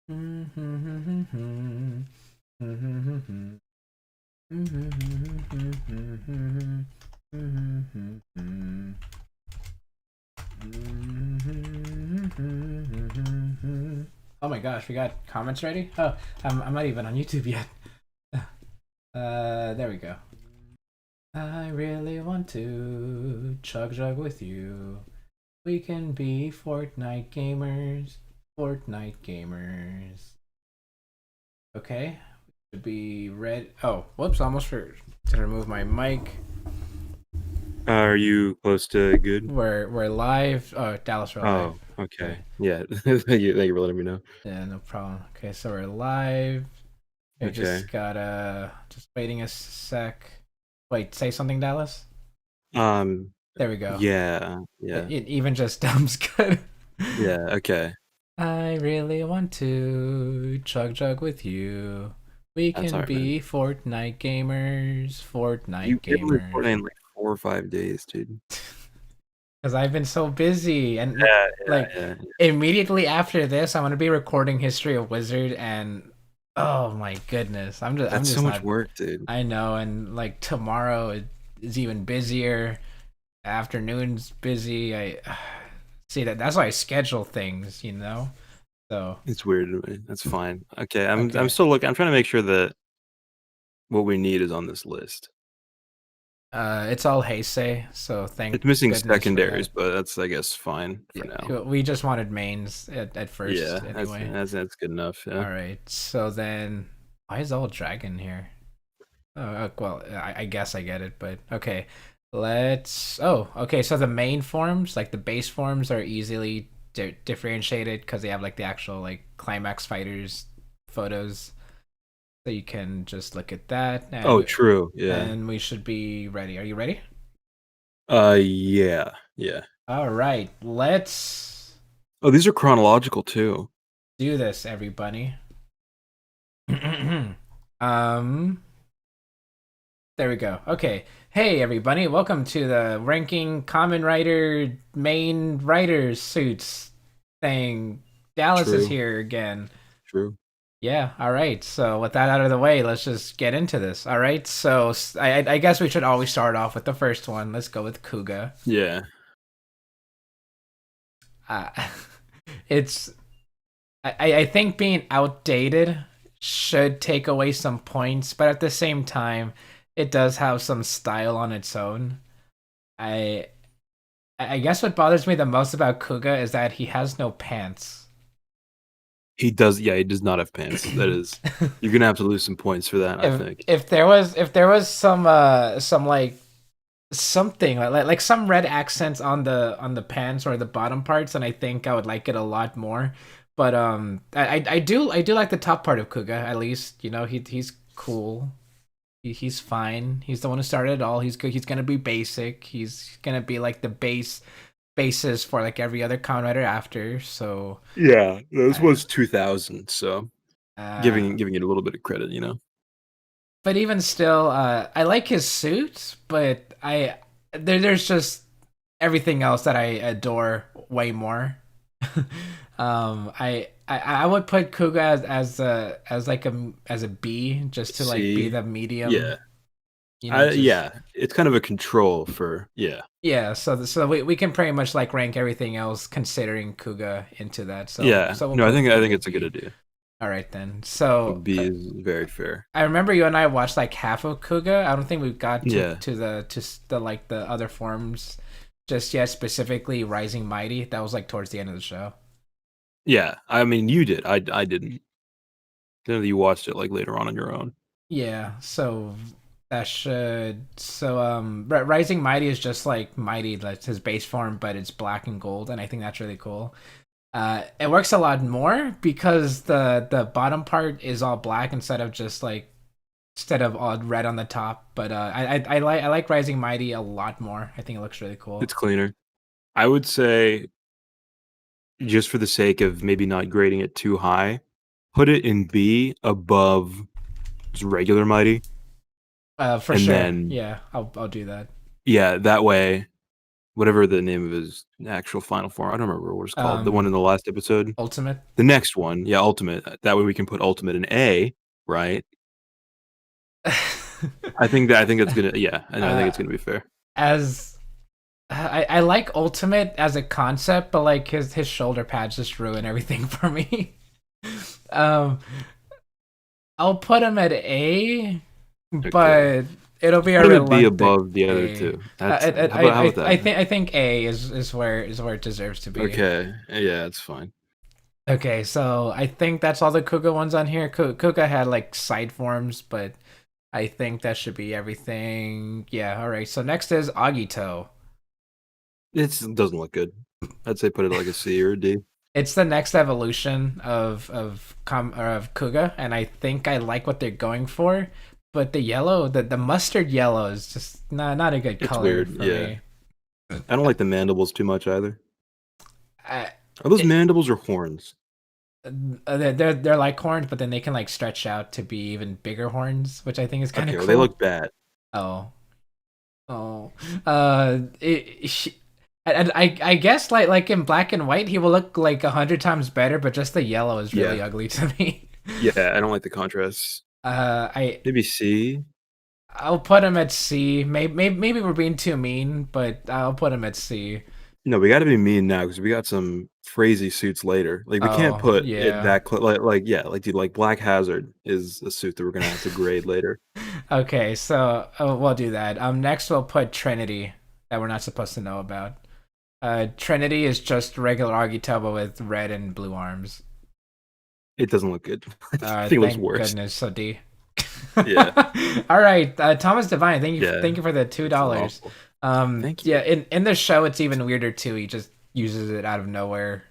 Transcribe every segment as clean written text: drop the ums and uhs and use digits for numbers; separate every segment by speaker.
Speaker 1: Oh my gosh, we got comments ready? Oh, I'm not even on YouTube yet. There we go. I really want to chug with you. We can be Fortnite gamers. Fortnite gamers. Okay. To be red. Oh, whoops! Almost forgot to remove my mic.
Speaker 2: Are you close to good?
Speaker 1: We're live. Oh, Dallas, we're live.
Speaker 2: Oh, okay. Yeah. Thank you for letting me know.
Speaker 1: Yeah, no problem. Okay, so we're live. I
Speaker 2: Okay.
Speaker 1: just gotta just waiting a sec. Wait, say something, Dallas.
Speaker 2: Um,
Speaker 1: There we go.
Speaker 2: yeah, yeah,
Speaker 1: It even just dumb's good.
Speaker 2: yeah, okay.
Speaker 1: I really want to chug with you. We
Speaker 2: That's
Speaker 1: can
Speaker 2: all right, man.
Speaker 1: be Fortnite gamers. Fortnite
Speaker 2: You haven't
Speaker 1: gamers.
Speaker 2: recorded in like 4 or 5 days, dude.
Speaker 1: Because I've been so busy, and
Speaker 2: Yeah,
Speaker 1: like
Speaker 2: yeah.
Speaker 1: immediately after this, I'm gonna be recording History of Wizard, and oh my goodness, I'm
Speaker 2: That's so
Speaker 1: just
Speaker 2: much
Speaker 1: not.
Speaker 2: work, dude.
Speaker 1: I know, and like tomorrow is even busier. Afternoon's busy. I see that's why I schedule things, you know. So
Speaker 2: It's weird to me. That's fine. Okay, I'm
Speaker 1: okay,
Speaker 2: still looking. I'm trying to make sure that what we need is on this list.
Speaker 1: it's all Heisei, so thank
Speaker 2: It's missing
Speaker 1: goodness for that.
Speaker 2: secondaries, but that's I guess fine for now.
Speaker 1: Yeah, we just wanted mains at
Speaker 2: Yeah,
Speaker 1: first
Speaker 2: that's
Speaker 1: anyway.
Speaker 2: that's that's good enough. Yeah.
Speaker 1: All right, so then why is all dragon here? Well, I guess I get it, but okay. Let's. Oh, okay. So the main forms, like the base forms, are easily differentiated because they have like the actual like climax fighters photos, so you can just look at that,
Speaker 2: Oh, true. Yeah.
Speaker 1: and we should be ready. Are you ready?
Speaker 2: Yeah. Yeah.
Speaker 1: All right, let's
Speaker 2: Oh, these are chronological too.
Speaker 1: do this, everybody. um, there we go. Okay. Hey, everybody. Welcome to the ranking Kamen Rider main writers suits thing. Dallas is
Speaker 2: True.
Speaker 1: here again.
Speaker 2: True.
Speaker 1: Yeah. All right. So, with that out of the way, let's just get into this. All right. So, I guess we should always start off with the first one. Let's go with Kuuga.
Speaker 2: Yeah.
Speaker 1: Uh, it's, I think being outdated should take away some points, but at the same time, it does have some style on its own. I I guess what bothers me the most about Kuga is that he has no pants.
Speaker 2: He does. Yeah, he does not have pants. That is, you're gonna have to lose some points for that, I think.
Speaker 1: If there was some like something like some red accents on the pants or the bottom parts, and I think I would like it a lot more. But I do like the top part of Kuga at least. You know he's cool. He's fine. He's the one who started it all. He's good. He's gonna be basic. He's gonna be like the basis for like every other Kamen Rider after. So
Speaker 2: Yeah, this
Speaker 1: I
Speaker 2: was 2000, so
Speaker 1: uh
Speaker 2: giving it a little bit of credit,
Speaker 1: but even still, I like his suit, but there's just everything else that I adore way more. I would put Kuga as a B just to like be
Speaker 2: See,
Speaker 1: the medium,
Speaker 2: yeah,
Speaker 1: you know, just
Speaker 2: yeah, it's kind of a control for yeah,
Speaker 1: yeah. So we can pretty much like rank everything else considering Kuga into that.
Speaker 2: yeah.
Speaker 1: So we'll
Speaker 2: No, I
Speaker 1: put
Speaker 2: think
Speaker 1: Kuga
Speaker 2: it's a good
Speaker 1: B.
Speaker 2: idea.
Speaker 1: All right then. So
Speaker 2: B is very fair.
Speaker 1: I remember you and I watched like half of Kuga. I don't think we've got
Speaker 2: Yeah,
Speaker 1: to the like the other forms just yet. Specifically, Rising Mighty. That was like towards the end of the show.
Speaker 2: yeah. I mean, you did. I didn't. Then you watched it like later on your own.
Speaker 1: Yeah. So that should Rising Mighty is just like Mighty. That's his base form, but it's black and gold, and I think that's really cool. It works a lot more because the bottom part is all black instead of all red on the top. But I like Rising Mighty a lot more. I think it looks really cool.
Speaker 2: It's cleaner. I would say, just for the sake of maybe not grading it too high, put it in B above just regular Mighty,
Speaker 1: For
Speaker 2: and
Speaker 1: sure.
Speaker 2: then
Speaker 1: Yeah, I'll do that.
Speaker 2: yeah, that way whatever the name of his actual final form. I don't remember what it's called. The one
Speaker 1: Um,
Speaker 2: in the last episode.
Speaker 1: Ultimate.
Speaker 2: The next one, yeah, Ultimate. That way we can put Ultimate in A, right? I think that's gonna, yeah, and I think
Speaker 1: uh,
Speaker 2: it's gonna be fair.
Speaker 1: as I like Ultimate as a concept, but like his shoulder pads just ruin everything for me. um, I'll put him at A,
Speaker 2: Okay,
Speaker 1: but it'll be a
Speaker 2: put him at B
Speaker 1: reluctant
Speaker 2: above the other
Speaker 1: A.
Speaker 2: two. That's fine. How about that?
Speaker 1: I think A is where it deserves to be.
Speaker 2: Okay, yeah, it's fine.
Speaker 1: Okay, so I think that's all the Kuga ones on here. Kuga had like side forms, but I think that should be everything. Yeah, all right. So next is Agito.
Speaker 2: It doesn't look good. I'd say put it like a C or a D.
Speaker 1: It's the next evolution of Kuga, and I think I like what they're going for. But the yellow, the mustard yellow, is just not a good
Speaker 2: It's
Speaker 1: color
Speaker 2: weird.
Speaker 1: for
Speaker 2: Yeah,
Speaker 1: me.
Speaker 2: I don't like the mandibles too much either.
Speaker 1: I,
Speaker 2: Are those
Speaker 1: it,
Speaker 2: mandibles or horns?
Speaker 1: they're like horns, but then they can like stretch out to be even bigger horns, which I think is kind of
Speaker 2: Okay, well they
Speaker 1: cool.
Speaker 2: look bad.
Speaker 1: Oh, oh, I guess like in black and white, he will look like 100 times better, but just the yellow is really
Speaker 2: Yeah,
Speaker 1: ugly to me.
Speaker 2: yeah, I don't like the contrast.
Speaker 1: I
Speaker 2: Maybe C.
Speaker 1: I'll put him at C. Maybe we're being too mean, but I'll put him at C.
Speaker 2: No, we got to be mean now because we got some crazy suits later. Like we can't
Speaker 1: Oh
Speaker 2: put it
Speaker 1: yeah.
Speaker 2: that like yeah, like dude, like Black Hazard is a suit that we're gonna have to grade later.
Speaker 1: Okay, so we'll do that. Next we'll put Trinity that we're not supposed to know about. Trinity is just regular Agitoba with red and blue arms.
Speaker 2: It doesn't look good. I think it looks
Speaker 1: Thank
Speaker 2: worse.
Speaker 1: goodness. So D.
Speaker 2: Yeah,
Speaker 1: All right, Thomas Divine.
Speaker 2: yeah,
Speaker 1: Thank you for the two
Speaker 2: it's
Speaker 1: dollars.
Speaker 2: awful. Thank
Speaker 1: Yeah.
Speaker 2: you.
Speaker 1: In the show, it's even weirder too. He just uses it out of nowhere.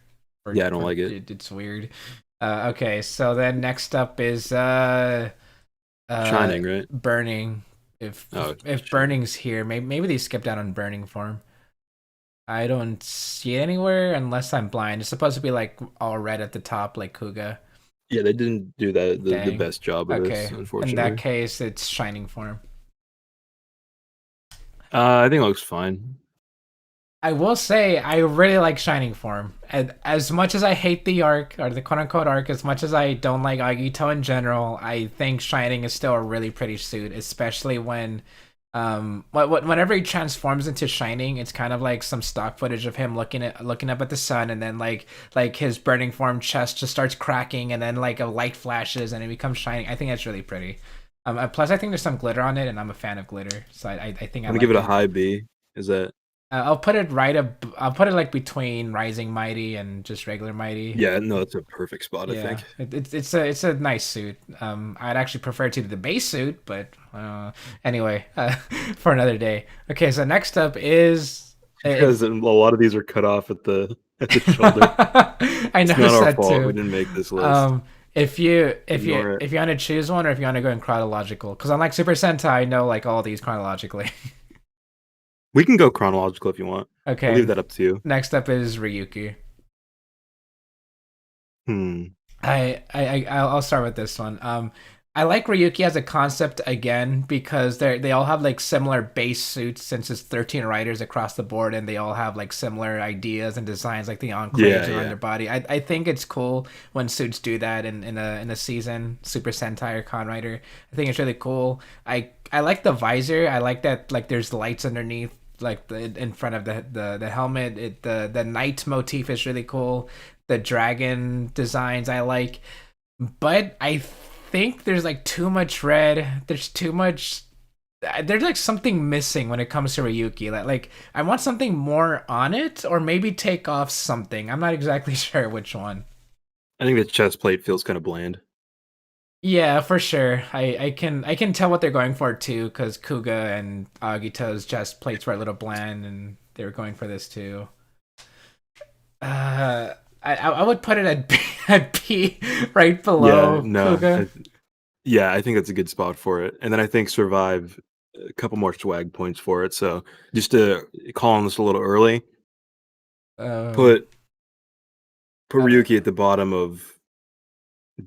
Speaker 2: Yeah, I don't like it.
Speaker 1: It's weird. Okay, so then next up is
Speaker 2: Shining, right?
Speaker 1: Burning.
Speaker 2: Oh,
Speaker 1: If
Speaker 2: Shining.
Speaker 1: Burning's here, maybe they skipped out on Burning form. I don't see it anywhere unless I'm blind. It's supposed to be like all red at the top, like Kuga.
Speaker 2: Yeah, they didn't do that the
Speaker 1: Dang.
Speaker 2: best job of this,
Speaker 1: Okay. In that
Speaker 2: unfortunately.
Speaker 1: case, it's Shining form.
Speaker 2: I think it looks fine.
Speaker 1: I will say I really like Shining Form. And as much as I hate the arc or the quote unquote arc, as much as I don't like Agito in general, I think Shining is still a really pretty suit, especially when whenever he transforms into Shining, it's kind of like some stock footage of him looking up at the sun, and then like his burning form chest just starts cracking, and then like a light flashes and it becomes Shining. I think that's really pretty. Plus I think there's some glitter on it, and I'm a fan of glitter, so I think
Speaker 2: I'm
Speaker 1: I
Speaker 2: gonna give
Speaker 1: like
Speaker 2: it a
Speaker 1: it.
Speaker 2: high B. Is that
Speaker 1: I'll put it right up. I'll put it like between Rising Mighty and just regular Mighty.
Speaker 2: yeah, no, that's a perfect spot, I
Speaker 1: Yeah,
Speaker 2: think.
Speaker 1: it's a nice suit. I'd actually prefer to the base suit, but anyway, for another day. Okay, so next up is
Speaker 2: Because a lot of these are cut off at the shoulder.
Speaker 1: I
Speaker 2: It's not
Speaker 1: noticed
Speaker 2: our
Speaker 1: that
Speaker 2: fault. We
Speaker 1: too.
Speaker 2: didn't make this list.
Speaker 1: Um,
Speaker 2: Ignore it.
Speaker 1: if you want to choose one, or if you want to go in chronological, because unlike Super Sentai, I know like all these chronologically.
Speaker 2: We can go chronological if you want. I'll leave
Speaker 1: Okay,
Speaker 2: that up to you.
Speaker 1: next up is Ryuki.
Speaker 2: Hmm.
Speaker 1: I'll start with this one. I like Ryuki as a concept again because they all have like similar base suits since it's 13 riders across the board, and they all have like similar ideas and designs like the enclaves
Speaker 2: Yeah,
Speaker 1: around
Speaker 2: yeah.
Speaker 1: their body. I think it's cool when suits do that in a season, Super Sentai or Kamen Rider. I think it's really cool. I like the visor. I like that like there's lights underneath like in front of the helmet. The knight motif is really cool. The dragon designs I like, but I think there's like too much red. There's too much. There's like something missing when it comes to Ryuki. Like I want something more on it, or maybe take off something. I'm not exactly sure which one.
Speaker 2: I think the chest plate feels kind of bland.
Speaker 1: Yeah, for sure. I can tell what they're going for too, because Kuga and Agito's chest plates were a little bland, and they were going for this too. I would put it at at B right
Speaker 2: Yeah,
Speaker 1: below
Speaker 2: no.
Speaker 1: Kuga.
Speaker 2: Yeah, I think that's a good spot for it. And then I think Survive a couple more swag points for it. So just to call on this a little early,
Speaker 1: Um,
Speaker 2: put Ryuki at the bottom of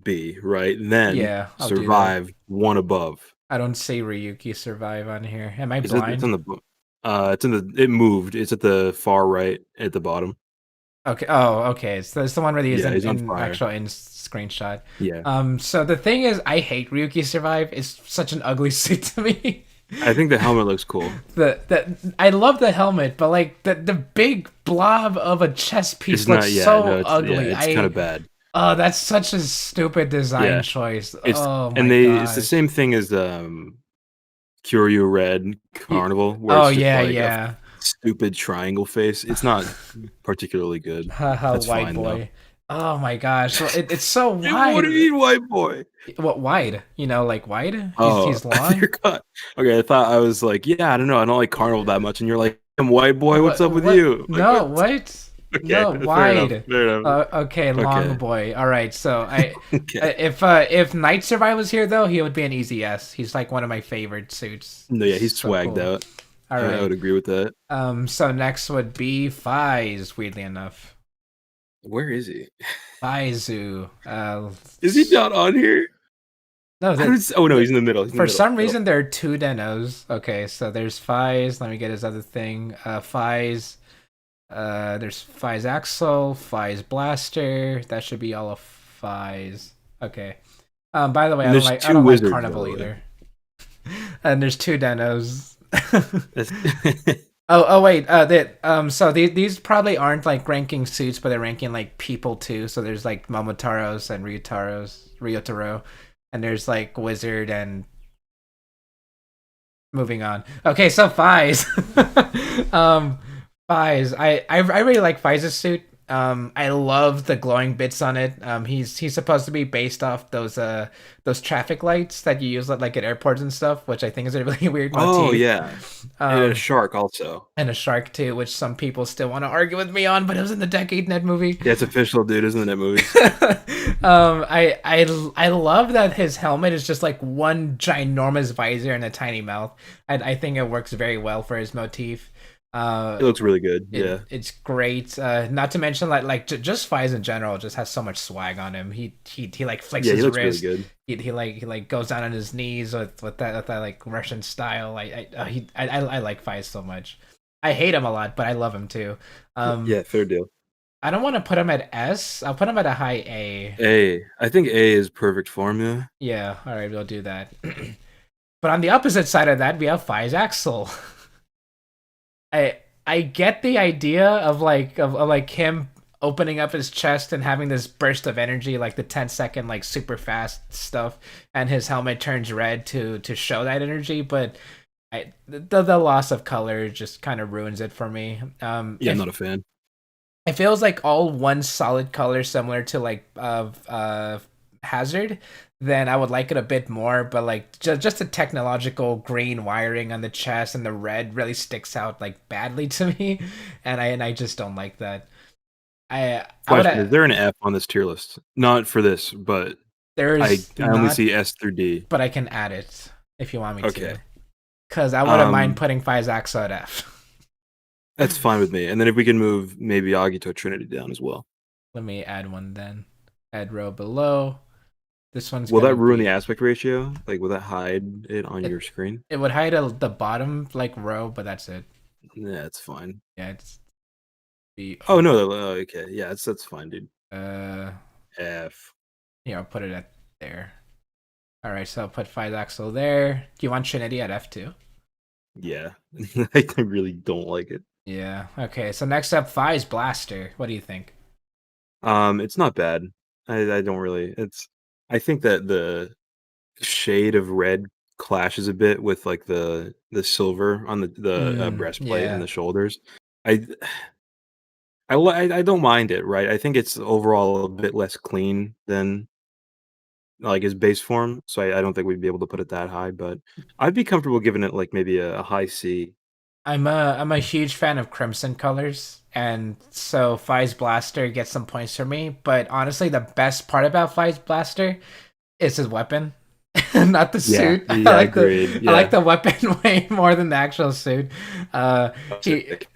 Speaker 2: B, right? And then
Speaker 1: yeah, I'll do that.
Speaker 2: Survive one above.
Speaker 1: I don't see Ryuki survive on here. Am I
Speaker 2: Is it? It's
Speaker 1: blind?
Speaker 2: on the. It moved. It's at the far right at the bottom.
Speaker 1: Okay. Oh, okay. So it's the one where they use
Speaker 2: Yeah,
Speaker 1: an
Speaker 2: he's on
Speaker 1: in
Speaker 2: fire.
Speaker 1: actual in screenshot.
Speaker 2: Yeah.
Speaker 1: So the thing is, I hate Ryuki Survive. It's such an ugly suit to me.
Speaker 2: I think the helmet looks cool.
Speaker 1: The I love the helmet, but like the big blob of a chest
Speaker 2: It's
Speaker 1: piece looks
Speaker 2: not. Yeah, no,
Speaker 1: so ugly.
Speaker 2: it's kind
Speaker 1: I
Speaker 2: of bad.
Speaker 1: Oh, that's such a stupid design
Speaker 2: Yeah,
Speaker 1: choice.
Speaker 2: it's
Speaker 1: Oh
Speaker 2: and
Speaker 1: my
Speaker 2: it's the
Speaker 1: gosh.
Speaker 2: same thing as Kyoryu Red
Speaker 1: Ye-
Speaker 2: Carnival, where
Speaker 1: Oh
Speaker 2: it's just
Speaker 1: yeah,
Speaker 2: like a
Speaker 1: yeah.
Speaker 2: stupid triangle face. It's not particularly good.
Speaker 1: Haha,
Speaker 2: That's
Speaker 1: white
Speaker 2: fine though.
Speaker 1: boy. Oh my gosh. Well, it's so
Speaker 2: What do
Speaker 1: wide.
Speaker 2: you mean, white boy?
Speaker 1: What wide? You know, like wide?
Speaker 2: Oh,
Speaker 1: He's long.
Speaker 2: you're cut. Okay, I thought I was like, yeah, I don't know, I don't like Carnival that much, and you're like, I'm white boy. What's up with
Speaker 1: What?
Speaker 2: you? Like,
Speaker 1: No,
Speaker 2: what?
Speaker 1: what?
Speaker 2: Okay,
Speaker 1: No,
Speaker 2: fair enough.
Speaker 1: wide.
Speaker 2: Fair enough.
Speaker 1: Okay, long
Speaker 2: Okay,
Speaker 1: boy. All right. So
Speaker 2: okay.
Speaker 1: if Night Survive was here though, he would be an easy yes. He's like one of my favorite suits.
Speaker 2: No,
Speaker 1: He's
Speaker 2: yeah, he's
Speaker 1: so
Speaker 2: swagged
Speaker 1: cool.
Speaker 2: out.
Speaker 1: All
Speaker 2: I
Speaker 1: right.
Speaker 2: would agree with that.
Speaker 1: So next would be Faiz, weirdly enough.
Speaker 2: Where is he?
Speaker 1: Faizu.
Speaker 2: Is he not on here?
Speaker 1: No,
Speaker 2: I don't. Oh no, he's in the middle. He's in the
Speaker 1: for
Speaker 2: middle.
Speaker 1: some
Speaker 2: Middle.
Speaker 1: reason there are two Den-Os. Okay, so there's Faiz. Let me get his other thing. Faiz. There's Faiz Axel, Faiz Blaster. That should be all of Faiz. Okay. By the way,
Speaker 2: And there's
Speaker 1: I
Speaker 2: two
Speaker 1: don't like
Speaker 2: wizards, by
Speaker 1: Carnival
Speaker 2: the way.
Speaker 1: either. And there's two Den-Os.
Speaker 2: That's
Speaker 1: Oh wait, so these probably aren't like ranking suits, but they're ranking like people too. So there's like Momotaros and Ryotaro, and there's like Wizard and moving on. Okay, so Faiz. Faiz. I really like Faiz's suit. I love the glowing bits on it. He's supposed to be based off those traffic lights that you use like at airports and stuff, which I think is a really weird
Speaker 2: oh
Speaker 1: motif.
Speaker 2: yeah, and a
Speaker 1: Um,
Speaker 2: shark also.
Speaker 1: and a shark too, which some people still want to argue with me on, but it was in the Decade Net movie.
Speaker 2: Yeah, it's official, dude, isn't it? That movie.
Speaker 1: I love that his helmet is just like one ginormous visor and a tiny mouth. I think it works very well for his motif.
Speaker 2: It looks really good. Yeah,
Speaker 1: It's great. Not to mention just Faiz in general just has so much swag on him. He like flicks
Speaker 2: yeah, he
Speaker 1: his
Speaker 2: looks really
Speaker 1: wrist.
Speaker 2: good.
Speaker 1: He like goes down on his knees with that like Russian style. I like Faiz so much. I hate him a lot, but I love him too.
Speaker 2: Yeah, fair deal.
Speaker 1: I don't want to put him at S. I'll put him at a high A.
Speaker 2: I think A is perfect form. Yeah.
Speaker 1: Yeah, all right, we'll do that. But on the opposite side of that, we have Faiz Axel. I get the idea of like him opening up his chest and having this burst of energy, like the 10-second like super fast stuff, and his helmet turns red to show that energy. But the loss of color just kind of ruins it for me.
Speaker 2: Yeah, I'm not a fan.
Speaker 1: It feels like all one solid color, similar to like Hazard, then I would like it a bit more. But like just the technological green wiring on the chest and the red really sticks out like badly to me, and I just don't like that. I would
Speaker 2: Question: is there an F on this tier list? Not for this, but
Speaker 1: there's
Speaker 2: I only
Speaker 1: not,
Speaker 2: see S through D.
Speaker 1: but I can add it if you want me
Speaker 2: Okay.
Speaker 1: to, because I wouldn't mind
Speaker 2: Um,
Speaker 1: putting Fizaxo at F.
Speaker 2: that's fine with me. And then if we can move maybe Agito Trinity down as well.
Speaker 1: Let me add one then. Add row below. This one's
Speaker 2: Will
Speaker 1: gonna
Speaker 2: that ruin the
Speaker 1: be
Speaker 2: aspect ratio? Like, will that hide it on
Speaker 1: it.
Speaker 2: your screen?
Speaker 1: It would hide the bottom like row, but that's it.
Speaker 2: Yeah, it's fine.
Speaker 1: Yeah, it's be
Speaker 2: Oh no, okay, yeah, that's fine, dude.
Speaker 1: uh
Speaker 2: F.
Speaker 1: I'll put it at there. All right, so I'll put Fizaxel there. Do you want Trinity at F2?
Speaker 2: Yeah, I really don't like it.
Speaker 1: Yeah. Okay. So next up, Fi's Blaster. What do you think?
Speaker 2: It's not bad. I don't really. I think that the shade of red clashes a bit with like the silver on the breastplate and
Speaker 1: Yeah.
Speaker 2: the shoulders. I I don't mind it, right? I think it's overall a bit less clean than like his base form, so I don't think we'd be able to put it that high, but I'd be comfortable giving it like maybe a high C.
Speaker 1: I'm a huge fan of Crimson colors, and so Fi's Blaster gets some points for me. But honestly, the best part about Fi's Blaster is his weapon, not the
Speaker 2: Yeah,
Speaker 1: suit.
Speaker 2: yeah, agreed.
Speaker 1: I like
Speaker 2: Yeah.
Speaker 1: the weapon way more than the actual suit. Uh,
Speaker 2: Oh,
Speaker 1: he
Speaker 2: sick.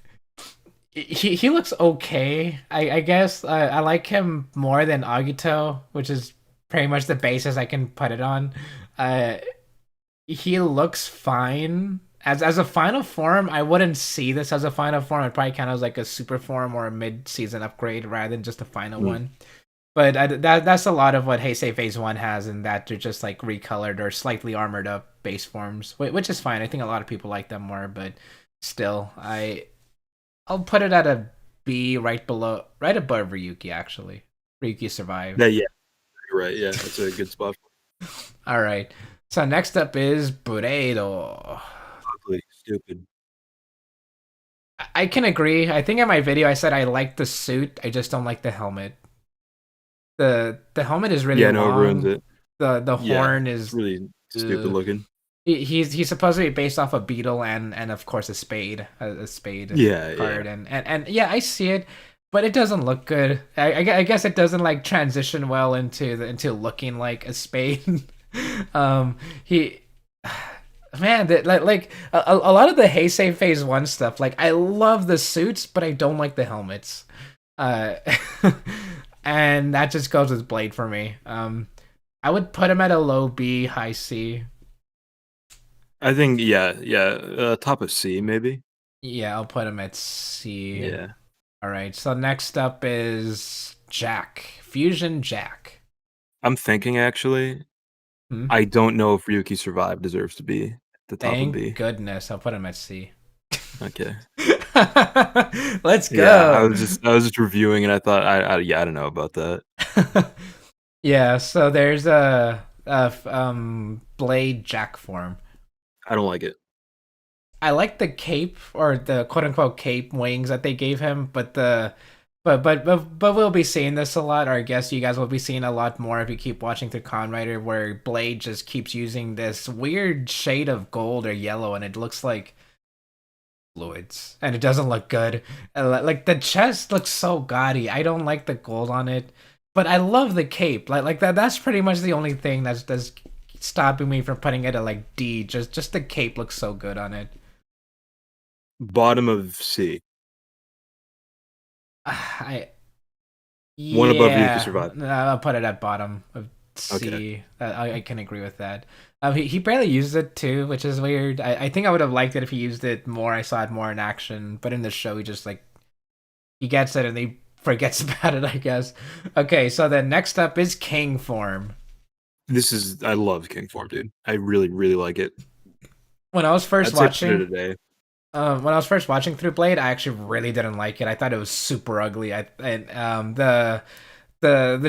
Speaker 1: he looks okay. I guess I like him more than Agito, which is pretty much the basis I can put it on. Uh, he looks fine. as a final form, I wouldn't see this as a final form. It probably kind of as like a super form or a mid season upgrade rather than just a final
Speaker 2: Mm.
Speaker 1: one. But that's a lot of what Heisei Phase One has, in that they're just like recolored or slightly armored up base forms, which is fine. I think a lot of people like them more, but still, I'll put it at a B, right below, right above Ryuki. Actually, Ryuki survived.
Speaker 2: Yeah, yeah, you're right. Yeah, that's a good spot.
Speaker 1: All right. So next up is Burrito.
Speaker 2: Ugly, stupid.
Speaker 1: I can agree. I think in my video I said I like the suit. I just don't like the helmet. The helmet is really
Speaker 2: Yeah, no, it ruins
Speaker 1: long.
Speaker 2: it.
Speaker 1: The
Speaker 2: Yeah,
Speaker 1: horn
Speaker 2: it's
Speaker 1: is
Speaker 2: really stupid
Speaker 1: uh,
Speaker 2: looking.
Speaker 1: he's supposed to be based off a beetle and of course a spade, a spade
Speaker 2: Yeah,
Speaker 1: card,
Speaker 2: yeah.
Speaker 1: and yeah, I see it, but it doesn't look good. I guess it doesn't like transition well into looking like a spade. He man, that like a lot of the Heisei Phase One stuff. Like I love the suits, but I don't like the helmets. Uh, and that just goes with Blade for me. I would put him at a low B, high C.
Speaker 2: I think yeah, yeah. Top of C maybe.
Speaker 1: Yeah, I'll put him at C.
Speaker 2: Yeah,
Speaker 1: All right. So next up is Jack, Fusion Jack.
Speaker 2: I'm thinking actually.
Speaker 1: Hmm?
Speaker 2: I don't know if Ryuki Survive deserves to be at the top of
Speaker 1: Thank
Speaker 2: B.
Speaker 1: goodness, I'll put him at C.
Speaker 2: Okay.
Speaker 1: Let's
Speaker 2: Yeah,
Speaker 1: go.
Speaker 2: I was just reviewing and I thought I don't know about that.
Speaker 1: Yeah, so there's a Blade Jack form.
Speaker 2: I don't like it.
Speaker 1: I like the cape, or the quote unquote cape wings that they gave him, but but we'll be seeing this a lot, or I guess you guys will be seeing a lot more if you keep watching through Kamen Rider, where Blade just keeps using this weird shade of gold or yellow, and it looks like fluids, and it doesn't look good. Like the chest looks so gaudy. I don't like the gold on it, but I love the cape. Like that. That's pretty much the only thing that's stopping me from putting it at like D. Just the cape looks so good on it.
Speaker 2: Bottom of C.
Speaker 1: I
Speaker 2: One above Ryuki
Speaker 1: Yeah,
Speaker 2: Survive.
Speaker 1: I'll put it at bottom of
Speaker 2: Okay.
Speaker 1: C. I can agree with that. He barely used it too, which is weird. I think I would have liked it if he used it more. I saw it more in action, but in the show, he just like he gets it and he forgets about it, I guess. Okay, so then next up is King form.
Speaker 2: I love King Form, dude. I really, really like it.
Speaker 1: When I was first
Speaker 2: I'd say put it
Speaker 1: watching,
Speaker 2: a day.
Speaker 1: when I was first watching through Blade, I actually really didn't like it. I thought it was super ugly. I and the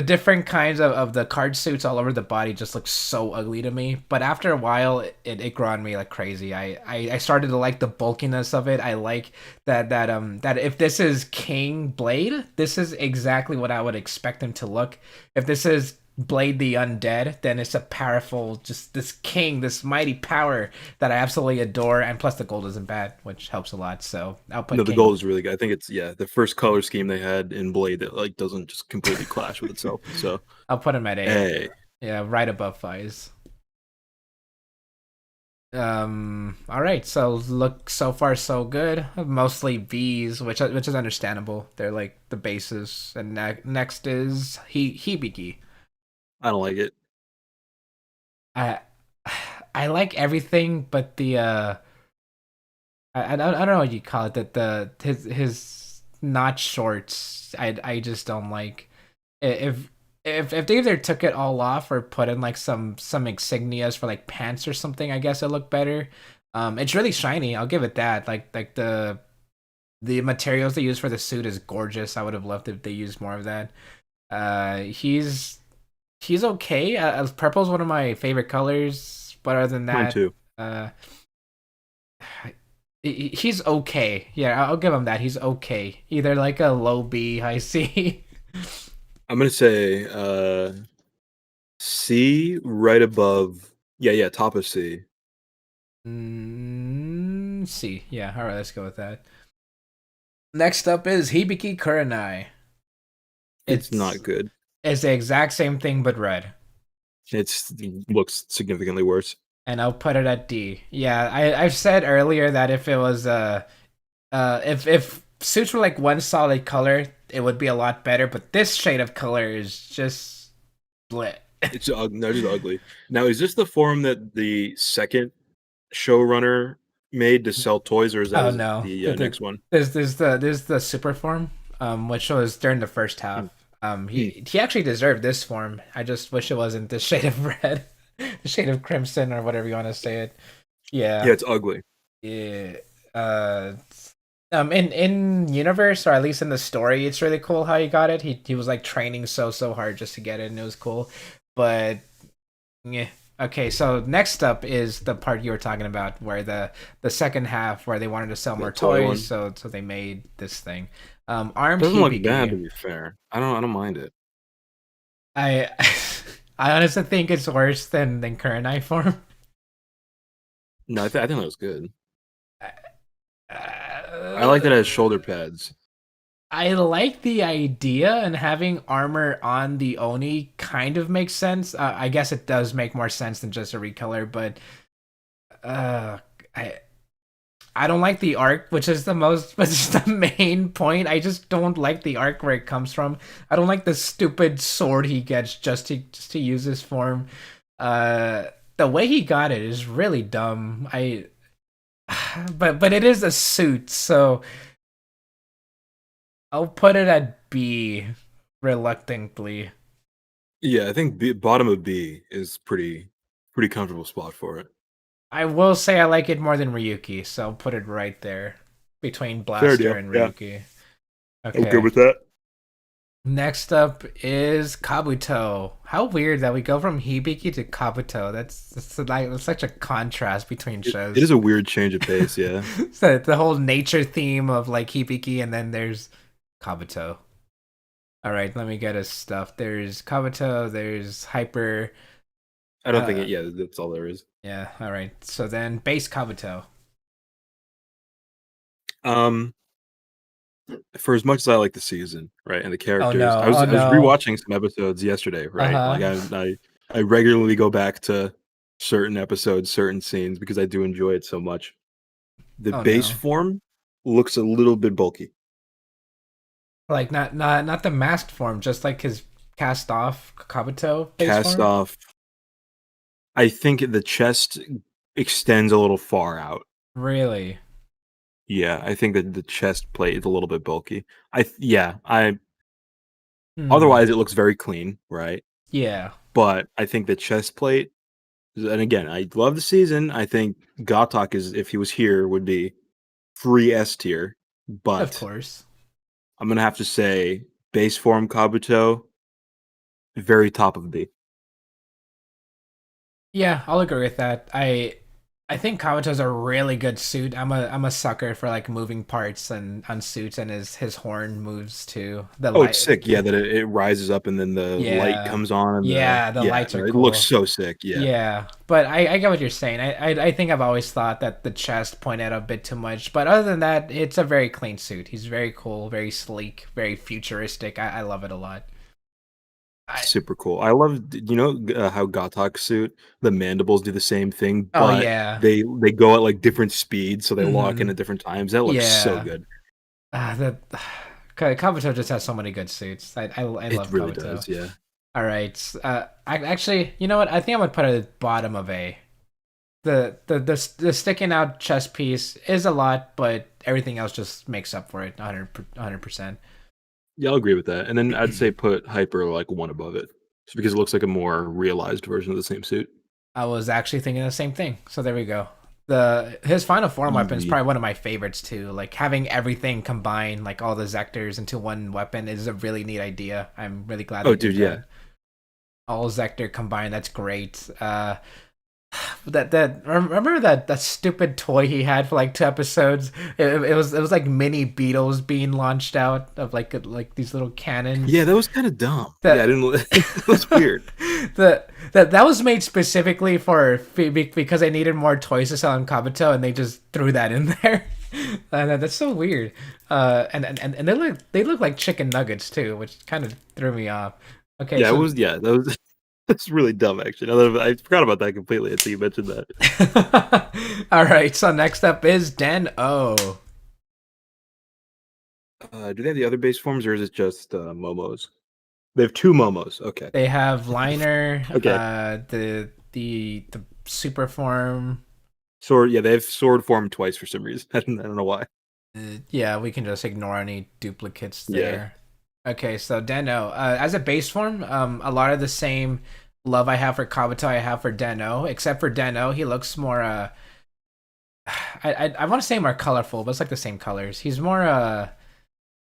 Speaker 1: different kinds of the card suits all over the body just look so ugly to me. But after a while, it grew on me like crazy. I started to like the bulkiness of it. I like that if this is King Blade, this is exactly what I would expect him to look. If this is Blade the Undead, then it's a powerful, just this king, this mighty power that I absolutely adore, and plus the gold isn't bad, which helps a lot. So I'll
Speaker 2: No,
Speaker 1: put
Speaker 2: the
Speaker 1: King.
Speaker 2: gold is really good. I think it's the first color scheme they had in Blade that like doesn't just completely clash with itself. So
Speaker 1: I'll put him at A.
Speaker 2: hey,
Speaker 1: Yeah, right above Faiz. All right, so look, so far so good. Mostly V's, which is understandable. They're like the basis. And next is Hibiki.
Speaker 2: I don't like it.
Speaker 1: I I like everything, but the I don't know what you call it. That the his not shorts. I just don't like. If they either took it all off or put in like some insignias for like pants or something, I guess it looked better. It's really shiny. I'll give it that. Like the materials they use for the suit is gorgeous. I would have loved if they used more of that. He's okay. Purple is one of my favorite colors, but other than
Speaker 2: Mine
Speaker 1: that,
Speaker 2: too.
Speaker 1: uh, he's okay. Yeah, I'll give him that. He's okay. Either like a low B, high C.
Speaker 2: I'm gonna say C right above. Yeah, yeah, top of C.
Speaker 1: C. Yeah, all right, let's go with that. Next up is Hibiki Kurenai.
Speaker 2: It's
Speaker 1: It's
Speaker 2: not good.
Speaker 1: it's the exact same thing but red,
Speaker 2: It looks significantly worse.
Speaker 1: and I'll put it at D. Yeah, I've said earlier that if it was if suits were like one solid color, it would be a lot better. But this shade of color is just split.
Speaker 2: It's no, just ugly. Now, is this the form that the second showrunner made to sell toys, or is that
Speaker 1: Oh no,
Speaker 2: the next one?
Speaker 1: there's the super form, which was during the first
Speaker 2: Hmm.
Speaker 1: half.
Speaker 2: Hmm.
Speaker 1: He actually deserved this form. I just wish it wasn't the shade of red, the shade of crimson, or whatever you want to say it.
Speaker 2: Yeah,
Speaker 1: Yeah,
Speaker 2: it's ugly.
Speaker 1: yeah. Uh, in universe, or at least in the story, it's really cool how he got it. He was like training so hard just to get it, and it was cool. But yeah. Okay, so next up is the part you were talking about, where the second half, where they wanted to sell
Speaker 2: The
Speaker 1: more
Speaker 2: toy
Speaker 1: toys,
Speaker 2: one
Speaker 1: so they made this thing. Armed
Speaker 2: doesn't look bad,
Speaker 1: Hibiki.
Speaker 2: to be fair. I don't mind it.
Speaker 1: I I honestly think it's worse than current eye form.
Speaker 2: No, I think that was good. I like that it has
Speaker 1: Uh,
Speaker 2: shoulder pads.
Speaker 1: I like the idea, and having armor on the Oni kind of makes sense. I guess it does make more sense than just a recolor, but uh, I I don't like the arc, which is the most, which is the main point. I just don't like the arc where it comes from. I don't like the stupid sword he gets just to use this form. Uh, the way he got it is really dumb. But it is a suit, so I'll put it at B, reluctantly.
Speaker 2: Yeah, I think bottom of B is pretty comfortable spot for it.
Speaker 1: I will say I like it more than Ryuki, so I'll put it right there between
Speaker 2: Fair
Speaker 1: Blaster
Speaker 2: deal.
Speaker 1: and
Speaker 2: Yeah,
Speaker 1: Ryuki.
Speaker 2: I'm good
Speaker 1: Okay.
Speaker 2: with that.
Speaker 1: Next up is Kabuto. How weird that we go from Hibiki to Kabuto. That's such a contrast between
Speaker 2: It is
Speaker 1: shows.
Speaker 2: a weird change of pace. Yeah,
Speaker 1: So the whole nature theme of like Hibiki, and then there's Kabuto. All right, let me get his stuff. There's Kabuto. There's Hyper.
Speaker 2: I don't think
Speaker 1: Uh,
Speaker 2: it. Yeah, that's all there is.
Speaker 1: yeah. All right. So then base Kabuto.
Speaker 2: Um, for as much as I like the season, right, and the
Speaker 1: Oh
Speaker 2: characters,
Speaker 1: no. Oh
Speaker 2: I was
Speaker 1: no.
Speaker 2: rewatching some episodes yesterday,
Speaker 1: Uh
Speaker 2: right? Like
Speaker 1: huh.
Speaker 2: I regularly go back to certain episodes, certain scenes because I do enjoy it so much. The
Speaker 1: Oh
Speaker 2: base
Speaker 1: no.
Speaker 2: form looks a little bit bulky.
Speaker 1: Like not the masked form, just like his cast off Kabuto base
Speaker 2: Cast
Speaker 1: form.
Speaker 2: off. I think the chest extends a little far out.
Speaker 1: Really?
Speaker 2: Yeah, I think that the chest plate is a little bit bulky. Yeah, I
Speaker 1: Hmm.
Speaker 2: otherwise it looks very clean, right?
Speaker 1: Yeah.
Speaker 2: But I think the chest plate, and again, I love the season. I think Gotok is, if he was here, would be free S tier.
Speaker 1: Of
Speaker 2: But
Speaker 1: course.
Speaker 2: I'm gonna have to say base form Kabuto, very top of B.
Speaker 1: Yeah, I'll agree with that. I think Kabuto's a really good suit. I'm a sucker for like moving parts and on suits, and his horn moves too. The
Speaker 2: Oh, it's
Speaker 1: light.
Speaker 2: sick. Yeah, that it rises up and then the light
Speaker 1: Yeah.
Speaker 2: comes on and
Speaker 1: Yeah, the
Speaker 2: yeah,
Speaker 1: lights are
Speaker 2: no, it looks
Speaker 1: cool.
Speaker 2: so sick. Yeah,
Speaker 1: Yeah, but I get what you're saying. I think I've always thought that the chest pointed out a bit too much, but other than that, it's a very clean suit. He's very cool, very sleek, very futuristic. I love it a lot. I
Speaker 2: super cool. I love, how Gotok's suit, the mandibles do the same thing,
Speaker 1: Oh
Speaker 2: but
Speaker 1: yeah.
Speaker 2: they go at like different speeds, so they lock in
Speaker 1: Hmm.
Speaker 2: at different times. That looks so
Speaker 1: Yeah.
Speaker 2: good.
Speaker 1: The Kabuto just has so many good suits. I
Speaker 2: It
Speaker 1: love
Speaker 2: really
Speaker 1: Kabuto.
Speaker 2: does. Yeah.
Speaker 1: All right. Actually, you know what? I think I'm gonna put it at bottom of A. The sticking out chest piece is a lot, but everything else just makes up for it 100%.
Speaker 2: Yeah, I'll agree with that. And then I'd say put Hyper like one above it, just because it looks like a more realized version of the same suit.
Speaker 1: I was actually thinking the same thing. So there we go. The his final form weapon is
Speaker 2: Easy.
Speaker 1: probably one of my favorites too. Like having everything combined, like all the Zectors into one weapon, is a really neat idea. I'm really glad
Speaker 2: Oh,
Speaker 1: they did
Speaker 2: dude, yeah.
Speaker 1: that. All Zector combined, that's great. That remember that stupid toy he had for like 2 episodes. It was like mini beetles being launched out of like these little
Speaker 2: Yeah,
Speaker 1: cannons.
Speaker 2: that was kind of dumb. Yeah, I
Speaker 1: That
Speaker 2: didn't. It was weird.
Speaker 1: that was made specifically for because they needed more toys to sell on Kabuto, and they just threw that in there. And that's so weird. And they look like chicken nuggets too, which kind of threw me off. Okay,
Speaker 2: Yeah, it
Speaker 1: so
Speaker 2: was. Yeah, that was. That's really dumb, actually. I forgot about that completely until you mentioned that.
Speaker 1: all right. So next up is Den-O.
Speaker 2: Do they have the other base forms, or is it just Momos? They have two Momos. Okay.
Speaker 1: They have Liner,
Speaker 2: Okay.
Speaker 1: the super form.
Speaker 2: Sword, yeah, they have sword form twice for some reason. I don't know why.
Speaker 1: Yeah, we can just ignore any duplicates
Speaker 2: Yeah,
Speaker 1: there. Okay, so Den-O. As a base form, a lot of the same love I have for Kabuto I have for Den-O, except for Den-O, he looks more I want to say more colorful, but it's like the same colors. He's more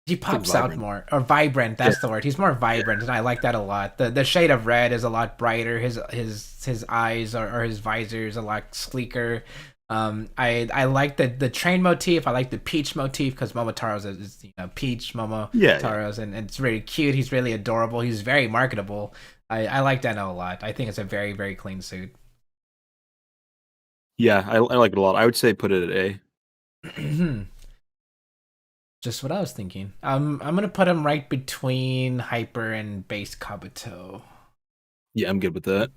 Speaker 1: he
Speaker 2: it's like
Speaker 1: pops out
Speaker 2: vibrant.
Speaker 1: more, or vibrant.
Speaker 2: Yeah,
Speaker 1: That's the word. He's more
Speaker 2: yeah,
Speaker 1: vibrant, and I like that a lot. The shade of red is a lot brighter. His eyes or his visor is a lot sleeker. I like the train motif. I like the peach motif because Momotaro's is peach
Speaker 2: yeah, yeah.
Speaker 1: Momotaro's, and it's really cute. He's really adorable. He's very marketable. I like Den-O a lot. I think it's a very very clean suit.
Speaker 2: Yeah, I like it a lot. I would say put it at A.
Speaker 1: Just what I was thinking. I'm gonna put him right between Hyper and Base Kabuto.
Speaker 2: Yeah, I'm good with that.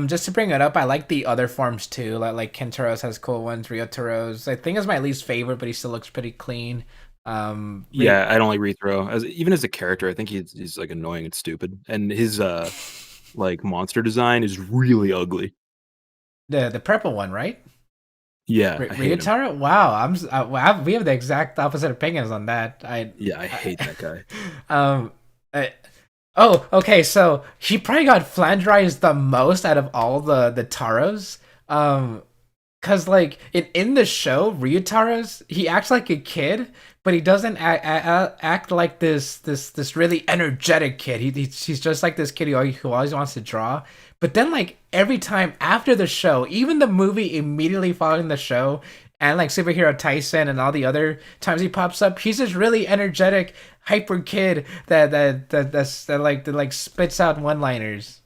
Speaker 1: Just to bring it up, I like the other forms too. Like Kentaro's has cool ones. Ryotaro's I think is my least favorite, but he still looks pretty clean.
Speaker 2: Yeah, I don't like Rethrow. Even as a character, I think he's like annoying and stupid. And his like monster design is really ugly.
Speaker 1: The purple one, right?
Speaker 2: Yeah, I hate him.
Speaker 1: Ryotaro. Wow, we have the exact opposite opinions on that.
Speaker 2: Yeah, I hate that guy.
Speaker 1: um, I, oh, okay. So he probably got flanderized the most out of all the Taros. Cause like in the show, Ryutaro's he acts like a kid, but he doesn't act like this really energetic kid. He's just like this kid who always wants to draw. But then like every time after the show, even the movie immediately following the show, and like Superhero Tyson and all the other times he pops up, he's this really energetic, hyper kid that spits out one liners.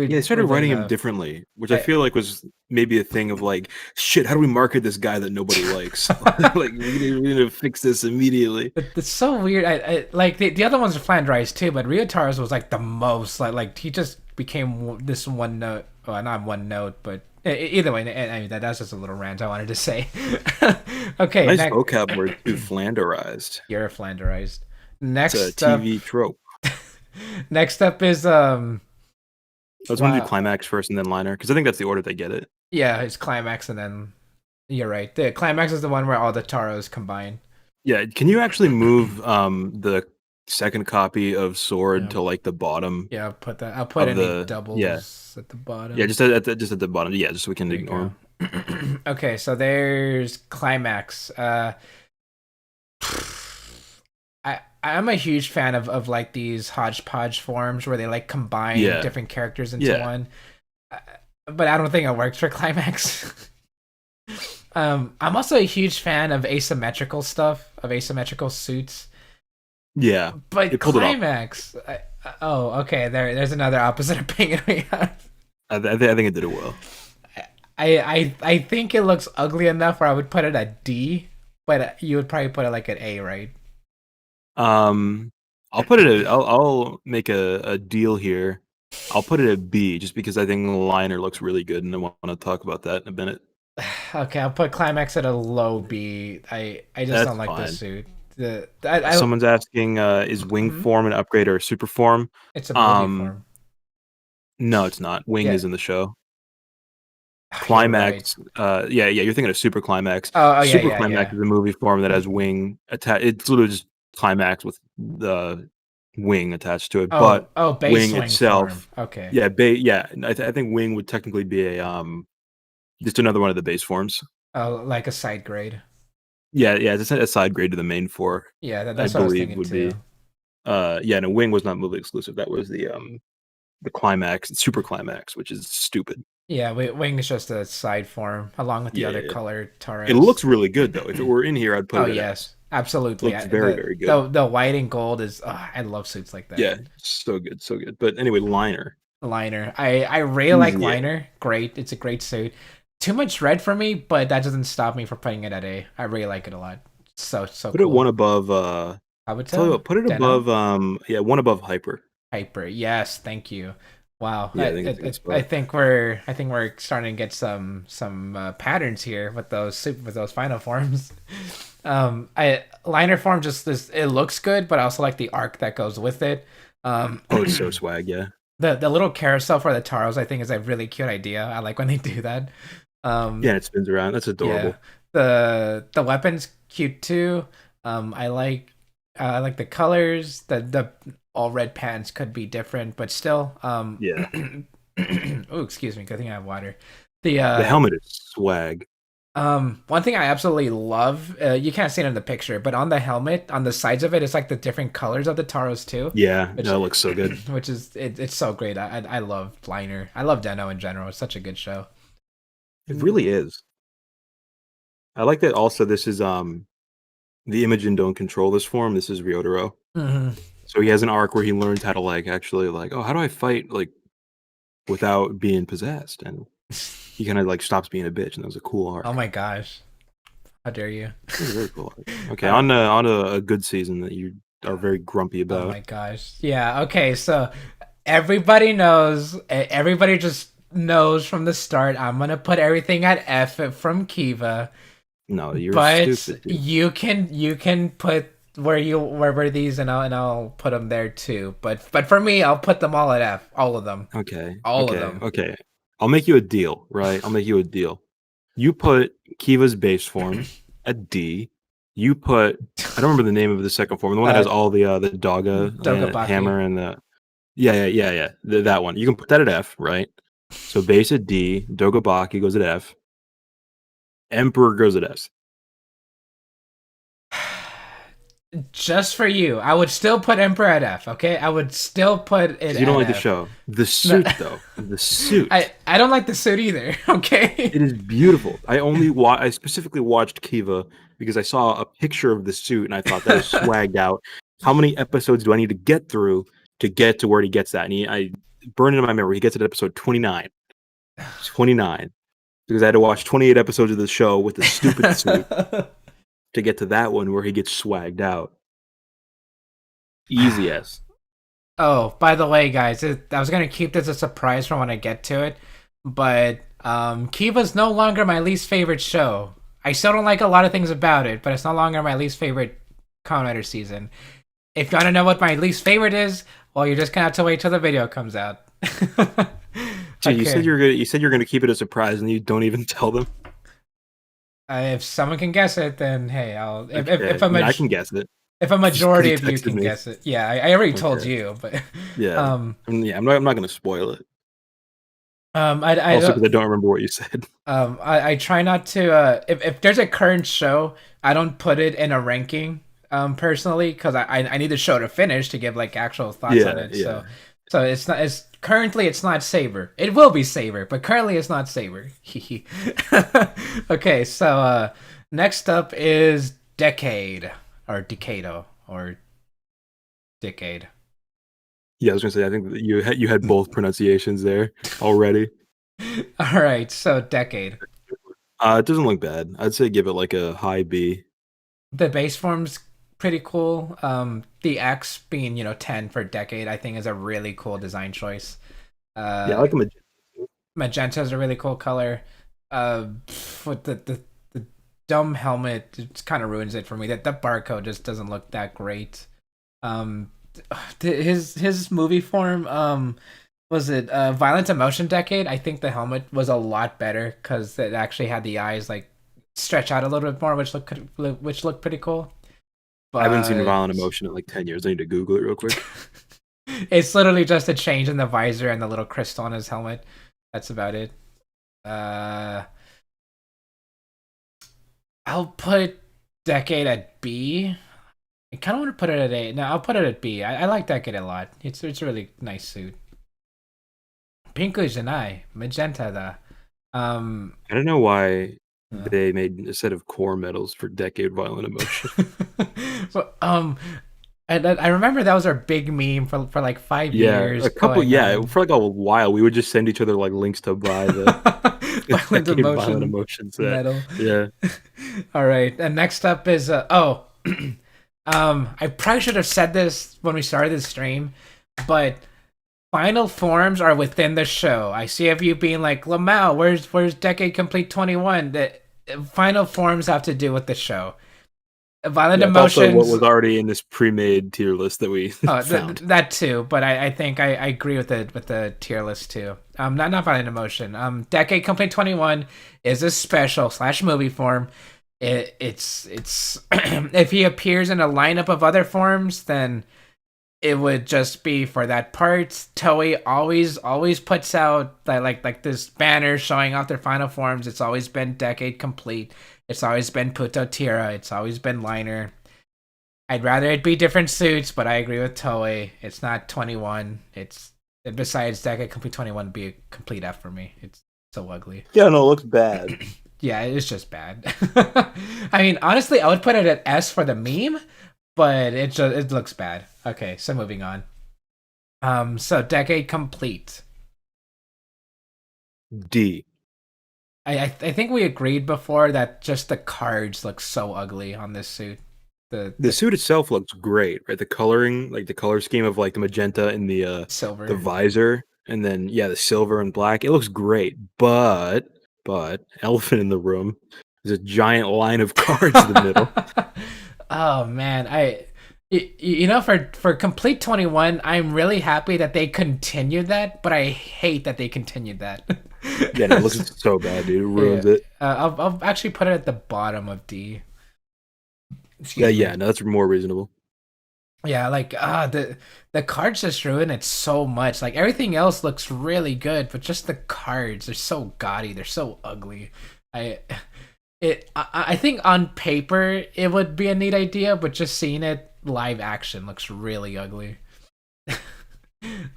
Speaker 2: Yeah, they started
Speaker 1: Weirdly
Speaker 2: writing him
Speaker 1: enough.
Speaker 2: differently, which I
Speaker 1: I,
Speaker 2: feel like was maybe a thing of like, shit, how do we market this guy that nobody likes? Like, we need to fix this immediately.
Speaker 1: It's so weird. I like the other ones are flanderized too, but Ryotaro's was like the most like he just became this one note. Well, not one note, but either way. I mean that's just a little rant I wanted to say. Okay,
Speaker 2: Nice
Speaker 1: next
Speaker 2: vocab word too, flanderized.
Speaker 1: you're flanderized.
Speaker 2: It's a
Speaker 1: Next up,
Speaker 2: TV trope.
Speaker 1: next up is
Speaker 2: I was going to do
Speaker 1: wow,
Speaker 2: climax first and then liner because I think that's the order they get it.
Speaker 1: yeah, it's climax and then you're right. The climax is the one where all the Taros combine.
Speaker 2: Yeah, can you actually move the second copy of Sword
Speaker 1: Yeah,
Speaker 2: to like the bottom
Speaker 1: yeah. I'll put
Speaker 2: of
Speaker 1: any
Speaker 2: the yeah
Speaker 1: doubles at the
Speaker 2: yeah
Speaker 1: bottom.
Speaker 2: just at the bottom, yeah, just so we can
Speaker 1: There you
Speaker 2: ignore
Speaker 1: go.
Speaker 2: them.
Speaker 1: Okay, so there's climax. I'm a huge fan of like these hodgepodge forms where they like combine
Speaker 2: Yeah,
Speaker 1: different characters into
Speaker 2: yeah,
Speaker 1: one. Uh, but I don't think it works for climax. I'm also a huge fan of asymmetrical stuff, of asymmetrical suits.
Speaker 2: yeah. They
Speaker 1: But
Speaker 2: pulled it off.
Speaker 1: climax, oh, okay. There's another opposite opinion we have.
Speaker 2: I think it did it well.
Speaker 1: I think it looks ugly enough where I would put it at D, but you would probably put it like at A, right?
Speaker 2: Um, I'll make a deal here. I'll put it at B just because I think the liner looks really good, and I want to talk about that in a minute.
Speaker 1: Okay, I'll put climax at a low B. I just
Speaker 2: That's
Speaker 1: don't like this
Speaker 2: fine.
Speaker 1: suit. I
Speaker 2: Someone's asking, is wing
Speaker 1: mhm.
Speaker 2: form an upgrade or a super form?
Speaker 1: It's a movie
Speaker 2: Um,
Speaker 1: form.
Speaker 2: no, it's not. Wing
Speaker 1: Yeah,
Speaker 2: is in the show.
Speaker 1: you're right.
Speaker 2: Climax, yeah, you're thinking of super climax.
Speaker 1: Oh yeah,
Speaker 2: Super
Speaker 1: yeah,
Speaker 2: climax
Speaker 1: yeah.
Speaker 2: is a movie form that has wing attached. It's literally just climax with the wing attached to it. But
Speaker 1: Oh, base
Speaker 2: wing
Speaker 1: wing form.
Speaker 2: itself,
Speaker 1: Okay.
Speaker 2: yeah, yeah. I think wing would technically be a just another one of the base forms.
Speaker 1: Oh, like a side grade.
Speaker 2: Yeah, yeah, it's a side grade to the main four.
Speaker 1: Yeah,
Speaker 2: I
Speaker 1: that's what I was
Speaker 2: believe
Speaker 1: thinking
Speaker 2: would
Speaker 1: too.
Speaker 2: be. Yeah, no, wing was not movie exclusive. That was the climax, super climax, which is stupid.
Speaker 1: Yeah, wing is just a side form along with the
Speaker 2: Yeah,
Speaker 1: other
Speaker 2: yeah, yeah.
Speaker 1: colored
Speaker 2: It
Speaker 1: Taros.
Speaker 2: looks really good though. If it were in here, I'd put
Speaker 1: Oh
Speaker 2: it at
Speaker 1: yes,
Speaker 2: S.
Speaker 1: absolutely.
Speaker 2: Looks very, very good.
Speaker 1: The white and gold is. I love suits like that.
Speaker 2: Yeah, so good, so good. But anyway, liner.
Speaker 1: Liner. I really like
Speaker 2: Yeah,
Speaker 1: Liner. Great. It's a great suit. Too much red for me, but that doesn't stop me from putting it at A. I really like it a lot. So
Speaker 2: put it one
Speaker 1: cool.
Speaker 2: above. Tell you
Speaker 1: Kabuto?
Speaker 2: what, put it
Speaker 1: Den-O?
Speaker 2: above. Yeah, one above hyper.
Speaker 1: Hyper. Yes, thank you. Wow.
Speaker 2: Yeah, I think it's a good
Speaker 1: I
Speaker 2: spot.
Speaker 1: think we're starting to get some patterns here with those final forms. I liner form just this it looks good, but I also like the arc that goes with it.
Speaker 2: Oh, it's so swag. Yeah,
Speaker 1: The little carousel for the Taros I think is a really cute idea. I like when they do that.
Speaker 2: Yeah, it spins around. That's
Speaker 1: Yeah,
Speaker 2: adorable.
Speaker 1: the weapon's cute too. I like the colors. The all red pants could be different, but still.
Speaker 2: Yeah.
Speaker 1: Oh, excuse me. Good thing I have water. The
Speaker 2: The helmet is swag.
Speaker 1: one thing I absolutely love. You can't see it in the picture, but on the helmet, on the sides of it, it's like the different colors of the Taros too,
Speaker 2: Yeah,
Speaker 1: which
Speaker 2: that looks so good.
Speaker 1: which is it's so great. I love Liner. I love Den-O in general. It's such a good show.
Speaker 2: It really is. I like that also this is the Imogen don't control this form. This is Ryotaro.
Speaker 1: Mhm.
Speaker 2: So he has an arc where he learns how to like actually like, oh, how do I fight like without being possessed? And he kind of like stops being a bitch, and that was a cool
Speaker 1: Oh
Speaker 2: arc.
Speaker 1: my gosh. How dare you?
Speaker 2: It was a very cool arc. Okay,
Speaker 1: uh,
Speaker 2: on a good season that you are very grumpy
Speaker 1: oh
Speaker 2: about.
Speaker 1: my gosh. Yeah, okay, so everybody knows, everybody just knows from the start, I'm gonna put everything at F from Kiva,
Speaker 2: No, you're
Speaker 1: but
Speaker 2: stupid, dude.
Speaker 1: you can put where were these and I'll put them there too. But for me, I'll put them all at F, all of them.
Speaker 2: Okay,
Speaker 1: All of
Speaker 2: okay,
Speaker 1: them.
Speaker 2: okay. I'll make you a deal, right? I'll make you a deal. You put Kiva's base form at D. You put I don't remember the name of the second form, the one that has
Speaker 1: uh
Speaker 2: all the Dogga
Speaker 1: Dogabaki.
Speaker 2: hammer and the yeah. That one. You can put that at F, right? So base at D, Dogabaki goes at F, Emperor goes at S.
Speaker 1: Just for you, I would still put Emperor at F. Okay, I would still put it
Speaker 2: Because you don't
Speaker 1: at
Speaker 2: like the
Speaker 1: F.
Speaker 2: show. The
Speaker 1: No,
Speaker 2: suit though. The suit.
Speaker 1: I don't like the suit either. Okay.
Speaker 2: It is beautiful. I specifically watched Kiva because I saw a picture of the suit and I thought that is swagged out. How many episodes do I need to get through to get to where he gets that? And I burned it in my memory. He gets it at episode 29. 29. Because I had to watch 28 episodes of the show with the stupid suit to get to that one where he gets swagged out. Easy as.
Speaker 1: Oh, by the way, guys, I was gonna keep this a surprise for when I get to it, but Kiva's no longer my least favorite show. I still don't like a lot of things about it, but it's no longer my least favorite Kamen Rider season. If you want to know what my least favorite is, well, you're just gonna have to wait till the video comes out.
Speaker 2: Dude,
Speaker 1: Okay.
Speaker 2: you said you're gonna keep it a surprise and you don't even tell them.
Speaker 1: If someone can guess it, then hey, I'll.
Speaker 2: Okay. I mean, I can guess it.
Speaker 1: If a
Speaker 2: Just because
Speaker 1: majority
Speaker 2: you
Speaker 1: of you
Speaker 2: texted
Speaker 1: can
Speaker 2: me.
Speaker 1: guess it, yeah, I already told
Speaker 2: Okay.
Speaker 1: you, but
Speaker 2: Yeah.
Speaker 1: um,
Speaker 2: I'm not gonna spoil it.
Speaker 1: I
Speaker 2: Also,
Speaker 1: don't.
Speaker 2: because I don't remember what you said.
Speaker 1: I try not to. If there's a current show, I don't put it in a ranking. Personally, because I need the show to finish to give like actual thoughts on
Speaker 2: Yeah,
Speaker 1: it.
Speaker 2: yeah.
Speaker 1: So it's not. It's currently it's not Saber. It will be Saber, but currently it's not Saber. Okay, so next up is Decade or Decado or Decade.
Speaker 2: Yeah, I was gonna say I think that you had both pronunciations there already.
Speaker 1: All right, so Decade.
Speaker 2: It doesn't look bad. I'd say give it like a high B.
Speaker 1: The base form's pretty cool. The X being 10 for Decade, I think is a really cool design choice.
Speaker 2: Yeah, I
Speaker 1: Uh,
Speaker 2: like them.
Speaker 1: Magenta is a really cool color. With the dumb helmet, it kind of ruins it for me. That barcode just doesn't look that great. Um, his movie form. Was it Violent Emotion Decade? I think the helmet was a lot better because it actually had the eyes like stretch out a little bit more, which looked pretty cool.
Speaker 2: I haven't seen
Speaker 1: But
Speaker 2: Violent Emotion in like 10 years. I need to Google it real quick.
Speaker 1: it's literally just a change in the visor and the little crystal on his helmet. That's about it. Uh, I'll put Decade at B. I kind of want to put it at A. No, I'll put it at B. I like Decade a lot. It's a really nice suit. Pinku Janai, Magenta da.
Speaker 2: I don't know why
Speaker 1: Uh,
Speaker 2: they made a set of core medals for Decade Violent Emotion.
Speaker 1: but, I remember that was our big meme for like 5 years
Speaker 2: A couple.
Speaker 1: going
Speaker 2: Yeah,
Speaker 1: on.
Speaker 2: for like a while, we would just send each other like links to buy the
Speaker 1: Violent
Speaker 2: Decade Violent
Speaker 1: emotion
Speaker 2: Emotion set.
Speaker 1: medal.
Speaker 2: Yeah,
Speaker 1: All right, and next up is I probably should have said this when we started this stream, but final forms are within the show. I see of you being like, Lamau, where's Decade Complete 21? The final forms have to do with the show. Violent
Speaker 2: yeah. It's also what
Speaker 1: emotions.
Speaker 2: was already in this pre-made tier list that we
Speaker 1: Oh,
Speaker 2: found.
Speaker 1: that too, but I think I agree with the tier list too. Not Violent Emotion. Decade Complete 21 is a special slash movie form. It's if he appears in a lineup of other forms, then it would just be for that part. Toei always puts out like this banner showing off their final forms. It's always been Decade Complete. It's always been Puto Tira. It's always been Liner. I'd rather it be different suits, but I agree with Toei. It's not 21. It's besides Decade Complete 21 would be a complete F for me. It's so ugly.
Speaker 2: Yeah, no, it looks bad.
Speaker 1: Yeah, it's just bad. I mean, honestly, I would put it at S for the meme, but it looks bad. Okay, so moving on. So Decade Complete.
Speaker 2: D.
Speaker 1: I think we agreed before that just the cards look so ugly on this suit.
Speaker 2: The
Speaker 1: The
Speaker 2: suit itself looks great, right? The coloring, like the color scheme of like the magenta and the
Speaker 1: silver.
Speaker 2: visor, and then yeah, the silver and black. It looks great, but elephant in the room. There's a giant line of cards in the middle.
Speaker 1: Oh man, you know, for complete 21, I'm really happy that they continued that, but I hate that they continued that.
Speaker 2: Yeah, no, it looks so bad, dude. It
Speaker 1: Yeah,
Speaker 2: ruins it.
Speaker 1: I'll actually put it at the bottom of D.
Speaker 2: Yeah,
Speaker 1: Excuse
Speaker 2: yeah,
Speaker 1: me.
Speaker 2: no, that's more reasonable.
Speaker 1: Yeah, like the cards just ruin it so much. Like everything else looks really good, but just the cards are so gaudy. They're so ugly. I I think on paper it would be a neat idea, but just seeing it live action looks really ugly.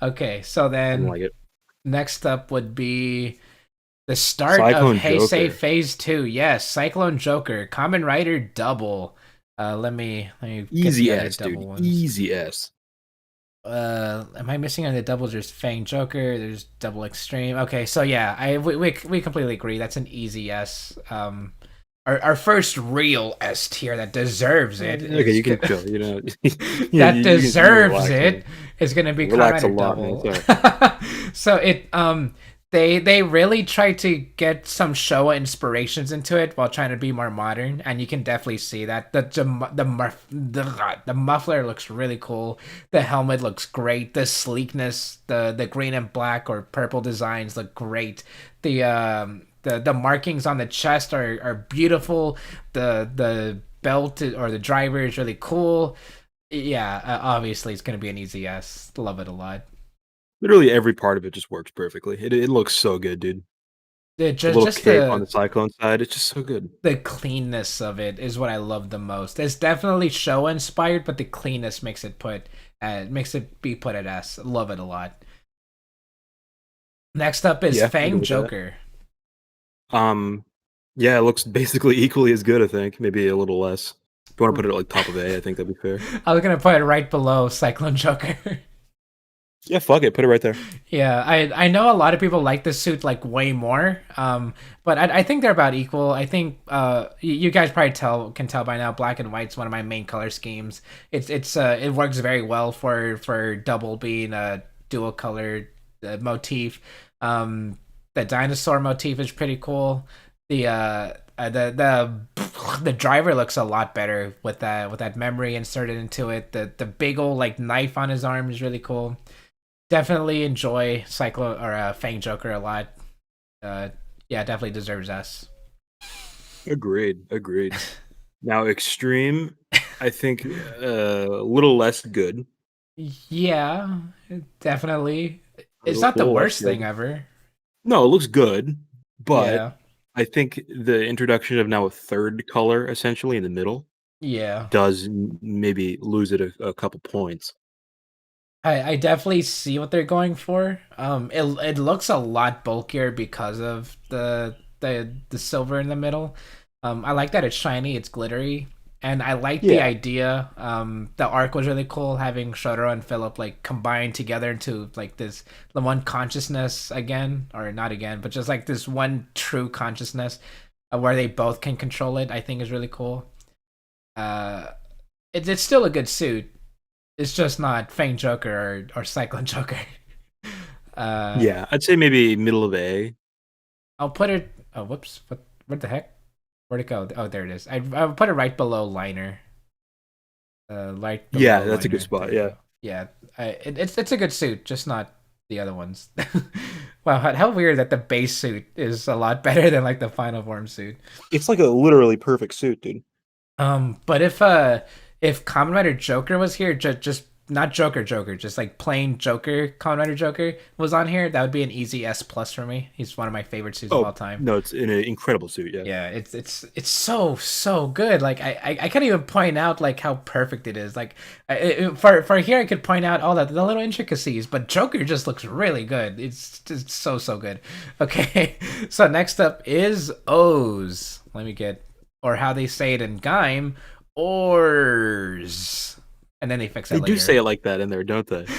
Speaker 1: Okay, so
Speaker 2: I don't
Speaker 1: then
Speaker 2: like it.
Speaker 1: next up would be the start of
Speaker 2: Cyclone
Speaker 1: Heisei
Speaker 2: Joker,
Speaker 1: Phase 2. Yes, Cyclone Joker, Kamen Rider Double. Let me get the
Speaker 2: easy
Speaker 1: other
Speaker 2: S,
Speaker 1: double
Speaker 2: dude,
Speaker 1: ones.
Speaker 2: easy S.
Speaker 1: Am I missing on the doubles? There's Fang Joker, there's Double Extreme. Okay, so yeah, we completely agree. That's an easy yes. Our first real S tier that deserves it
Speaker 2: Okay,
Speaker 1: is
Speaker 2: you can chill. You know,
Speaker 1: that
Speaker 2: you can
Speaker 1: deserves
Speaker 2: relax,
Speaker 1: it
Speaker 2: man.
Speaker 1: is gonna be Kamen
Speaker 2: Relax a
Speaker 1: Rider
Speaker 2: lot, man.
Speaker 1: Double.
Speaker 2: Sorry.
Speaker 1: So they really try to get some Showa inspirations into it while trying to be more modern, and you can definitely see that the muffler looks really cool. The helmet looks great. The sleekness, the green and black or purple designs look great. The markings on the chest are beautiful. The belt or the driver is really cool. Yeah, obviously it's gonna be an easy yes. Love it a lot.
Speaker 2: Literally every part of it just works perfectly. It looks so good, dude. The little
Speaker 1: Just
Speaker 2: cape on the cyclone side, it's just so good.
Speaker 1: the cleanness of it is what I love the most. It's definitely show inspired, but the cleanness makes it be put at S. Love it a lot. Next up is
Speaker 2: Yeah, I go
Speaker 1: Fang
Speaker 2: with that.
Speaker 1: Joker.
Speaker 2: Um, yeah, it looks basically equally as good. I think maybe a little less. If you want to put it at like top of A, I think that'd be fair.
Speaker 1: I was gonna put it right below Cyclone Joker.
Speaker 2: Yeah, fuck it, put it right there.
Speaker 1: Yeah, I know a lot of people like this suit like way more. But I think they're about equal. I think you guys probably can tell by now. Black and white's one of my main color schemes. It works very well for double being a dual colored motif. The dinosaur motif is pretty cool. The driver looks a lot better with that memory inserted into it. The big old like knife on his arm is really cool. Definitely enjoy Cyclo or Fang Joker a lot. Uh, yeah, definitely deserves S.
Speaker 2: Agreed, agreed. Now, extreme, I think a little less good.
Speaker 1: Yeah, definitely.
Speaker 2: A
Speaker 1: It's not the
Speaker 2: little less
Speaker 1: worst thing
Speaker 2: good.
Speaker 1: ever.
Speaker 2: No, it looks good, but
Speaker 1: Yeah,
Speaker 2: I think the introduction of now a third color essentially in the middle
Speaker 1: yeah.
Speaker 2: does maybe lose it a couple points.
Speaker 1: I definitely see what they're going for. It looks a lot bulkier because of the silver in the middle. I like that it's shiny, it's glittery, and I like the
Speaker 2: Yeah,
Speaker 1: idea. The arc was really cool, having Shotaro and Philip like combined together into like this the one consciousness again, or not again, but just like this one true consciousness where they both can control it. I think is really cool. Uh, it's still a good suit. It's just not Fang Joker or Cyclone Joker. Uh,
Speaker 2: yeah, I'd say maybe middle of A.
Speaker 1: I'll put it. Oh, whoops! What the heck? Where'd it go? Oh, there it is. I'll put it right below Liner. Right
Speaker 2: Yeah,
Speaker 1: below
Speaker 2: that's a good
Speaker 1: Liner. There
Speaker 2: spot.
Speaker 1: you
Speaker 2: Yeah,
Speaker 1: go. Yeah, it's a good suit, just not the other ones. Wow, how weird that the base suit is a lot better than like the final form suit.
Speaker 2: It's like a literally perfect suit, dude.
Speaker 1: But if Kamen Rider Joker was here, just not Joker, just like plain Joker, Kamen Rider Joker was on here, that would be an easy S plus for me. He's one of my favorite suits of
Speaker 2: Oh
Speaker 1: all time.
Speaker 2: no, it's in an incredible suit. Yeah,
Speaker 1: Yeah, it's so good. Like I can't even point out like how perfect it is. Like for here, I could point out all the little intricacies, but Joker just looks really good. It's just so good. Okay, so next up is O's. Let me get, or how they say it in Gaim, ors, and then they fix
Speaker 2: they
Speaker 1: that
Speaker 2: do say
Speaker 1: later.
Speaker 2: it like that in there, don't they?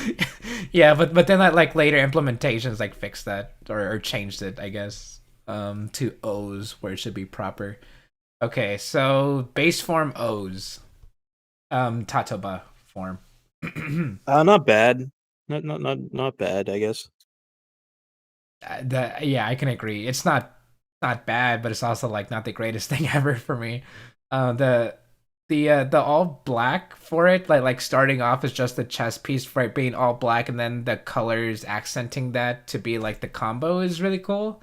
Speaker 1: Yeah, but then that like later implementations like fixed that or changed it, I guess, to O's where it should be proper. Okay, so base form O's, Tatoba form.
Speaker 2: Not bad. Not bad. I guess.
Speaker 1: Yeah, I can agree. It's not bad, but it's also like not the greatest thing ever for me. The the all black for it, like starting off is just the chest piece for it being all black, and then the colors accenting that to be like the combo is really cool.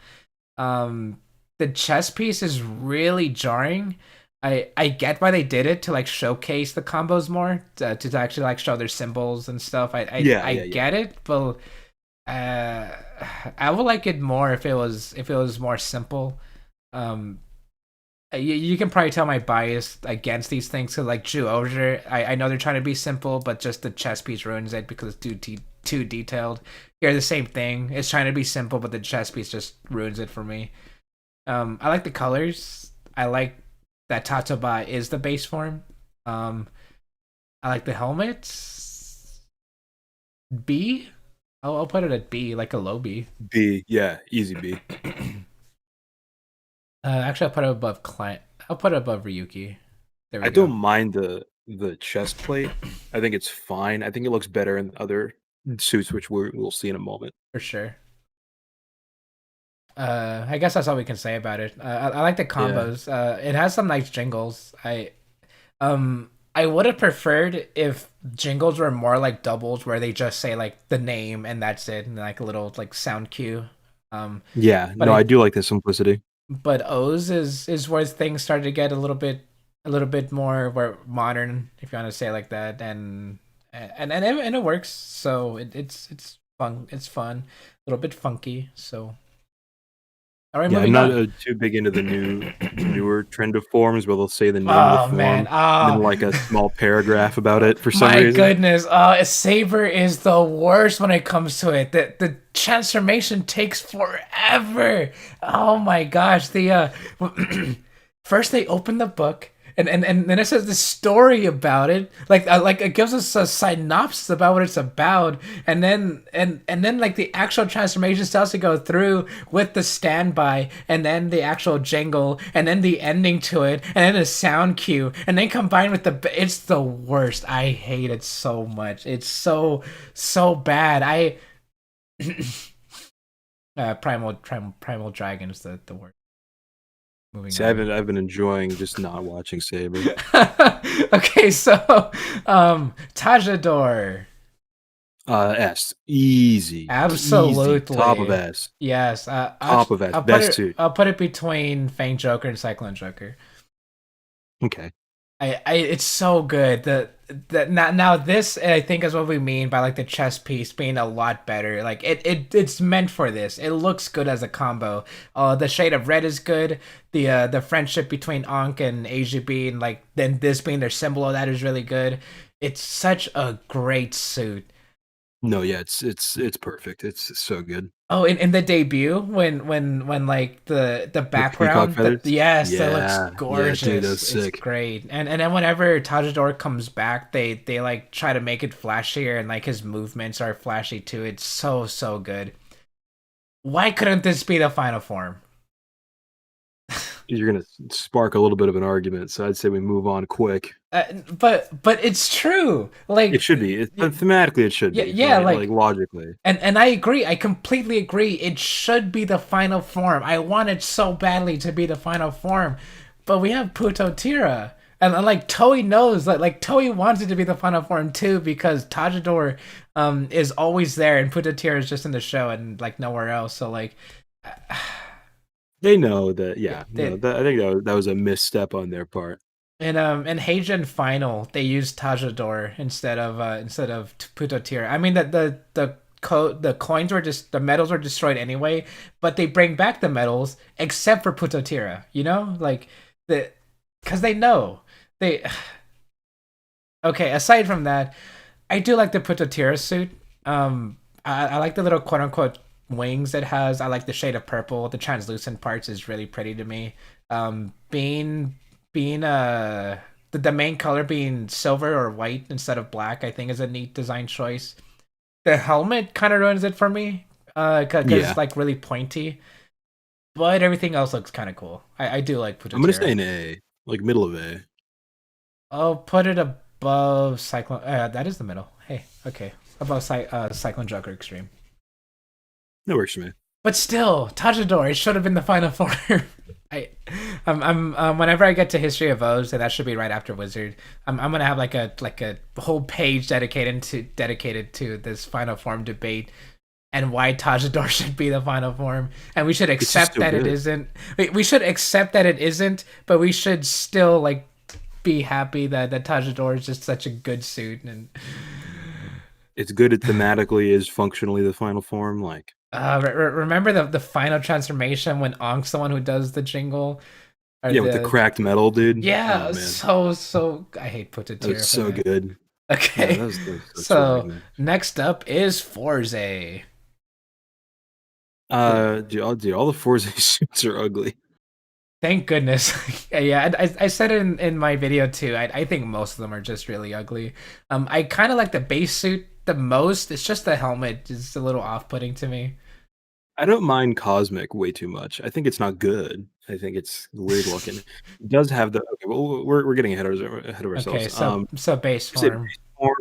Speaker 1: Um, the chest piece is really jarring. I get why they did it to like showcase the combos more to actually like show their symbols and stuff. I
Speaker 2: Yeah.
Speaker 1: get it, but uh, I would like it more if it was more simple. Um, you can probably tell my bias against these things because like Jew Oger, I know they're trying to be simple, but just the chess piece ruins it because it's too detailed. Here the same thing. It's trying to be simple, but the chess piece just ruins it for me. I like the colors. I like that Tatoba is the base form. Um, I like the helmets. B. I'll put it at B, like a low B.
Speaker 2: B. Yeah, easy B.
Speaker 1: Actually, I'll put it above client. I'll put it above Ryuki. There
Speaker 2: I
Speaker 1: we go.
Speaker 2: don't mind the chest plate. I think it's fine. I think it looks better in other suits, which we'll see in a moment.
Speaker 1: For sure. I guess that's all we can say about it. I like the
Speaker 2: Yeah.
Speaker 1: combos. It has some nice jingles. I would have preferred if jingles were more like doubles, where they just say like the name and that's it, and like a little like sound cue. Um,
Speaker 2: Yeah.
Speaker 1: but
Speaker 2: No, I
Speaker 1: I
Speaker 2: do like the simplicity.
Speaker 1: but O's is where things started to get a little bit more where modern, if you want to say it like that, and it works. So it's fun. It's fun, a little bit funky. So all right,
Speaker 2: Yeah, I'm
Speaker 1: moving
Speaker 2: not
Speaker 1: on.
Speaker 2: too big into the newer trend of forms where they'll say the name of the
Speaker 1: Oh man,
Speaker 2: form and then like a small paragraph about it for some
Speaker 1: my
Speaker 2: reason.
Speaker 1: goodness. Saber is the worst when it comes to it. The transformation takes forever. Oh my gosh. The first they open the book and then it says the story about it, like it gives us a synopsis about what it's about, and then like the actual transformation starts to go through with the standby, and then the actual jingle, and then the ending to it, and then the sound cue, and then combined with it's the worst. I hate it so much. It's so bad. I primal dragon is the word. Moving
Speaker 2: See,
Speaker 1: on.
Speaker 2: I've been enjoying just not watching Saber.
Speaker 1: Okay, so Tajador.
Speaker 2: S. Easy. Easy. Top of
Speaker 1: Absolutely.
Speaker 2: S.
Speaker 1: Yes.
Speaker 2: Top of S. Best suit.
Speaker 1: I'll put it between Fang Joker and Cyclone Joker.
Speaker 2: Okay.
Speaker 1: It's so good. The now this I think is what we mean by like the chess piece being a lot better. Like it's meant for this. It looks good as a combo. The shade of red is good. The friendship between Ankh and AGB, and like then this being their symbol of that is really good. It's such a great suit.
Speaker 2: No, yeah, it's perfect. It's so good.
Speaker 1: Oh, in the debut when like the
Speaker 2: The peacock
Speaker 1: background, that
Speaker 2: feathers.
Speaker 1: yes, that looks
Speaker 2: Yeah, dude,
Speaker 1: gorgeous.
Speaker 2: that's
Speaker 1: It's
Speaker 2: sick.
Speaker 1: great. And then whenever Tajidor comes back, they like try to make it flashier, and like his movements are flashy too. It's so good. Why couldn't this be the final form?
Speaker 2: You're gonna spark a little bit of an argument, so I'd say we move on quick.
Speaker 1: But it's true.
Speaker 2: It
Speaker 1: Like
Speaker 2: should be. Thematically, it should be,
Speaker 1: yeah,
Speaker 2: right? Like
Speaker 1: like
Speaker 2: logically.
Speaker 1: and I agree. I completely agree. It should be the final form. I want it so badly to be the final form, but we have Puto Tira. and like Toei knows, like Toei wants it to be the final form too, because Tajidor is always there, and Putatira is just in the show and like nowhere else. So like,
Speaker 2: They know that,
Speaker 1: it,
Speaker 2: yeah. No,
Speaker 1: it,
Speaker 2: that, I think that was a misstep on their part.
Speaker 1: in Heijin Final, they used Tajidor instead of Putatira. I mean that the coins were just the medals were destroyed anyway, but they bring back the medals except for Putatira. You know, like the because they know they. Okay, aside from that, I do like the Putatira suit. I like the little quote unquote wings it has. I like the shade of purple. The translucent parts is really pretty to me. Being the main color being silver or white instead of black, I think is a neat design choice. The helmet kind of ruins it for me, because
Speaker 2: Yeah,
Speaker 1: it's like really pointy. But everything else looks kind of cool. I do like
Speaker 2: I'm gonna say
Speaker 1: Putatira.
Speaker 2: an A, like middle of A.
Speaker 1: I'll put it above Cyclone. That is the middle. Hey, okay, above Cyclone Joker Extreme.
Speaker 2: That works for me.
Speaker 1: But still, Tajidor, it should have been the final form. I, whenever I get to History of O's, and that should be right after Wizard, I'm gonna have like a whole page dedicated to this final form debate and why Tajidor should be the final form, and we should
Speaker 2: It's just
Speaker 1: accept
Speaker 2: so
Speaker 1: that it
Speaker 2: good.
Speaker 1: isn't. We should accept that it isn't, but we should still like be happy that Tajidor is just such a good suit and.
Speaker 2: It's good. It thematically is functionally the final form. Like,
Speaker 1: Remember the final transformation when Onk's the one who does the jingle or
Speaker 2: yeah, with the
Speaker 1: the
Speaker 2: cracked metal, dude. Oh
Speaker 1: yeah,
Speaker 2: man,
Speaker 1: so I hate
Speaker 2: that was
Speaker 1: Putatira for
Speaker 2: so
Speaker 1: that.
Speaker 2: good. Yeah,
Speaker 1: Okay,
Speaker 2: that was so swag,
Speaker 1: so
Speaker 2: man.
Speaker 1: next up is Fourze.
Speaker 2: Dude, all the Forza suits are ugly.
Speaker 1: Thank goodness. Yeah, I said it in my video too. I think most of them are just really ugly. I kind of like the base suit the most. It's just the helmet is a little off-putting to me.
Speaker 2: I don't mind Cosmic way too much. I think it's not good. I think it's weird looking. It does have the okay. Well, we're getting ahead of
Speaker 1: Okay,
Speaker 2: ourselves.
Speaker 1: so base
Speaker 2: Is it
Speaker 1: form.
Speaker 2: base form,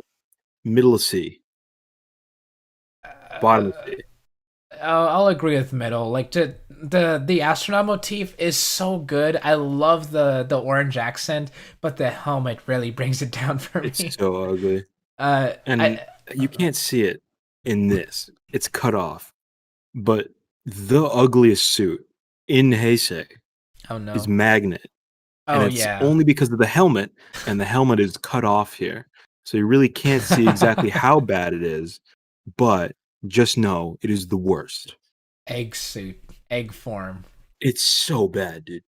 Speaker 2: middle of C, bottom of
Speaker 1: Uh,
Speaker 2: C?
Speaker 1: I'll agree with middle. Like the astronaut motif is so good. I love the orange accent, but the helmet really brings it down for
Speaker 2: It's
Speaker 1: me.
Speaker 2: so ugly, and
Speaker 1: I
Speaker 2: you can't see it in this. It's cut off, but the ugliest suit in Heisei
Speaker 1: oh
Speaker 2: is
Speaker 1: no.
Speaker 2: Magnet, and
Speaker 1: Oh
Speaker 2: it's
Speaker 1: yeah.
Speaker 2: only because of the helmet, and the helmet is cut off here. So you really can't see exactly how bad it is, but just know it is the worst.
Speaker 1: Egg suit, egg form.
Speaker 2: It's so bad, dude.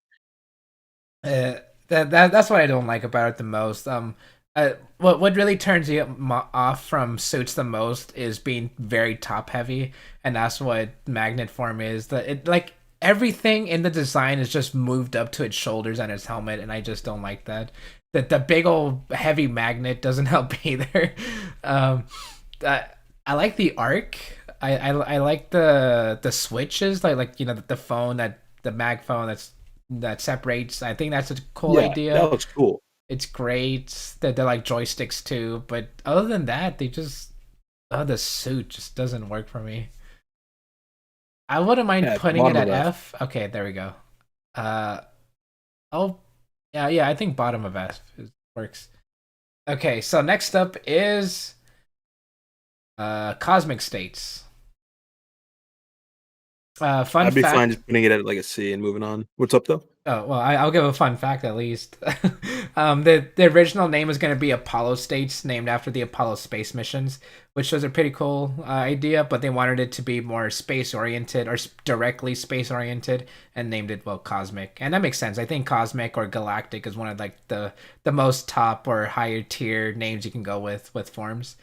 Speaker 1: Uh, that's what I don't like about it the most. What really turns you off from suits the most is being very top heavy, and that's what magnet form is. That it like everything in the design is just moved up to its shoulders and its helmet, and I just don't like that. That the big old heavy magnet doesn't help either. Um, I like the arc. I like the switches like you know the phone that the mag phone that separates. I think that's a cool
Speaker 2: Yeah, that
Speaker 1: idea.
Speaker 2: looks cool.
Speaker 1: It's great. They're like joysticks too, but other than that, they just the suit just doesn't work for me. I wouldn't mind
Speaker 2: Yeah,
Speaker 1: putting it
Speaker 2: bottom
Speaker 1: at
Speaker 2: of F.
Speaker 1: F. Okay, there we go. Uh oh yeah, I think bottom of F works. Okay, so next up is Cosmic States. Fun
Speaker 2: I'd be fine
Speaker 1: fact.
Speaker 2: just putting it at like a C and moving on. What's up though?
Speaker 1: Oh well, I'll give a fun fact at least. The original name was going to be Apollo States, named after the Apollo space missions, which was a pretty cool idea. But they wanted it to be more space oriented or directly space oriented, and named it well Cosmic, and that makes sense. I think Cosmic or Galactic is one of like the most top or higher tier names you can go with forms.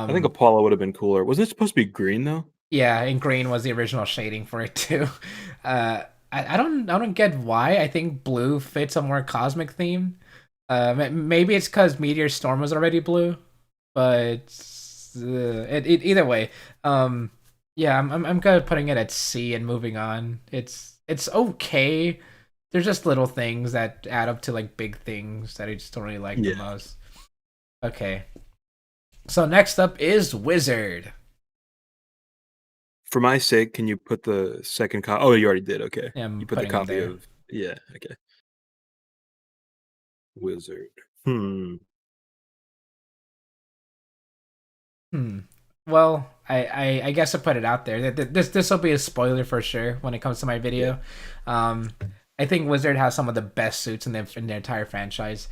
Speaker 2: I think
Speaker 1: Um,
Speaker 2: Apollo would have been cooler. Wasn't it supposed to be green though?
Speaker 1: Yeah, and green was the original shading for it too. I don't get why. I think blue fits a more cosmic theme. Maybe it's because Meteor Storm was already blue, but either way, yeah, I'm good at putting it at C and moving on. It's okay. There's just little things that add up to like big things that I just don't really like the
Speaker 2: Yeah.
Speaker 1: most. Okay, so next up is Wizard.
Speaker 2: For my sake, can you put the second copy? Oh, you already did. Okay.
Speaker 1: Yeah,
Speaker 2: You
Speaker 1: I'm
Speaker 2: put the
Speaker 1: putting him
Speaker 2: copy
Speaker 1: there.
Speaker 2: of, yeah. Okay. Wizard. Hmm.
Speaker 1: Hmm. Well, I guess I put it out there. This will be a spoiler for sure when it comes to my
Speaker 2: Yeah.
Speaker 1: video. Um, I think Wizard has some of the best suits in the entire franchise.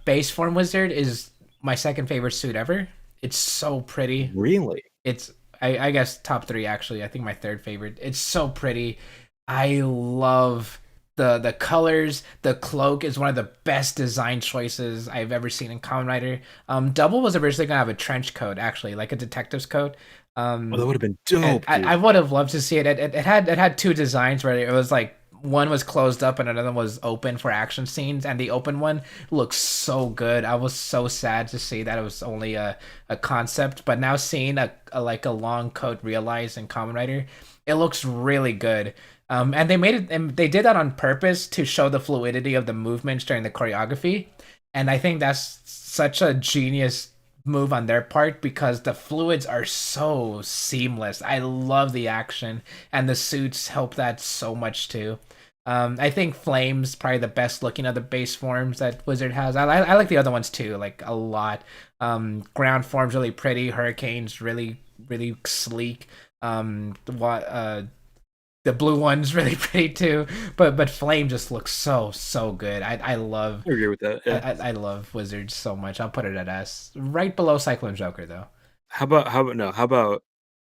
Speaker 1: Base form Wizard is my second favorite suit ever. It's so pretty.
Speaker 2: Really?
Speaker 1: It's I guess top three actually. I think my third favorite. It's so pretty. I love the colors. The cloak is one of the best design choices I've ever seen in Kamen Rider. Double was originally gonna have a trench coat actually, like a detective's coat.
Speaker 2: Oh, that
Speaker 1: Um,
Speaker 2: would have been
Speaker 1: and
Speaker 2: dope,
Speaker 1: I
Speaker 2: dude.
Speaker 1: would have loved to see it. It had two designs where it was like one was closed up and another was open for action scenes, and the open one looks so good. I was so sad to see that it was only a concept, but now seeing a long coat realized in Kamen Rider, it looks really good. And they made it, and they did that on purpose to show the fluidity of the movements during the choreography, and I think that's such a genius move on their part because the fluids are so seamless. I love the action, and the suits help that so much too. I think Flame's probably the best looking of the base forms that Wizard has. I like the other ones too, like a lot. Ground form's really pretty. Hurricane's really sleek. What the blue one's really pretty too. But Flame just looks so good. I love
Speaker 2: I agree with that.
Speaker 1: I,
Speaker 2: Yeah.
Speaker 1: I I love Wizards so much. I'll put it at S. Right below Cyclone Joker though.
Speaker 2: How about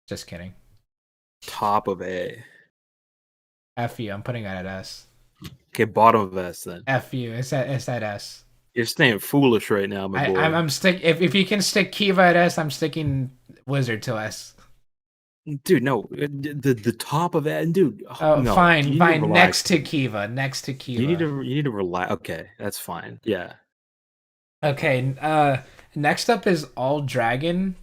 Speaker 1: Just kidding.
Speaker 2: top of A?
Speaker 1: F you. I'm putting it at S.
Speaker 2: Okay, bottom of S then.
Speaker 1: F you. It's at S.
Speaker 2: You're staying foolish right now, my boy.
Speaker 1: I'm stick if you can stick Kiva at S, I'm sticking Wizard to S.
Speaker 2: Dude, no, the top of that, dude.
Speaker 1: Oh,
Speaker 2: No,
Speaker 1: fine,
Speaker 2: you need to
Speaker 1: fine.
Speaker 2: relax,
Speaker 1: Next to
Speaker 2: dude.
Speaker 1: Kiva. Next to
Speaker 2: You need
Speaker 1: Kiva.
Speaker 2: to you need to relax. Okay, that's fine. Yeah,
Speaker 1: Okay, next up is All Dragon.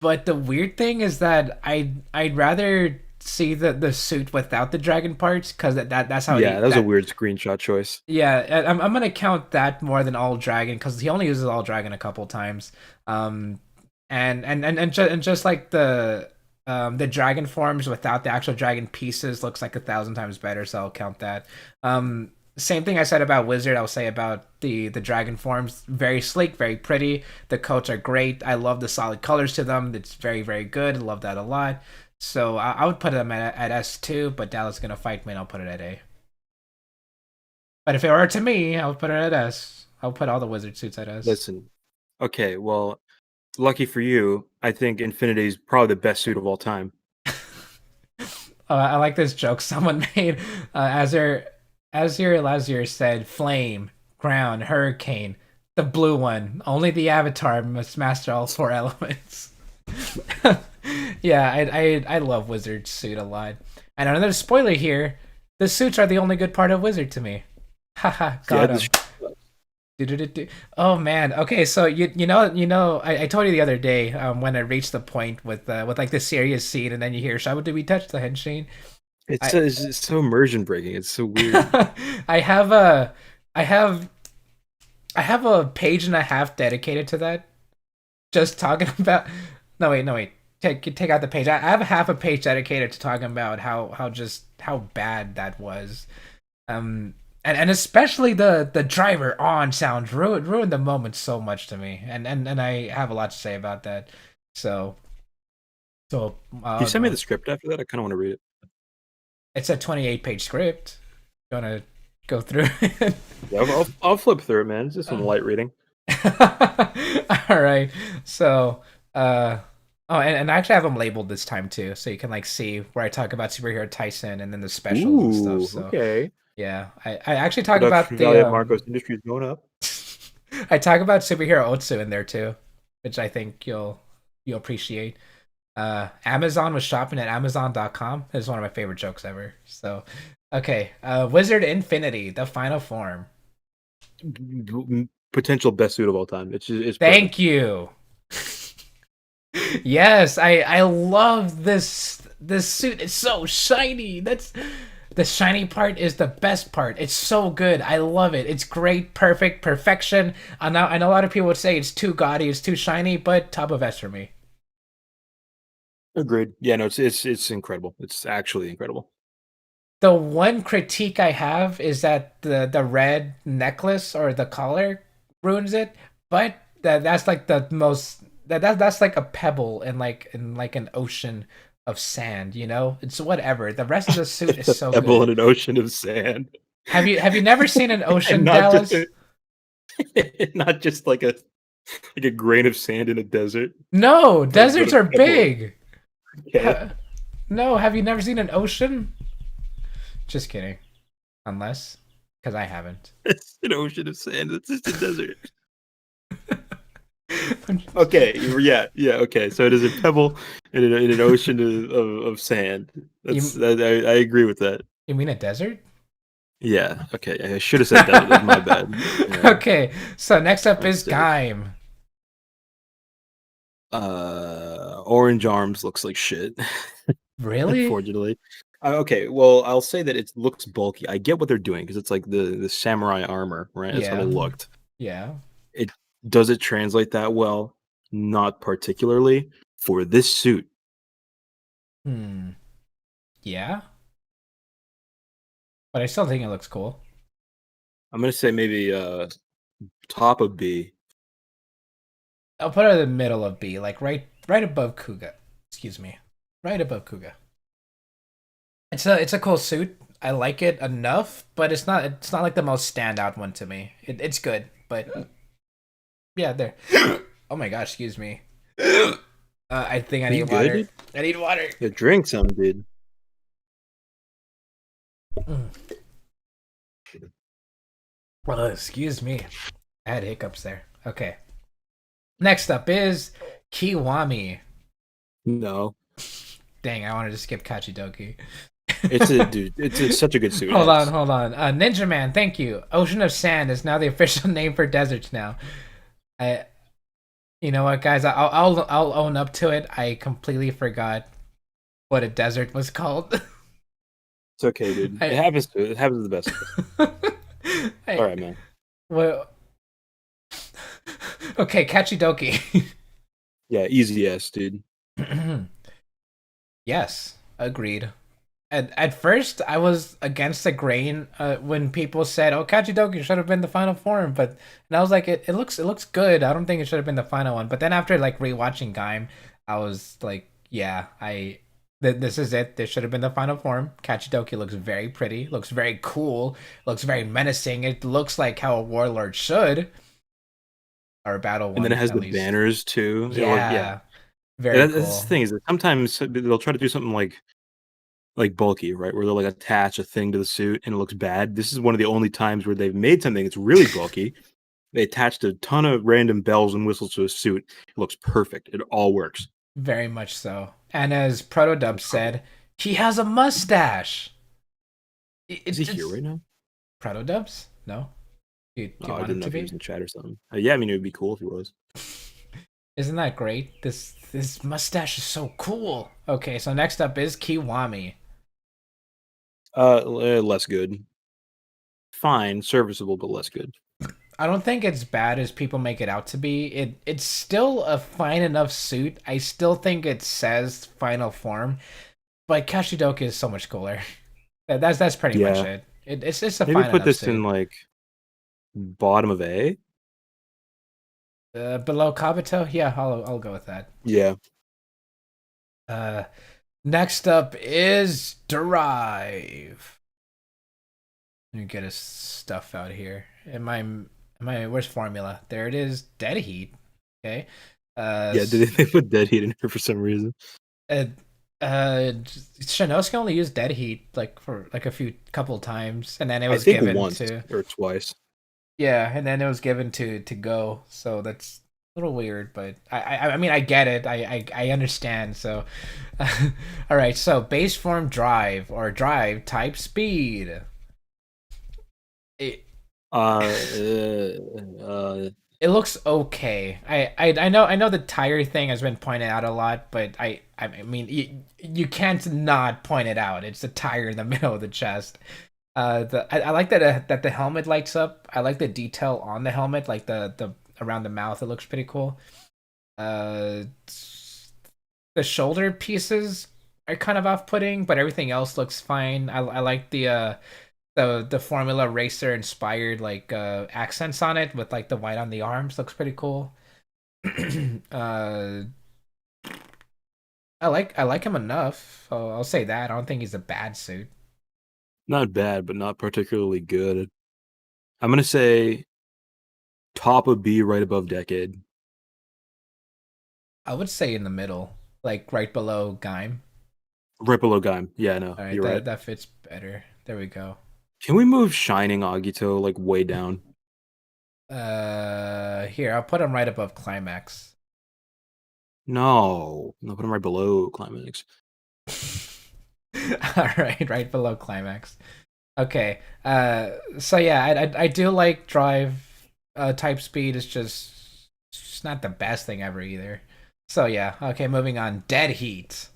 Speaker 1: But the weird thing is that I'd rather see the suit without the dragon parts because that's how
Speaker 2: yeah,
Speaker 1: it
Speaker 2: that was a
Speaker 1: that
Speaker 2: weird screenshot choice.
Speaker 1: yeah, I'm gonna count that more than all dragon because he only uses all dragon a couple times. Um, and just like the dragon forms without the actual dragon pieces looks like 1,000 times better, so I'll count that. Same thing I said about wizard, I'll say about the dragon forms. Very sleek, very pretty. The coats are great. I love the solid colors to them. It's very good. Love that a lot. So I would put them at S2, but Dallas is gonna fight me, and I'll put it at A. But if it were to me, I would put it at S. I would put all the wizard suits at S.
Speaker 2: Listen, okay, well, lucky for you, I think Infinity is probably the best suit of all time.
Speaker 1: I like this joke someone made. Azir Lazir said, "Flame, ground, hurricane, the blue one. Only the Avatar must master all four elements." Yeah, I love Wizard suit a lot. And another spoiler here: the suits are the only good part of Wizard to me. Haha,
Speaker 2: Yeah,
Speaker 1: got him. Do-do-do-do. Oh man. Okay, so I told you the other day when I reached the point with like the serious scene, and then you hear Shaba, did we touch the henshin? I
Speaker 2: it's so immersion breaking. It's so weird.
Speaker 1: I have a I have I have a page and a half dedicated to that. Just talking about no wait. Take out the page. I have half a page dedicated to talking about how bad that was. And especially the driver on sounds ruined the moment so much to me. And I have a lot to say about that. So so
Speaker 2: Can you send me the script after that? I kind of want to read it.
Speaker 1: it's a 28-page script. Gonna go through it.
Speaker 2: Yeah, I'll flip through it, man. It's just some light reading.
Speaker 1: All right. So, oh, and I actually have them labeled this time too, so you can like see where I talk about superhero Tyson and then the specials and stuff.
Speaker 2: Ooh,
Speaker 1: So,
Speaker 2: okay.
Speaker 1: yeah, I actually talk about
Speaker 2: Production
Speaker 1: the
Speaker 2: value of Marcos Industries going up.
Speaker 1: I talk about superhero Otsu in there too, which I think you'll appreciate. Amazon was shopping at Amazon.com. It's one of my favorite jokes ever. So, okay, Wizard Infinity, the final form.
Speaker 2: Potential best suit of all time. It's perfect.
Speaker 1: Thank you. Yes, I love this suit. It's so shiny. That's the shiny part is the best part. It's so good. I love it. It's great, perfect, perfection. I know a lot of people would say it's too gaudy, it's too shiny, but top of S for me.
Speaker 2: Agreed. Yeah, no, it's incredible. It's actually incredible.
Speaker 1: The one critique I have is that the red necklace or the collar ruins it, but that's like the most that's like a pebble in like an ocean of sand, you know? It's whatever. The rest of the suit is
Speaker 2: It's a
Speaker 1: so
Speaker 2: pebble in
Speaker 1: good.
Speaker 2: an ocean of sand,
Speaker 1: Have you never seen an
Speaker 2: and
Speaker 1: ocean, Dallas?
Speaker 2: not just like a grain of sand in a desert,
Speaker 1: No,
Speaker 2: but
Speaker 1: deserts
Speaker 2: a
Speaker 1: are
Speaker 2: pebble.
Speaker 1: big.
Speaker 2: Okay,
Speaker 1: Ha- no, have you never seen an ocean? Just kidding. Unless, because I haven't.
Speaker 2: it's an ocean of sand. It's just a desert. Okay, yeah, yeah. Okay, so it is a pebble in an ocean of sand.
Speaker 1: you
Speaker 2: I agree with that.
Speaker 1: you mean a desert?
Speaker 2: Yeah. Okay, I should have said desert. That's my bad. Yeah,
Speaker 1: Okay, so next up
Speaker 2: my
Speaker 1: is
Speaker 2: mistake.
Speaker 1: Gaim.
Speaker 2: Orange arms looks like shit.
Speaker 1: Really?
Speaker 2: Unfortunately. Okay, well, I'll say that it looks bulky. I get what they're doing because it's like the samurai armor, right? That's how they
Speaker 1: Yeah.
Speaker 2: looked.
Speaker 1: Yeah.
Speaker 2: It does it translate that well? Not particularly for this suit.
Speaker 1: Hmm. Yeah. But I still think it looks cool.
Speaker 2: I'm gonna say maybe top of B.
Speaker 1: I'll put it in the middle of B, like right above Kuga. Excuse me. Right above Kuga. It's a cool suit. I like it enough, but it's not like the most standout one to me. It's good, but yeah, there. Oh my gosh, excuse me. I think I
Speaker 2: Are you
Speaker 1: need
Speaker 2: good,
Speaker 1: water.
Speaker 2: dude?
Speaker 1: I need water.
Speaker 2: Yeah, drink some, dude.
Speaker 1: Mm. Excuse me. I had hiccups there. Okay. Next up is Kiwami.
Speaker 2: No.
Speaker 1: Dang, I wanted to skip Kachidoki.
Speaker 2: It's a dude, such a good suit,
Speaker 1: Hold on,
Speaker 2: X.
Speaker 1: hold on. Ninja Man, thank you. Ocean of Sand is now the official name for deserts now. I, you know what, guys? I'll own up to it. I completely forgot what a desert was called.
Speaker 2: It's okay, dude.
Speaker 1: I,
Speaker 2: It happens to the best of us. All
Speaker 1: I,
Speaker 2: right, man.
Speaker 1: well, okay, Kachidoki.
Speaker 2: Yeah, easy S, dude.
Speaker 1: Yes, agreed. At first, I was against the grain when people said, "Oh, Kachidoki should have been the final form," but and I was like, it looks good. I don't think it should have been the final one. But then after like rewatching Gaim, I was like, yeah, this is it. This should have been the final form. Kachidoki looks very pretty, looks very cool, looks very menacing. It looks like how a warlord should, or a battle
Speaker 2: And then it
Speaker 1: one
Speaker 2: has
Speaker 1: at
Speaker 2: the
Speaker 1: least.
Speaker 2: banners too. Yeah.
Speaker 1: Yeah, very
Speaker 2: Yeah, that's the
Speaker 1: cool.
Speaker 2: thing is that sometimes they'll try to do something like bulky, right? Where they'll like attach a thing to the suit and it looks bad. This is one of the only times where they've made something that's really bulky. They attached a ton of random bells and whistles to a suit. It looks perfect. It all works.
Speaker 1: Very much so. And as Protodub said, he has a mustache.
Speaker 2: Is he here
Speaker 1: It's
Speaker 2: right now?
Speaker 1: Protodubs? No? Do
Speaker 2: Oh,
Speaker 1: you
Speaker 2: I
Speaker 1: want him
Speaker 2: didn't know
Speaker 1: to
Speaker 2: if he was
Speaker 1: be?
Speaker 2: in chat or something. Yeah, I mean it would be cool if he was.
Speaker 1: Isn't that great? This mustache is so cool. Okay, so next up is Kiwami.
Speaker 2: Less good. Fine, serviceable, but less good.
Speaker 1: I don't think it's bad as people make it out to be. It's still a fine enough suit. I still think it says final form, but Kashidoka is so much cooler. That's pretty much
Speaker 2: Yeah,
Speaker 1: it. It's a
Speaker 2: maybe
Speaker 1: fine
Speaker 2: put
Speaker 1: enough
Speaker 2: this in
Speaker 1: suit.
Speaker 2: like bottom of A.
Speaker 1: Below Kabuto, yeah, I'll go with that.
Speaker 2: Yeah,
Speaker 1: Uh, next up is Derive. Let me get his stuff out here. Where's Formula? There it is. Dead Heat. Okay. Uh,
Speaker 2: yeah. Did they put dead heat in here for some reason?
Speaker 1: uh, Shinosuke only used Dead Heat like for like a few couple times, and then it
Speaker 2: I
Speaker 1: was
Speaker 2: think
Speaker 1: given
Speaker 2: once
Speaker 1: to
Speaker 2: or twice.
Speaker 1: yeah, and then it was given to Go. So that's a little weird, but I mean I get it. I understand. So, all right. So base form Drive or Drive type Speed. It
Speaker 2: Uh, uh, uh,
Speaker 1: it looks okay. I know the tire thing has been pointed out a lot, but I mean you can't not point it out. It's the tire in the middle of the chest. I like that the helmet lights up. I like the detail on the helmet, like the around the mouth. It looks pretty cool. Uh, the shoulder pieces. are kind of off-putting, but everything else looks fine. I like the Formula Racer inspired like accents on it with like the white on the arms. Looks pretty cool. uh, I like him enough. I'll say that. I don't think he's a bad suit.
Speaker 2: Not bad, but not particularly good. I'm gonna say top of B, right above decade.
Speaker 1: I would say in the middle, like right below Gaim.
Speaker 2: Right below Gaim. Yeah, no,
Speaker 1: All right,
Speaker 2: you're right.
Speaker 1: that fits better. There we go.
Speaker 2: Can we move Shining Agito like way down?
Speaker 1: Here I'll put him right above Climax.
Speaker 2: No, put him right below Climax.
Speaker 1: All right, right below Climax. Okay. So yeah, I do like Drive. Type speed is just not the best thing ever either. So yeah, okay, moving on. Dead Heat.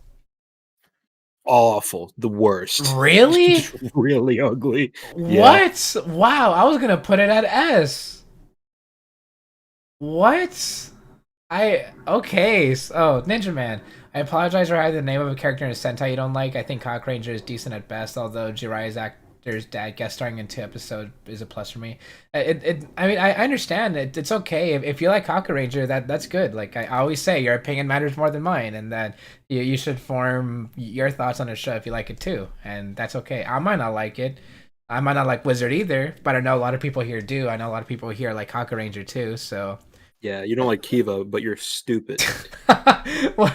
Speaker 2: Awful, the worst.
Speaker 1: Really?
Speaker 2: Just really ugly. Yeah.
Speaker 1: What? Wow, I was gonna put it at S. What? Okay. Oh, Ninja Man. I apologize for having the name of a character in a Sentai you don't like. I think Cock Ranger is decent at best, although Jiraiya's actor's dad guest starring in 2 episodes is a plus for me. I mean, I understand it. It's okay if you like Cock Ranger. That's good. Like I always say, your opinion matters more than mine, and that you should form your thoughts on the show if you like it too, and that's okay. I might not like it. I might not like Wizard either, but I know a lot of people here do. I know a lot of people here like Cock Ranger too, so.
Speaker 2: Yeah, you don't like Kiva, but you're stupid.
Speaker 1: Well,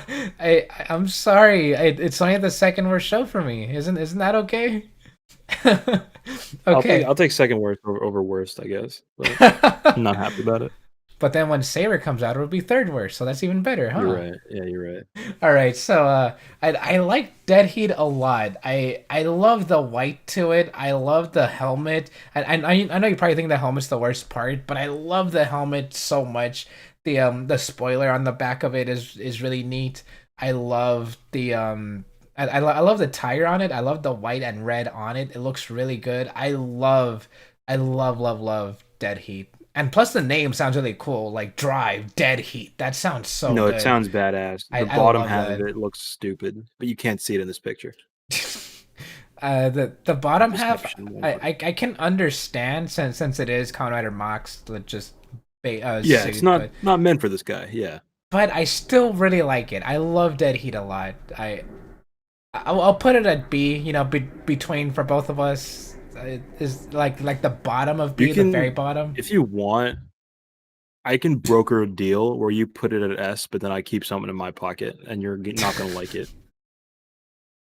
Speaker 1: I'm sorry. It's only the second worst show for me. Isn't that okay? Okay.
Speaker 2: I'll take second worst over worst, I guess. But I'm not happy about it.
Speaker 1: But then when Saber comes out, it'll be third worst. So that's even better,
Speaker 2: You're
Speaker 1: huh?
Speaker 2: right. Yeah, you're right.
Speaker 1: All right. So I like Dead Heat a lot. I love the white to it. I love the helmet. And I know you probably think the helmet's the worst part, but I love the helmet so much. The spoiler on the back of it is really neat. I love the I love the tire on it. I love the white and red on it. It looks really good. I love Dead Heat. And plus the name sounds really cool, like Drive, Dead Heat. That sounds so
Speaker 2: No, it
Speaker 1: good.
Speaker 2: sounds badass. The
Speaker 1: I
Speaker 2: bottom
Speaker 1: love
Speaker 2: half of
Speaker 1: that.
Speaker 2: it looks stupid, but you can't see it in this picture.
Speaker 1: The bottom half
Speaker 2: Deception won't work.
Speaker 1: I can understand since it is Kamen Rider Mox just
Speaker 2: Yeah, it's
Speaker 1: suit,
Speaker 2: not meant for this guy. Yeah.
Speaker 1: but I still really like it. I love Dead Heat a lot. I'll put it at B. You know, between for both of us is like the bottom of
Speaker 2: You
Speaker 1: B, the very
Speaker 2: can,
Speaker 1: bottom.
Speaker 2: if you want, I can broker a deal where you put it at S, but then I keep something in my pocket, and you're not gonna like it.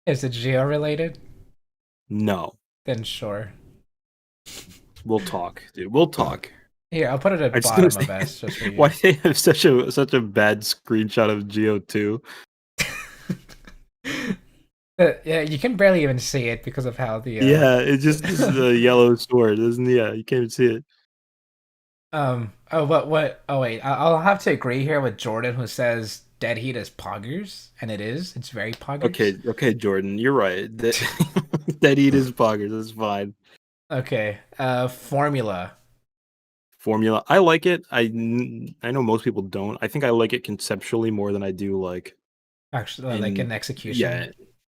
Speaker 1: Is it geo related?
Speaker 2: No,
Speaker 1: Then sure.
Speaker 2: we'll talk, dude. We'll talk.
Speaker 1: Here, I'll put it
Speaker 2: I
Speaker 1: at
Speaker 2: just don't
Speaker 1: bottom of
Speaker 2: understand
Speaker 1: S just for you.
Speaker 2: why they have such a bad screenshot of Geo 2.
Speaker 1: Yeah, you can barely even see it because of how the
Speaker 2: Yeah, it just is a yellow sword, isn't it? Yeah, you can't even see it.
Speaker 1: Oh, what oh wait, I'll have to agree here with Jordan who says Dead Heat is poggers, and it is. It's very poggers.
Speaker 2: Okay, Jordan, you're right. That eat is poggers. That's fine.
Speaker 1: Okay. Formula.
Speaker 2: Formula, I like it. I know most people don't. I think I like it conceptually more than I do like
Speaker 1: Actually, like
Speaker 2: in
Speaker 1: in execution.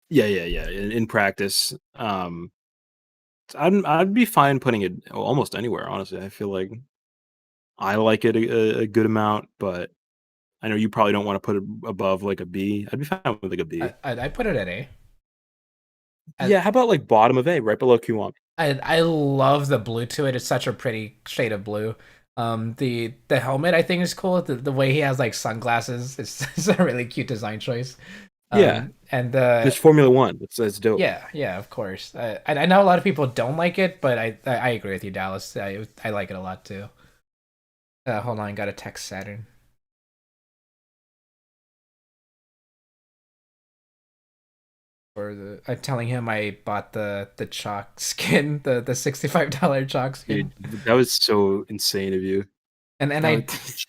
Speaker 2: yeah yeah. In practice, I'd be fine putting it almost anywhere. Honestly, I feel like I like it a good amount, but I know you probably don't want to put it above like a B. I'd be fine with like a B.
Speaker 1: I put it at A. I,
Speaker 2: Yeah, how about like bottom of A, right below Q1?
Speaker 1: I love the blue to it. It's such a pretty shade of blue. The helmet I think is cool. The way he has like sunglasses. It's a really cute design choice.
Speaker 2: Yeah,
Speaker 1: And
Speaker 2: there's Formula One. That's dope.
Speaker 1: yeah, of course. I know a lot of people don't like it, but I agree with you, Dallas. I like it a lot too. Hold on, got a text Saturn. Or I'm telling him I bought the chalk skin, the $65 chalk skin,
Speaker 2: Dude, that was so insane of you.
Speaker 1: and
Speaker 2: That
Speaker 1: I
Speaker 2: was,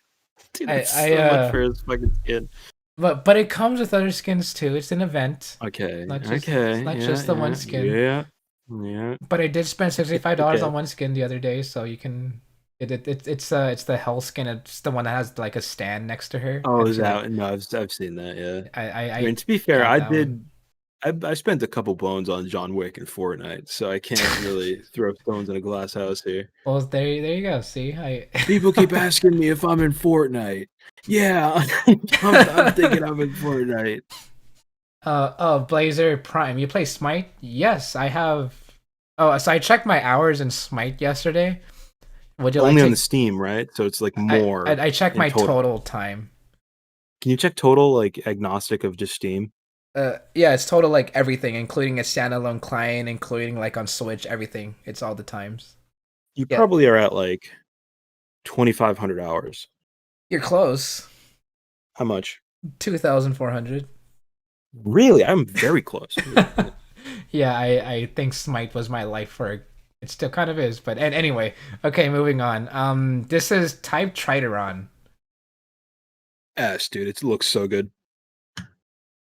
Speaker 2: dude,
Speaker 1: I
Speaker 2: that's
Speaker 1: I
Speaker 2: so much for his fucking skin.
Speaker 1: but it comes with other skins too. It's an event,
Speaker 2: Okay,
Speaker 1: not just it's
Speaker 2: okay,
Speaker 1: not
Speaker 2: yeah,
Speaker 1: just the one
Speaker 2: yeah,
Speaker 1: skin.
Speaker 2: yeah, yeah.
Speaker 1: But I did spend $65 on
Speaker 2: Okay.
Speaker 1: one skin the other day, so you can. It's the hell skin. It's the one that has like a stand next to her,
Speaker 2: Oh,
Speaker 1: and
Speaker 2: is
Speaker 1: she like
Speaker 2: that? No, I've seen that. Yeah.
Speaker 1: I
Speaker 2: I mean, to be fair,
Speaker 1: got
Speaker 2: I
Speaker 1: that one.
Speaker 2: did. I spent a couple bones on John Wick and Fortnite, so I can't really throw stones in a glass house here.
Speaker 1: Well, there you go. See, I.
Speaker 2: People keep asking me if I'm in Fortnite. Yeah, I'm thinking I'm in Fortnite.
Speaker 1: Oh, Blazer Prime. You play Smite? Yes, I have. Oh, so I checked my hours in Smite yesterday. Would you like
Speaker 2: Only on
Speaker 1: to?
Speaker 2: the Steam, right? So it's like
Speaker 1: I
Speaker 2: more
Speaker 1: I, I checked
Speaker 2: in
Speaker 1: my
Speaker 2: total.
Speaker 1: total time.
Speaker 2: Can you check total, like agnostic of just Steam?
Speaker 1: Yeah, it's total like everything, including a standalone client, including like on Switch, everything. It's all the times.
Speaker 2: You
Speaker 1: Yeah,
Speaker 2: probably are at like 2,500 hours.
Speaker 1: you're close.
Speaker 2: How much?
Speaker 1: 2,400.
Speaker 2: Really? I'm very close.
Speaker 1: Yeah, I think Smite was my life for it still kind of is, but and anyway, okay, moving on. This is Type Triteron.
Speaker 2: Ass, dude, it looks so good.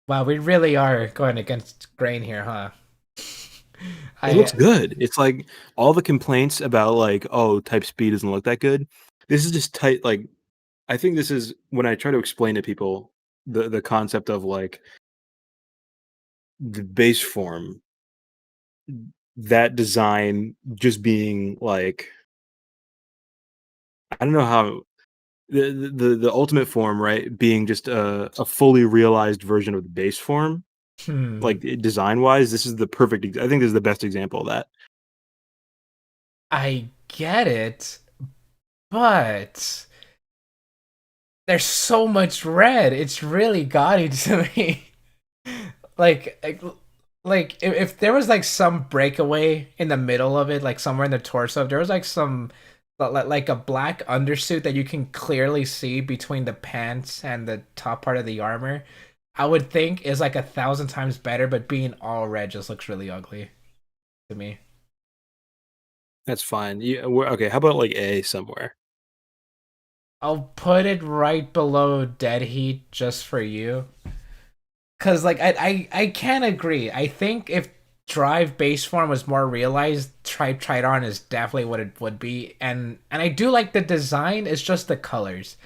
Speaker 1: Wow, we really are going against grain here, huh?
Speaker 2: It looks
Speaker 1: I
Speaker 2: good. It's like all the complaints about like, oh, type speed doesn't look that good. This is just tight. Like, I think this is when I try to explain to people the concept of like the base form, that design just being like, I don't know how the ultimate form, right? Being just a fully realized version of the base form,
Speaker 1: hmm,
Speaker 2: like design wise, this is the perfect. I think this is the best example of that.
Speaker 1: I get it, but there's so much red. It's really gaudy to me. like like if there was like some breakaway in the middle of it, like somewhere in the torso, if there was like some like a black undersuit that you can clearly see between the pants and the top part of the armor, I would think is like 1,000 times better. But being all red just looks really ugly to me.
Speaker 2: That's fine. Yeah, okay. How about like A somewhere?
Speaker 1: I'll put it right below Dead Heat just for you. Cause like I can't agree. I think if Drive base form was more realized, Tridon is definitely what it would be. And I do like the design. It's just the colors.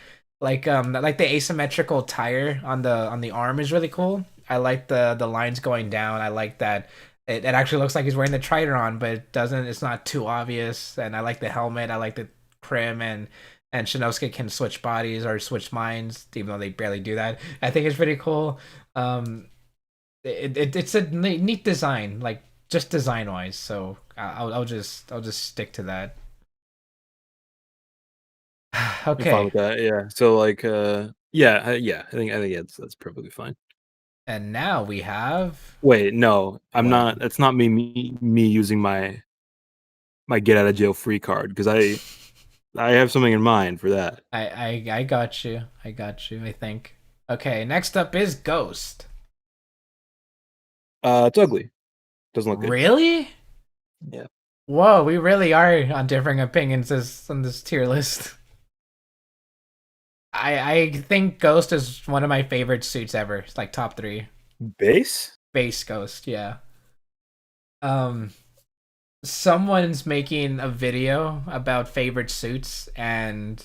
Speaker 1: Like the asymmetrical tire on the arm is really cool. I like the lines going down. I like that it actually looks like he's wearing the Tridon, but it doesn't. It's not too obvious. And I like the helmet. I like the Prim and Shinosuke can switch bodies or switch minds, even though they barely do that. I think it's pretty cool. Um, it's a neat design, like just design wise. So I'll just stick to that.
Speaker 2: I'm fine
Speaker 1: Okay,
Speaker 2: with that. Yeah. So like, yeah, yeah. I think that's perfectly fine.
Speaker 1: and now we have
Speaker 2: Wait, no, I'm
Speaker 1: what?
Speaker 2: not. That's not me using my get out of jail free card because I have something in mind for that.
Speaker 1: I got you. I got you. I think. Okay, next up is Ghost.
Speaker 2: It's ugly. Doesn't look good.
Speaker 1: Really?
Speaker 2: Yeah.
Speaker 1: Whoa, we really are on differing opinions on this tier list. I think Ghost is one of my favorite suits ever. It's like top three.
Speaker 2: Base?
Speaker 1: Base Ghost, yeah. Um, someone's making a video about favorite suits, and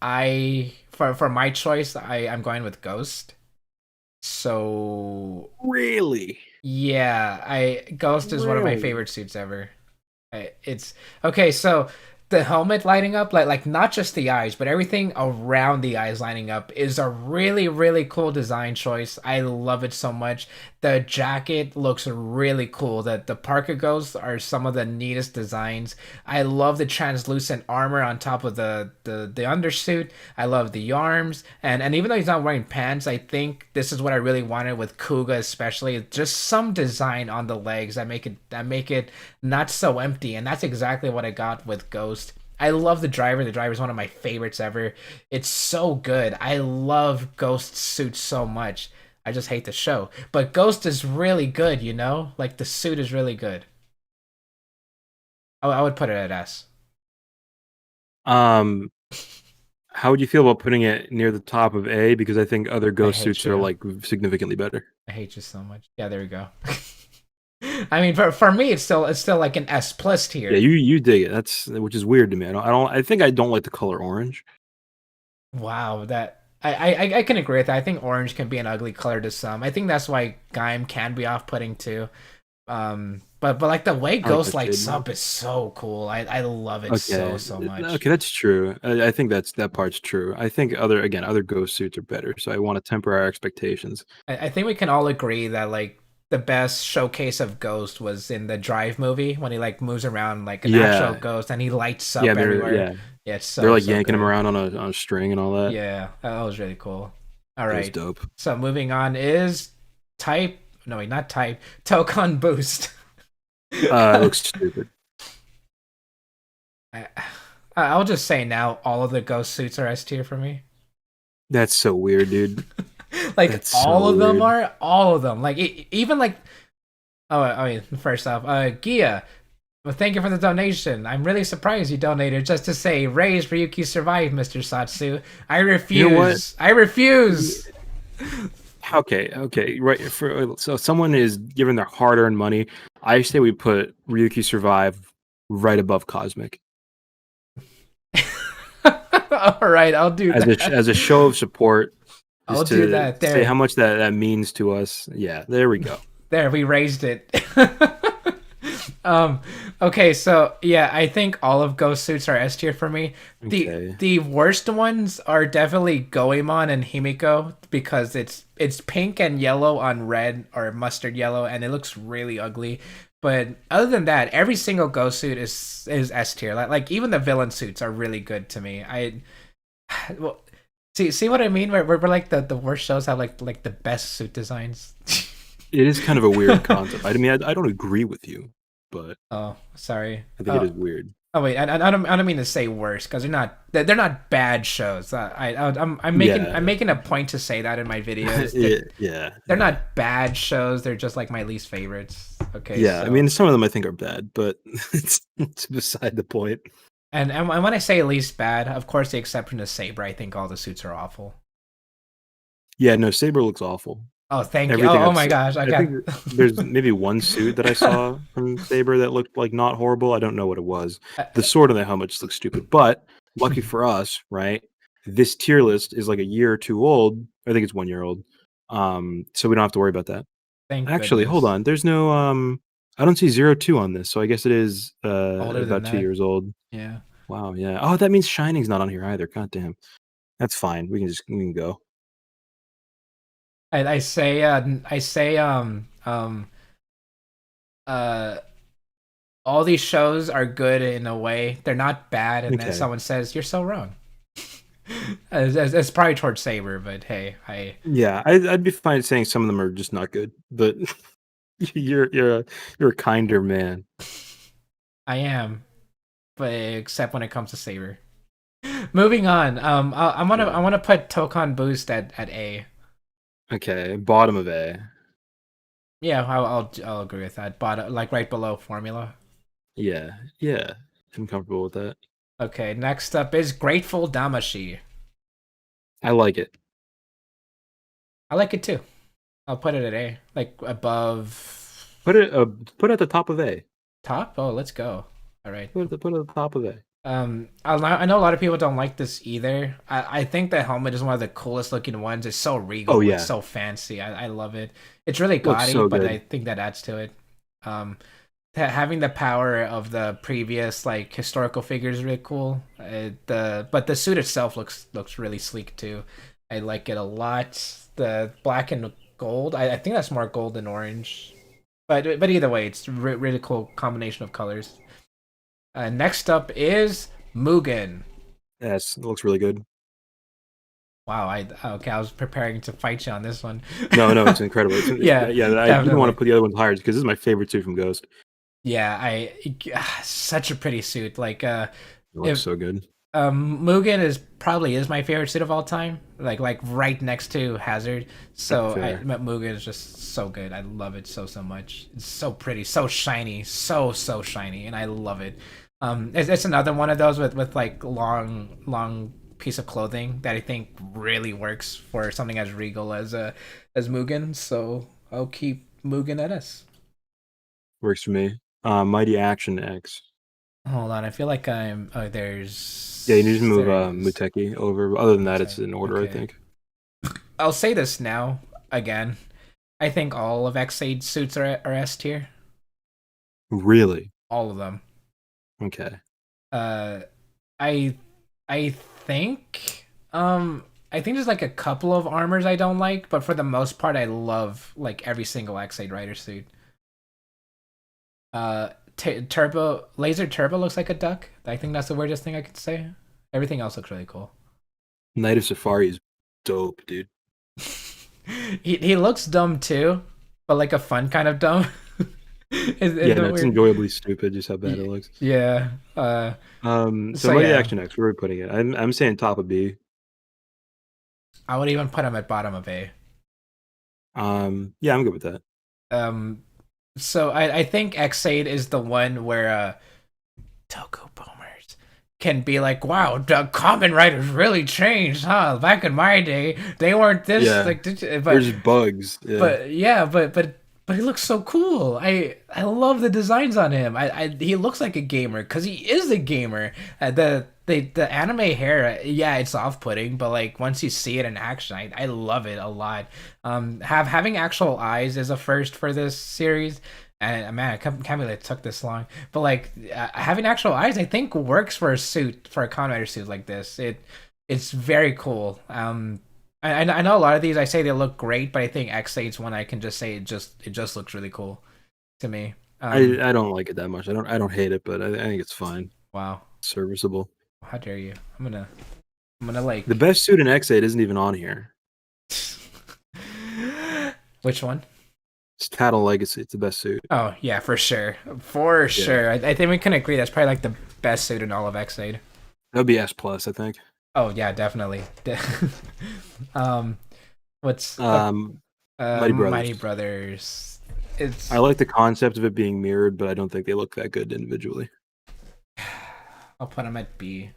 Speaker 1: for my choice, I'm going with Ghost. So
Speaker 2: Really?
Speaker 1: yeah, I Ghost is one of my
Speaker 2: Really?
Speaker 1: favorite suits ever. It's okay. So the helmet lighting up, like not just the eyes, but everything around the eyes lining up, is a really cool design choice. I love it so much. The jacket looks really cool. The parka ghosts are some of the neatest designs. I love the translucent armor on top of the undersuit. I love the arms, and even though he's not wearing pants, I think this is what I really wanted with Kuuga, especially just some design on the legs that make it not so empty, and that's exactly what I got with Ghost. I love the driver. The driver is one of my favorites ever. It's so good. I love Ghost suits so much. I just hate the show, but Ghost is really good. Like the suit is really good. I would put it at S.
Speaker 2: Um, how would you feel about putting it near the top of A? Because I think other
Speaker 1: I
Speaker 2: ghost
Speaker 1: hate
Speaker 2: suits are
Speaker 1: you.
Speaker 2: like significantly better.
Speaker 1: I hate you so much. Yeah, there we go. I mean, for me, it's still like an S plus
Speaker 2: Yeah,
Speaker 1: tier.
Speaker 2: you dig it. Which is weird to me. I think I don't like the color orange.
Speaker 1: Wow, that. I can agree with that. I think orange can be an ugly color to some. I think that's why Gaim can be off putting too. But like the way
Speaker 2: I like
Speaker 1: Ghost
Speaker 2: that shade
Speaker 1: lights
Speaker 2: more.
Speaker 1: up is so cool. I love it
Speaker 2: Okay,
Speaker 1: so much.
Speaker 2: okay, that's true. I think that part's true. I think other ghost suits are better, so I want to temper our expectations.
Speaker 1: I think we can all agree that like the best showcase of Ghost was in the Drive movie when he like moves around like an actual
Speaker 2: Yeah,
Speaker 1: ghost and he lights
Speaker 2: yeah,
Speaker 1: up everywhere. Yeah, it's
Speaker 2: they're
Speaker 1: so
Speaker 2: like yanking him
Speaker 1: good.
Speaker 2: around on a string and all that.
Speaker 1: Yeah, that was really cool. All
Speaker 2: It was
Speaker 1: right,
Speaker 2: dope.
Speaker 1: so moving on is type. No, wait, not type. Tokon Boost.
Speaker 2: It looks stupid.
Speaker 1: I, I'll just say now, all of the Ghost suits are S tier for me.
Speaker 2: That's so weird, dude.
Speaker 1: Like
Speaker 2: That's so
Speaker 1: all of them
Speaker 2: weird.
Speaker 1: are, all of them. Like even like, oh, I mean, first off, Gia. Well, thank you for the donation. I'm really surprised you donated just to say, "Raise Ryuki survived, Mr. Satsu." I
Speaker 2: You know what?
Speaker 1: refuse. I refuse.
Speaker 2: Okay, okay, right. So someone is giving their hard-earned money. I say we put Ryuki Survive right above Cosmic
Speaker 1: All right, I'll do that.
Speaker 2: as a show of support,
Speaker 1: I'll
Speaker 2: just
Speaker 1: do
Speaker 2: to
Speaker 1: that.
Speaker 2: say how
Speaker 1: There,
Speaker 2: much that means to us. Yeah, there we go.
Speaker 1: there, we raised it. um, okay, so yeah, I think all of Ghost suits are S tier for me.
Speaker 2: Okay.
Speaker 1: The worst ones are definitely Goemon and Himiko because it's pink and yellow on red or mustard yellow, and it looks really ugly. But other than that, every single Ghost suit is S tier. Like even the villain suits are really good to me. I well, see what I mean? We're like the worst shows have like the best suit designs.
Speaker 2: It is kind of a weird concept. I mean, I don't agree with you, but
Speaker 1: Oh, sorry.
Speaker 2: I think it is weird.
Speaker 1: Oh wait, I don't mean to say worse because they're not bad shows. I'm
Speaker 2: Yeah,
Speaker 1: making a point to say that in my videos.
Speaker 2: yeah, yeah,
Speaker 1: They're
Speaker 2: yeah.
Speaker 1: not bad shows. They're just like my least favorites. Okay,
Speaker 2: Yeah, I
Speaker 1: so
Speaker 2: mean, some of them I think are bad, but it's beside the point.
Speaker 1: and when I say least bad, of course the exception is Saber. I think all the suits are awful.
Speaker 2: Yeah, no, Saber looks awful.
Speaker 1: Oh, thank you.
Speaker 2: Everything
Speaker 1: Oh
Speaker 2: I've
Speaker 1: my gosh, I
Speaker 2: I think
Speaker 1: got.
Speaker 2: there's maybe one suit that I saw from Saber that looked, like, not horrible, I don't know what it was. The sword and the helmet just looks stupid, but lucky for us, right, this tier list is, like, a year or 2 old. I think it's 1 year old, so we don't have to worry about that.
Speaker 1: Thank
Speaker 2: Actually, hold
Speaker 1: goodness.
Speaker 2: on, there's no, I don't see 02 on this, so I guess it is,
Speaker 1: Older than
Speaker 2: about 2
Speaker 1: that,
Speaker 2: years old.
Speaker 1: yeah.
Speaker 2: Wow, yeah. Oh, that means Shining's not on here either, god damn. That's fine, we can go.
Speaker 1: I say uh all these shows are good in a way. They're not bad, and then
Speaker 2: Okay.
Speaker 1: someone says you're so wrong. It's probably towards Saber, but hey,
Speaker 2: Yeah, I'd be fine saying some of them are just not good, but you're a kinder man.
Speaker 1: I am, but except when it comes to Saber. Moving on, I
Speaker 2: Yeah.
Speaker 1: want to put Tokon Boost at A.
Speaker 2: Okay, bottom of A.
Speaker 1: Yeah, I'll agree with that. But like right below Formula.
Speaker 2: Yeah, yeah, I'm comfortable with that.
Speaker 1: Okay, next up is Grateful Damashi.
Speaker 2: I like it.
Speaker 1: I like it too. I'll put it at A, like above
Speaker 2: Put it put it at the top of A.
Speaker 1: top. Oh, let's go. All right.
Speaker 2: Put it at the top of A.
Speaker 1: I know a lot of people don't like this either. I think the helmet is one of the coolest looking ones. It's so
Speaker 2: Oh
Speaker 1: regal. It's
Speaker 2: yeah,
Speaker 1: so fancy. I love it. It's really
Speaker 2: looks
Speaker 1: gaudy,
Speaker 2: so
Speaker 1: but
Speaker 2: good.
Speaker 1: I think that adds to it. Um, having the power of the previous like historical figures is really cool. But the suit itself looks really sleek too. I like it a lot. The black and gold. I think that's more gold than orange. But either way, it's really cool combination of colors. Next up is Mugen.
Speaker 2: Yes, it looks really good.
Speaker 1: Wow, I okay. I was preparing to fight you on this one.
Speaker 2: No, no, it's incredible.
Speaker 1: Yeah,
Speaker 2: Yeah, I didn't want to
Speaker 1: definitely.
Speaker 2: put the other ones higher because this is my favorite suit from Ghost.
Speaker 1: Yeah, such a pretty suit. Like
Speaker 2: It looks
Speaker 1: if
Speaker 2: so good.
Speaker 1: Mugen is probably is my favorite suit of all time. Like right next to Hazard. So
Speaker 2: Fair.
Speaker 1: Mugen is just so good. I love it so much. It's so pretty, so shiny, so shiny, and I love it. It's another one of those with like long piece of clothing that I think really works for something as regal as Mugen. So I'll keep Mugen at S.
Speaker 2: Works for me. Mighty Action X.
Speaker 1: Hold on, I feel like I'm. Oh,
Speaker 2: Yeah, you need to move
Speaker 1: there he is.
Speaker 2: Muteki over. Other than that, it's
Speaker 1: Muteki.
Speaker 2: in order, I
Speaker 1: Okay.
Speaker 2: think.
Speaker 1: I'll say this now again. I think all of X8 suits are S tier.
Speaker 2: Really?
Speaker 1: All of them.
Speaker 2: Okay.
Speaker 1: Uh, I I think I think there's like a couple of armors I don't like, but for the most part, I love like every single X8 Rider suit. Turbo Laser Turbo looks like a duck. I think that's the weirdest thing I could say. Everything else looks really cool.
Speaker 2: Night of Safari is dope, dude.
Speaker 1: He looks dumb too, but like a fun kind of dumb.
Speaker 2: Yeah,
Speaker 1: Isn't
Speaker 2: no,
Speaker 1: it
Speaker 2: it's
Speaker 1: weird?
Speaker 2: enjoyably stupid just how bad it looks.
Speaker 1: Yeah.
Speaker 2: So
Speaker 1: So
Speaker 2: Mighty
Speaker 1: yeah,
Speaker 2: Action X, where are we putting it? I'm saying top of B.
Speaker 1: I would even put him at bottom of A.
Speaker 2: Yeah, I'm good with that.
Speaker 1: Um, so I think X8 is the one where Toku boomers can be like, wow, the Kamen Riders really changed, huh? Back in my day, they weren't this
Speaker 2: Yeah,
Speaker 1: like, but
Speaker 2: there's bugs. Yeah,
Speaker 1: yeah, but he looks so cool. I love the designs on him. I he looks like a gamer because he is a gamer. The anime hair, yeah, it's off putting, but like once you see it in action, I love it a lot. Having actual eyes is a first for this series. And man, I can't believe it took this long. But like having actual eyes, I think works for a suit for a Kamen Rider suit like this. It's very cool. I know a lot of these I say they look great, but I think X8's one I can just say it just looks really cool to me.
Speaker 2: I don't like it that much. I don't hate it, but I think it's fine,
Speaker 1: Wow,
Speaker 2: serviceable.
Speaker 1: how dare you? I'm gonna
Speaker 2: The
Speaker 1: like
Speaker 2: best suit in X8 isn't even on here.
Speaker 1: which one?
Speaker 2: It's Tattle Legacy. It's the best suit.
Speaker 1: Oh yeah, for
Speaker 2: Yeah,
Speaker 1: sure. I think we can agree that's probably like the best suit in all of X8.
Speaker 2: that would be S plus, I think.
Speaker 1: Oh yeah, definitely. um, what
Speaker 2: Um, Mighty
Speaker 1: Mighty
Speaker 2: Brothers.
Speaker 1: Brothers?
Speaker 2: I
Speaker 1: It's
Speaker 2: like the concept of it being mirrored, but I don't think they look that good individually.
Speaker 1: I'll put him at B.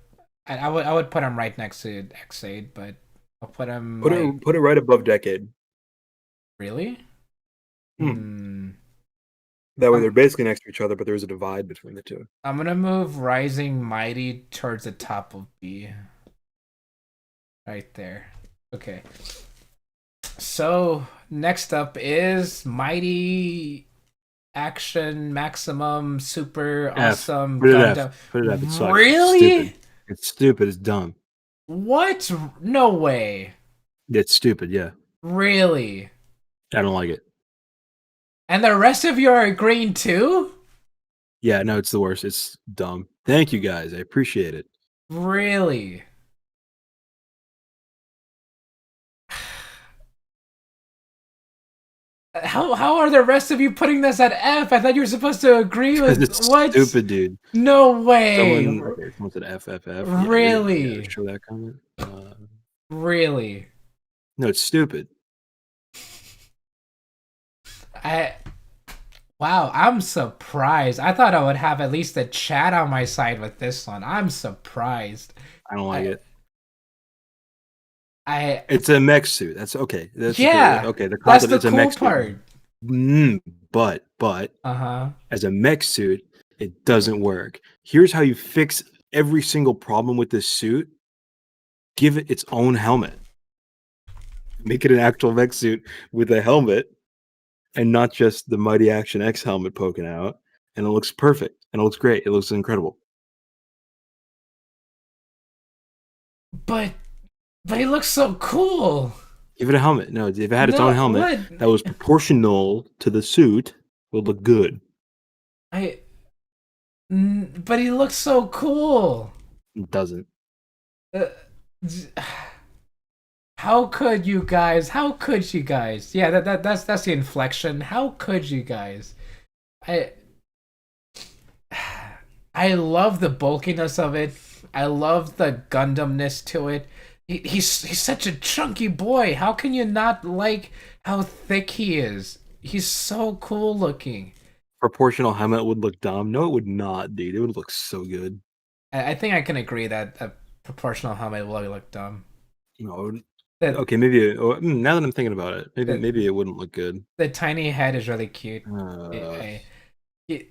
Speaker 1: I would put him right next to X8, but I'll put him
Speaker 2: Put
Speaker 1: like
Speaker 2: it put it right above Decade.
Speaker 1: really.
Speaker 2: Hmm.
Speaker 1: Hmm.
Speaker 2: That way they're
Speaker 1: I'm
Speaker 2: basically next to each other, but there's a divide between the two.
Speaker 1: I'm gonna move Rising Mighty towards the top of B, right there. Okay. So next up is Mighty Action Maximum Super
Speaker 2: F.
Speaker 1: Awesome
Speaker 2: Put it F.
Speaker 1: Gundam.
Speaker 2: Put it F. It sucks. It's stupid.
Speaker 1: Really?
Speaker 2: It's stupid. It's dumb.
Speaker 1: What? No way.
Speaker 2: It's stupid. Yeah,
Speaker 1: Really?
Speaker 2: I don't like it.
Speaker 1: And the rest of you are agreeing too?
Speaker 2: Yeah, no, it's the worst. It's dumb. Thank you guys. I appreciate it.
Speaker 1: Really? How are the rest of you putting this at F? I thought you were supposed to agree
Speaker 2: Because
Speaker 1: with
Speaker 2: it's
Speaker 1: what?
Speaker 2: stupid, dude.
Speaker 1: No way.
Speaker 2: Someone said FFF. Yeah, you gotta
Speaker 1: Really?
Speaker 2: show that comment.
Speaker 1: Really?
Speaker 2: No, it's stupid.
Speaker 1: I Wow, I'm surprised. I thought I would have at least a chat on my side with this one. I'm surprised.
Speaker 2: I don't like
Speaker 1: I
Speaker 2: it.
Speaker 1: I
Speaker 2: It's a mech suit. That's okay. That's okay.
Speaker 1: Yeah,
Speaker 2: Okay, the
Speaker 1: that's
Speaker 2: concept
Speaker 1: the
Speaker 2: it's a
Speaker 1: cool
Speaker 2: mech suit.
Speaker 1: part.
Speaker 2: But
Speaker 1: Uh-huh.
Speaker 2: as a mech suit, it doesn't work. Here's how you fix every single problem with this suit. Give it its own helmet. Make it an actual mech suit with a helmet and not just the Mighty Action X helmet poking out. And it looks perfect. And it looks great. It looks incredible.
Speaker 1: But but it looks so cool.
Speaker 2: Give it a helmet. No, if it had its own
Speaker 1: No,
Speaker 2: helmet
Speaker 1: what?
Speaker 2: that was proportional to the suit, it would look good.
Speaker 1: I but he looks so cool.
Speaker 2: It doesn't.
Speaker 1: Uh, how could you guys? How could you guys? Yeah, that's the inflection. How could you guys? I I love the bulkiness of it. I love the Gundamness to it. He's such a chunky boy. How can you not like how thick he is? He's so cool looking.
Speaker 2: Proportional helmet would look dumb. No, it would not, dude. It would look so good.
Speaker 1: I think I can agree that a proportional helmet will look dumb.
Speaker 2: No,
Speaker 1: The
Speaker 2: okay, maybe. Now that I'm thinking about it, maybe
Speaker 1: the
Speaker 2: maybe it wouldn't look good.
Speaker 1: the tiny head is really cute.
Speaker 2: Uh,
Speaker 1: It-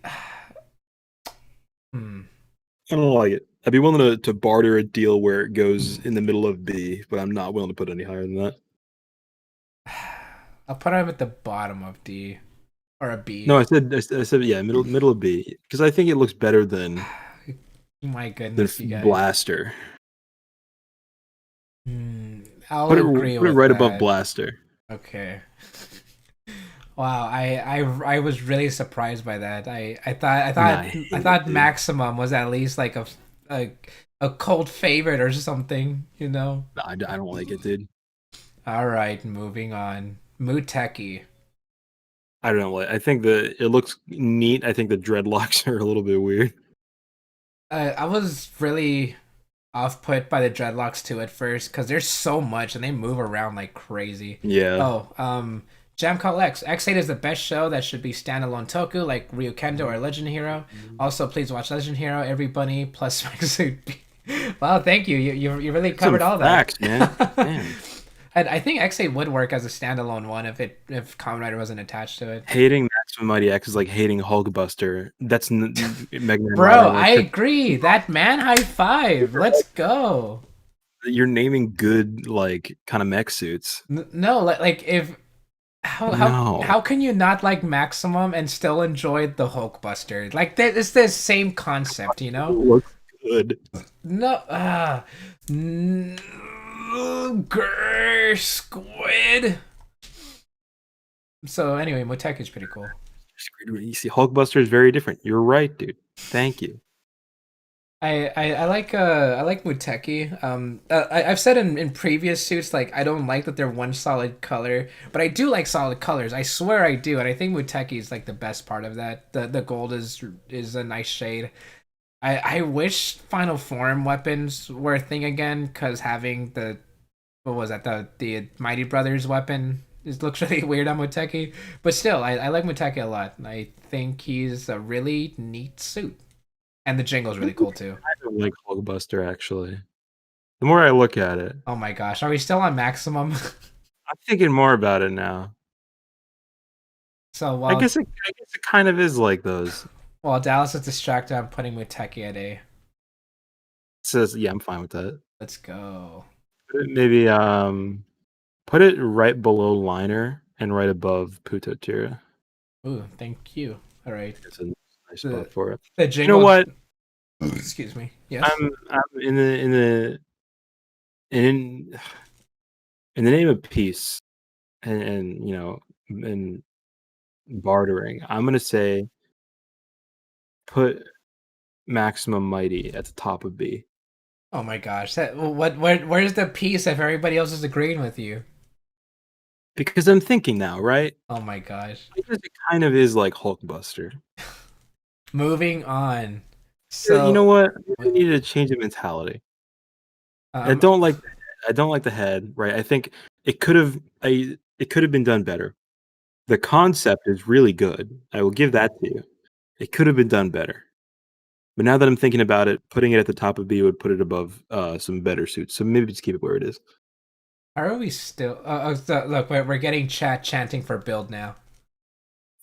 Speaker 1: hmm.
Speaker 2: I don't like it. I'd be willing to barter a deal where it goes in the middle of B, but I'm not willing to put any higher than that.
Speaker 1: I'll put him at the bottom of D or a B.
Speaker 2: No, I said yeah, middle of B because I think it looks better
Speaker 1: My
Speaker 2: than
Speaker 1: goodness, you guys.
Speaker 2: Blaster.
Speaker 1: I'll
Speaker 2: Put it
Speaker 1: agree
Speaker 2: put it
Speaker 1: with
Speaker 2: right above
Speaker 1: that.
Speaker 2: Blaster.
Speaker 1: Okay. Wow, I was really surprised by that.
Speaker 2: Nah, I
Speaker 1: I
Speaker 2: hate it,
Speaker 1: thought
Speaker 2: dude.
Speaker 1: Maximum was at least like a a cult favorite or something, you know.
Speaker 2: Nah, I don't like it, dude.
Speaker 1: All right, moving on. Muteki.
Speaker 2: I don't know. I think it looks neat. I think the dreadlocks are a little bit weird.
Speaker 1: I was really off put by the dreadlocks too at first because there's so much and they move around like crazy.
Speaker 2: Yeah.
Speaker 1: Oh, Jam Call X. X8 is the best show that should be standalone toku like Ryukendo or Legend Hero. Also, please watch Legend Hero, everybody, plus Wow, thank you. You really
Speaker 2: Some
Speaker 1: covered all that.
Speaker 2: facts, man. Damn.
Speaker 1: And I think X8 would work as a standalone one if Kamen Rider wasn't attached to it.
Speaker 2: Hating Maximum Mighty X is like hating Hulkbuster. That's Mega Man Rider
Speaker 1: Bro,
Speaker 2: on
Speaker 1: I
Speaker 2: like 50.
Speaker 1: agree. That man high five. Let's go.
Speaker 2: You're naming good like kind of mech suits.
Speaker 1: No, like if
Speaker 2: No.
Speaker 1: how can you not like Maximum and still enjoy the Hulkbuster? Like that it's the same concept, you know?
Speaker 2: Looks good.
Speaker 1: No, squid. So anyway, Motek is pretty cool.
Speaker 2: You see, Hulkbuster is very different. You're right, dude. Thank you.
Speaker 1: I like Muteki. I've said in previous suits like I don't like that they're one solid color, but I do like solid colors. I swear I do, and I think Muteki is like the best part of that. The gold is a nice shade. I wish Final Form weapons were a thing again, because having the what was that the Mighty Brothers weapon it looks really weird on Muteki, but still I like Muteki a lot. I think he's a really neat suit, and the jingle's really cool too.
Speaker 2: I don't like Hulkbuster actually. The more I look at it,
Speaker 1: Oh my gosh, are we still on maximum?
Speaker 2: I'm thinking more about it now.
Speaker 1: So
Speaker 2: I guess it kind of is like those.
Speaker 1: while Dallas is distracted, I'm putting Muteki at A.
Speaker 2: Says yeah, I'm fine with that.
Speaker 1: Let's go.
Speaker 2: Maybe put it right below Liner and right above Putotira.
Speaker 1: Ooh, thank you. All right.
Speaker 2: It's a nice spot
Speaker 1: The
Speaker 2: for it.
Speaker 1: the
Speaker 2: You know
Speaker 1: jingle.
Speaker 2: what?
Speaker 1: Excuse me. Yes.
Speaker 2: I'm in in the name of peace and and bartering. I'm gonna say put Maximum Mighty at the top of B
Speaker 1: Oh my gosh. That where's the piece if everybody else is agreeing with you?
Speaker 2: because I'm thinking now, right?
Speaker 1: Oh my gosh.
Speaker 2: Because it kind of is like Hulkbuster.
Speaker 1: Moving on.
Speaker 2: You know
Speaker 1: So
Speaker 2: what? I
Speaker 1: what-
Speaker 2: need to change the mentality. I
Speaker 1: um
Speaker 2: don't like I don't like the head, right? I think it could have been done better. The concept is really good. I will give that to you. It could have been done better. But now that I'm thinking about it, putting it at the top of B would put it above some better suits. So maybe just keep it where it is.
Speaker 1: are we still so, look, we're getting chat chanting for build now.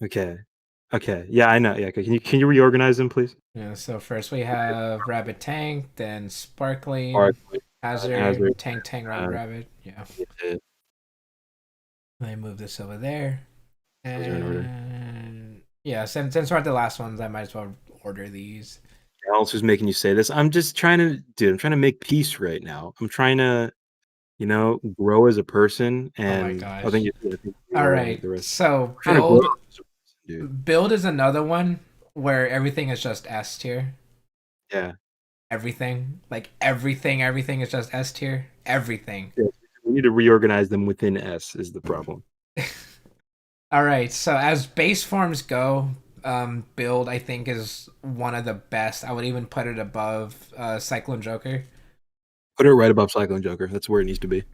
Speaker 2: Okay. Okay. Yeah, I know. Yeah. Okay. Can you reorganize them, please?
Speaker 1: Yeah, so first we have Rabbit Tank, then
Speaker 2: Or
Speaker 1: Sparkling,
Speaker 2: Hazard.
Speaker 1: Hazard, Tank, Rabbit,
Speaker 2: Uh,
Speaker 1: Rabbit. Yeah.
Speaker 2: yeah,
Speaker 1: Let me move this over there.
Speaker 2: those are in order.
Speaker 1: And yeah, since we're at the last ones, I might as well order these.
Speaker 2: Else who's making you say this? I'm just trying to, dude. I'm trying to make peace right now. I'm trying to, grow as a person,
Speaker 1: Oh my
Speaker 2: and
Speaker 1: gosh.
Speaker 2: I think you
Speaker 1: All
Speaker 2: are. I think
Speaker 1: right.
Speaker 2: the rest.
Speaker 1: So
Speaker 2: I'm trying to grow
Speaker 1: build
Speaker 2: as a person, dude.
Speaker 1: build is another one where everything is just S tier.
Speaker 2: Yeah.
Speaker 1: Everything. Like everything is just S tier. Everything.
Speaker 2: Yeah. We need to reorganize them within S is the problem.
Speaker 1: All right. So as base forms go, build I think is one of the best. I would even put it above Cyclone Joker.
Speaker 2: Put it right above Cyclone Joker. That's where it needs to be.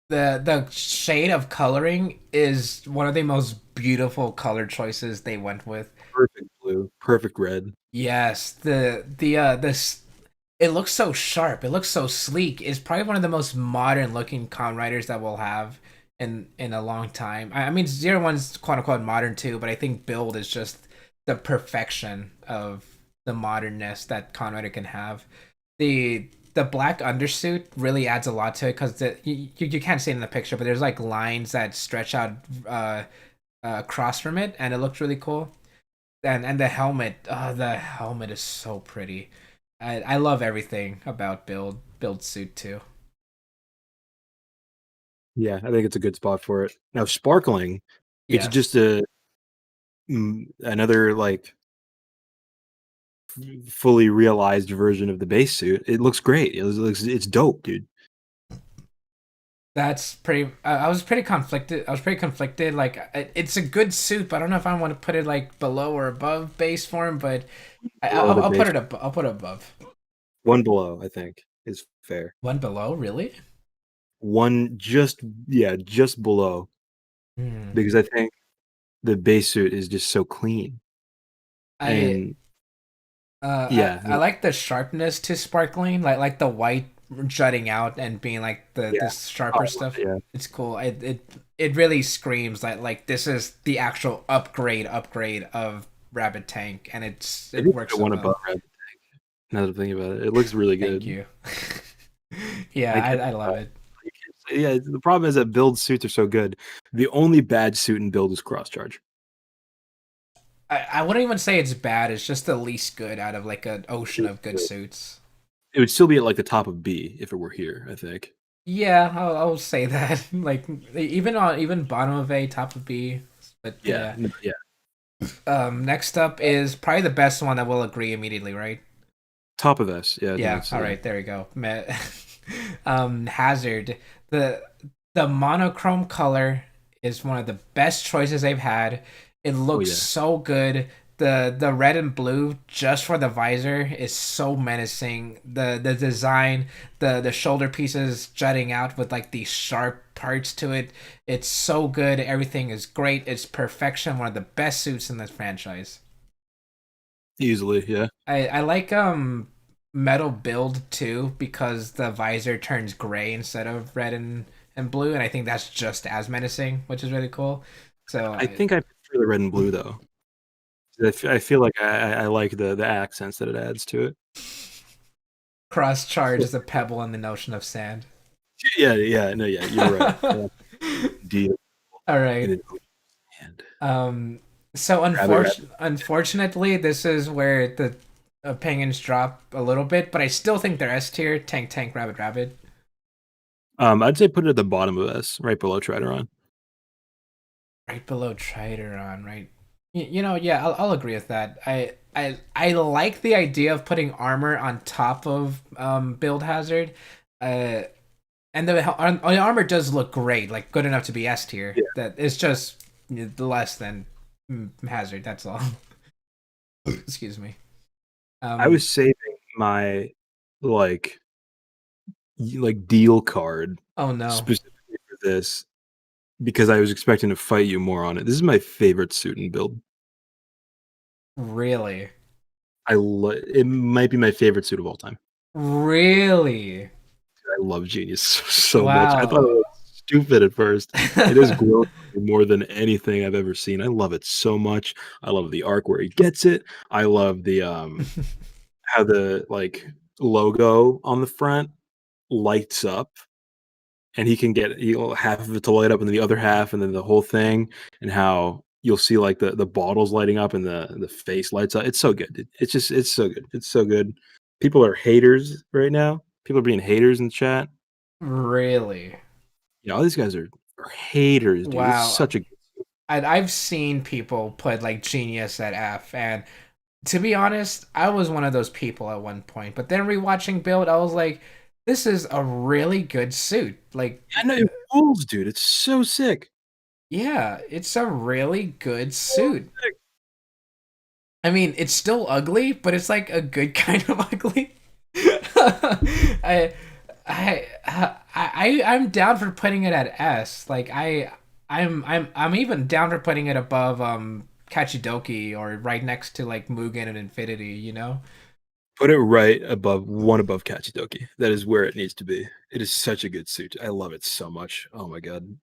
Speaker 1: The shade of coloring is one of the most beautiful color choices they went with.
Speaker 2: Perfect blue, perfect red.
Speaker 1: Yes, this it looks so sharp. It looks so sleek. It's probably one of the most modern looking Kamen Riders that we'll have in a long time. I mean, Zero One's quote unquote modern too, but I think Build is just the perfection of the modernness that Kamen Rider can have. The the black undersuit really adds a lot to it because you can't see it in the picture, but there's like lines that stretch out uh, across from it, and it looks really cool. And the helmet is so pretty. I love everything about build suit too.
Speaker 2: Yeah, I think it's a good spot for it. Now, sparkling, it's
Speaker 1: Yes,
Speaker 2: just another like fully realized version of the base suit. It looks great. It's dope, dude.
Speaker 1: that's pretty. I was pretty conflicted. I was pretty conflicted. Like it's a good suit, but I don't know if I want to put it like below or above base form. But
Speaker 2: Below the
Speaker 1: I'll put
Speaker 2: base,
Speaker 1: it up. I'll put it above.
Speaker 2: one below, I think, is fair.
Speaker 1: One below, really?
Speaker 2: One just yeah, just below
Speaker 1: Hmm.
Speaker 2: because I think the base suit is just so clean
Speaker 1: I
Speaker 2: and yeah,
Speaker 1: I like the sharpness to sparkling, like the white jutting out and being like the
Speaker 2: yeah. Oh,
Speaker 1: sharper
Speaker 2: I love
Speaker 1: stuff.
Speaker 2: it, yeah.
Speaker 1: It's cool. It really screams like this is the actual upgrade of Rabbit Tank, and
Speaker 2: I
Speaker 1: it
Speaker 2: think
Speaker 1: works
Speaker 2: the
Speaker 1: so
Speaker 2: one
Speaker 1: well.
Speaker 2: above Red. Now that I'm thinking about it, it looks really
Speaker 1: Thank
Speaker 2: good.
Speaker 1: you. Yeah,
Speaker 2: I can't,
Speaker 1: I love it.
Speaker 2: you can't say, yeah. The problem is that build suits are so good. The only bad suit in build is cross charge.
Speaker 1: I wouldn't even say it's bad. It's just the least good out of like an ocean of good suits.
Speaker 2: It would still be at like the top of B if it were here. I think.
Speaker 1: Yeah, I'll say that. Like even bottom of A, top of B. But
Speaker 2: Yeah,
Speaker 1: yeah.
Speaker 2: no, yeah.
Speaker 1: Next up is probably the best one that we'll agree immediately, right?
Speaker 2: Top of S. Yeah, I think
Speaker 1: Yeah.
Speaker 2: that's
Speaker 1: All right. There we go. Hazard. The the monochrome color is one of the best choices they've had. It
Speaker 2: oh
Speaker 1: looks
Speaker 2: yeah.
Speaker 1: so good. The red and blue just for the visor is so menacing. The design, the shoulder pieces jutting out with like these sharp parts to it. It's so good. Everything is great. It's perfection. One of the best suits in this franchise.
Speaker 2: Easily, yeah.
Speaker 1: I like metal build too because the visor turns gray instead of red and blue, and I think that's just as menacing, which is really cool. So
Speaker 2: I think I prefer the red and blue though. I feel like I like the accents that it adds to it.
Speaker 1: cross charge is a pebble in the ocean of sand.
Speaker 2: Yeah, yeah, no, yeah, you're right.
Speaker 1: All
Speaker 2: Deal in
Speaker 1: right.
Speaker 2: an open hand.
Speaker 1: Um. So
Speaker 2: Rabbit.
Speaker 1: unfortunately, this is where the opinions drop a little bit, but I still think they're S tier. Tank, tank, rabbit, rabbit.
Speaker 2: I'd say put it at the bottom of S, right below Trideron.
Speaker 1: Right below Trideron, right? You know, yeah, I'll agree with that. I like the idea of putting armor on top of build hazard, uh, and the armor does look great, like good enough to be S tier.
Speaker 2: Yeah.
Speaker 1: That it's just less than hazard. That's all. Excuse me.
Speaker 2: I
Speaker 1: Um.
Speaker 2: was saving my like deal card
Speaker 1: Oh no,
Speaker 2: specifically for this because I was expecting to fight you more on it. This is my favorite suit and build.
Speaker 1: really,
Speaker 2: It might be my favorite suit of all time.
Speaker 1: really?
Speaker 2: I love Genius so much. I thought it
Speaker 1: Wow.
Speaker 2: was stupid at first. It has grown on me more than anything I've ever seen. I love it so much. I love the arc where he gets it. I love the how the like logo on the front lights up and he can get half of it to light up and then the other half and then the whole thing and how you'll see like the bottles lighting up and the face lights up. It's so good. It's just it's so good. It's so good. People are haters right now. People are being haters in chat.
Speaker 1: Really?
Speaker 2: Yeah, all these guys are haters, dude. It's
Speaker 1: Wow.
Speaker 2: such a
Speaker 1: I've seen people put like genius at F, and to be honest, I was one of those people at one point. But then rewatching Build, I was like, this is a really good suit. Like,
Speaker 2: I know it rules, dude. It's so sick.
Speaker 1: yeah, it's a really good
Speaker 2: So
Speaker 1: suit.
Speaker 2: sick.
Speaker 1: I mean, it's still ugly, but it's like a good kind of ugly. I, I'm down for putting it at S. Like I'm even down for putting it above Kachidoki or right next to like Mugen and Infinity, you know?
Speaker 2: Put it right above one above Kachidoki. That is where it needs to be. It is such a good suit. I love it so much. Oh my god.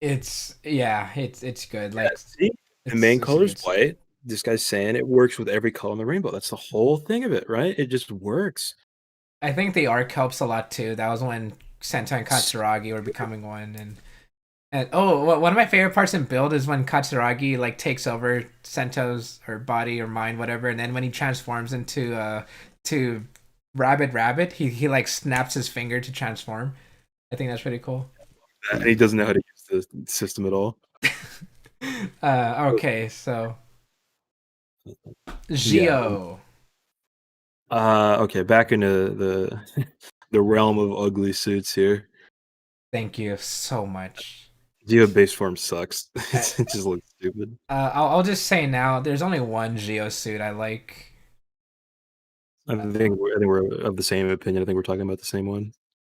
Speaker 1: It's yeah, it's good.
Speaker 2: Yeah,
Speaker 1: Like
Speaker 2: see? The main
Speaker 1: it's a
Speaker 2: color is
Speaker 1: good suit.
Speaker 2: white. This guy's saying it works with every color in the rainbow. That's the whole thing of it, right? It just works.
Speaker 1: I think the arc helps a lot too. That was when Senta and
Speaker 2: S-
Speaker 1: Katsuragi were becoming one, and oh, one of my favorite parts in Build is when Katsuragi like takes over Sento's or body or mind, whatever, and then when he transforms into to Rabbit, he like snaps his finger to transform. I think that's pretty cool.
Speaker 2: And he doesn't know how to use the system at all.
Speaker 1: Okay, so
Speaker 2: Yeah.
Speaker 1: Gio.
Speaker 2: Okay, back into the the realm of ugly suits here.
Speaker 1: Thank you so much.
Speaker 2: Geo base form sucks.
Speaker 1: I,
Speaker 2: It just looks stupid.
Speaker 1: I'll just say now, there's only one Geo suit I like.
Speaker 2: I think we're of the same opinion. I think we're talking about the same one.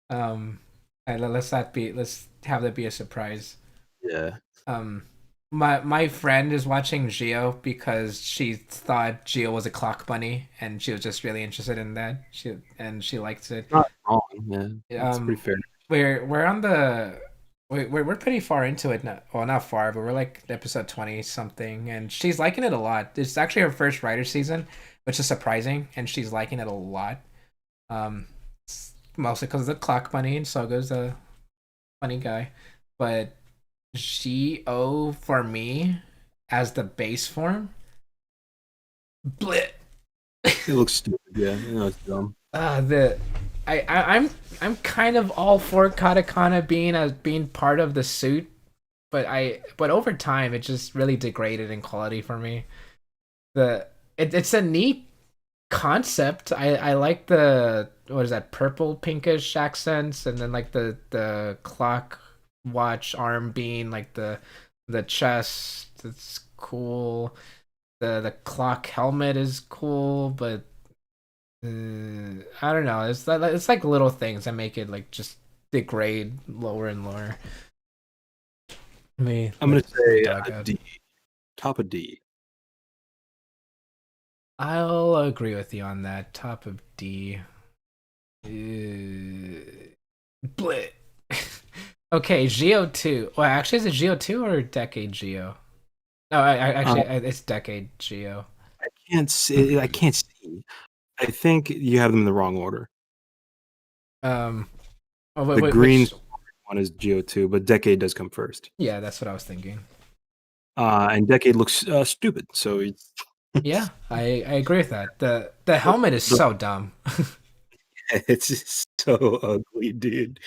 Speaker 1: Um, let's have that be a surprise.
Speaker 2: Yeah.
Speaker 1: Um, my friend is watching Geo because she thought Geo was a clock bunny and she was just really interested in that. She likes it.
Speaker 2: Not wrong. Yeah. It's pretty
Speaker 1: Um,
Speaker 2: fair.
Speaker 1: we're on the we're pretty far into it now. Well, not far, but we're like episode 20 something, and she's liking it a lot. It's actually her first writer season, which is surprising, and she's liking it a lot. Um, Mostly because of the clock bunny, and so goes the funny guy. But Go for me as the base form, blit.
Speaker 2: It looks stupid. Yeah. You know, it's dumb.
Speaker 1: The I'm kind of all for katakana being part of the suit, but over time it just really degraded in quality for me. It's a neat concept. I like the what is that purple pinkish accents, and then like the clock watch arm being like the chest. It's cool. The clock helmet is cool, but I don't know. It's like little things that make it like just degrade lower and lower.
Speaker 2: I'm gonna
Speaker 1: Let me
Speaker 2: say
Speaker 1: dog out.
Speaker 2: D. Top of D.
Speaker 1: I'll agree with you on that. Top of D. Blit. Okay, Geo 2. Well, actually, is it Geo 2 or Decade Geo? No,
Speaker 2: Uh,
Speaker 1: it's Decade Geo.
Speaker 2: I can't see. I can't see. I think you have them in the wrong order.
Speaker 1: Um, oh,
Speaker 2: The green
Speaker 1: which?
Speaker 2: one is Geo 2, but Decade does come first.
Speaker 1: Yeah, that's what I was thinking.
Speaker 2: And Decade looks stupid. So it's
Speaker 1: Yeah, I agree with that. The helmet is so dumb.
Speaker 2: it's just so ugly, dude.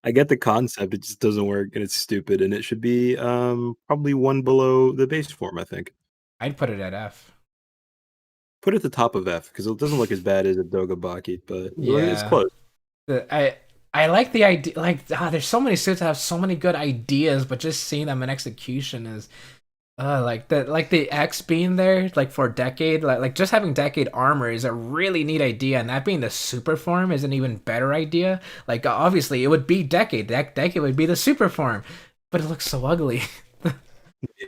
Speaker 2: I get the concept, it just doesn't work and it's stupid and it should be probably one below the base form, I think.
Speaker 1: I'd put it at F.
Speaker 2: Put it at the top of F because it doesn't look as bad as a Dogabaki, but it's
Speaker 1: Yeah,
Speaker 2: close.
Speaker 1: I like the idea. Like, there's so many suits that have so many good ideas, but just seeing them in execution is, like the X being there, like for Decade, like just having Decade armor is a really neat idea, and that being the super form is an even better idea. Like, obviously, it would be Decade. That Decade would be the super form, but it looks so ugly.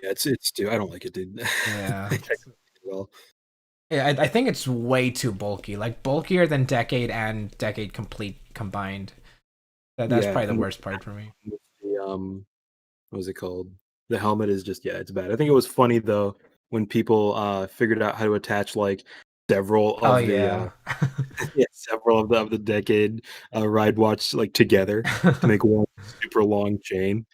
Speaker 2: Yeah, it's dude, I don't like it, dude.
Speaker 1: Yeah.
Speaker 2: Well,
Speaker 1: Yeah, I think it's way too bulky. Like bulkier than Decade and Decade Complete combined. That's
Speaker 2: yeah,
Speaker 1: probably the
Speaker 2: and
Speaker 1: worst part for me.
Speaker 2: with the what was it called? The helmet is just yeah, it's bad. I think it was funny though when people figured out how to attach like several
Speaker 1: Oh
Speaker 2: of the
Speaker 1: yeah.
Speaker 2: yeah, several of the Decade ride watch like together to make one super long chain.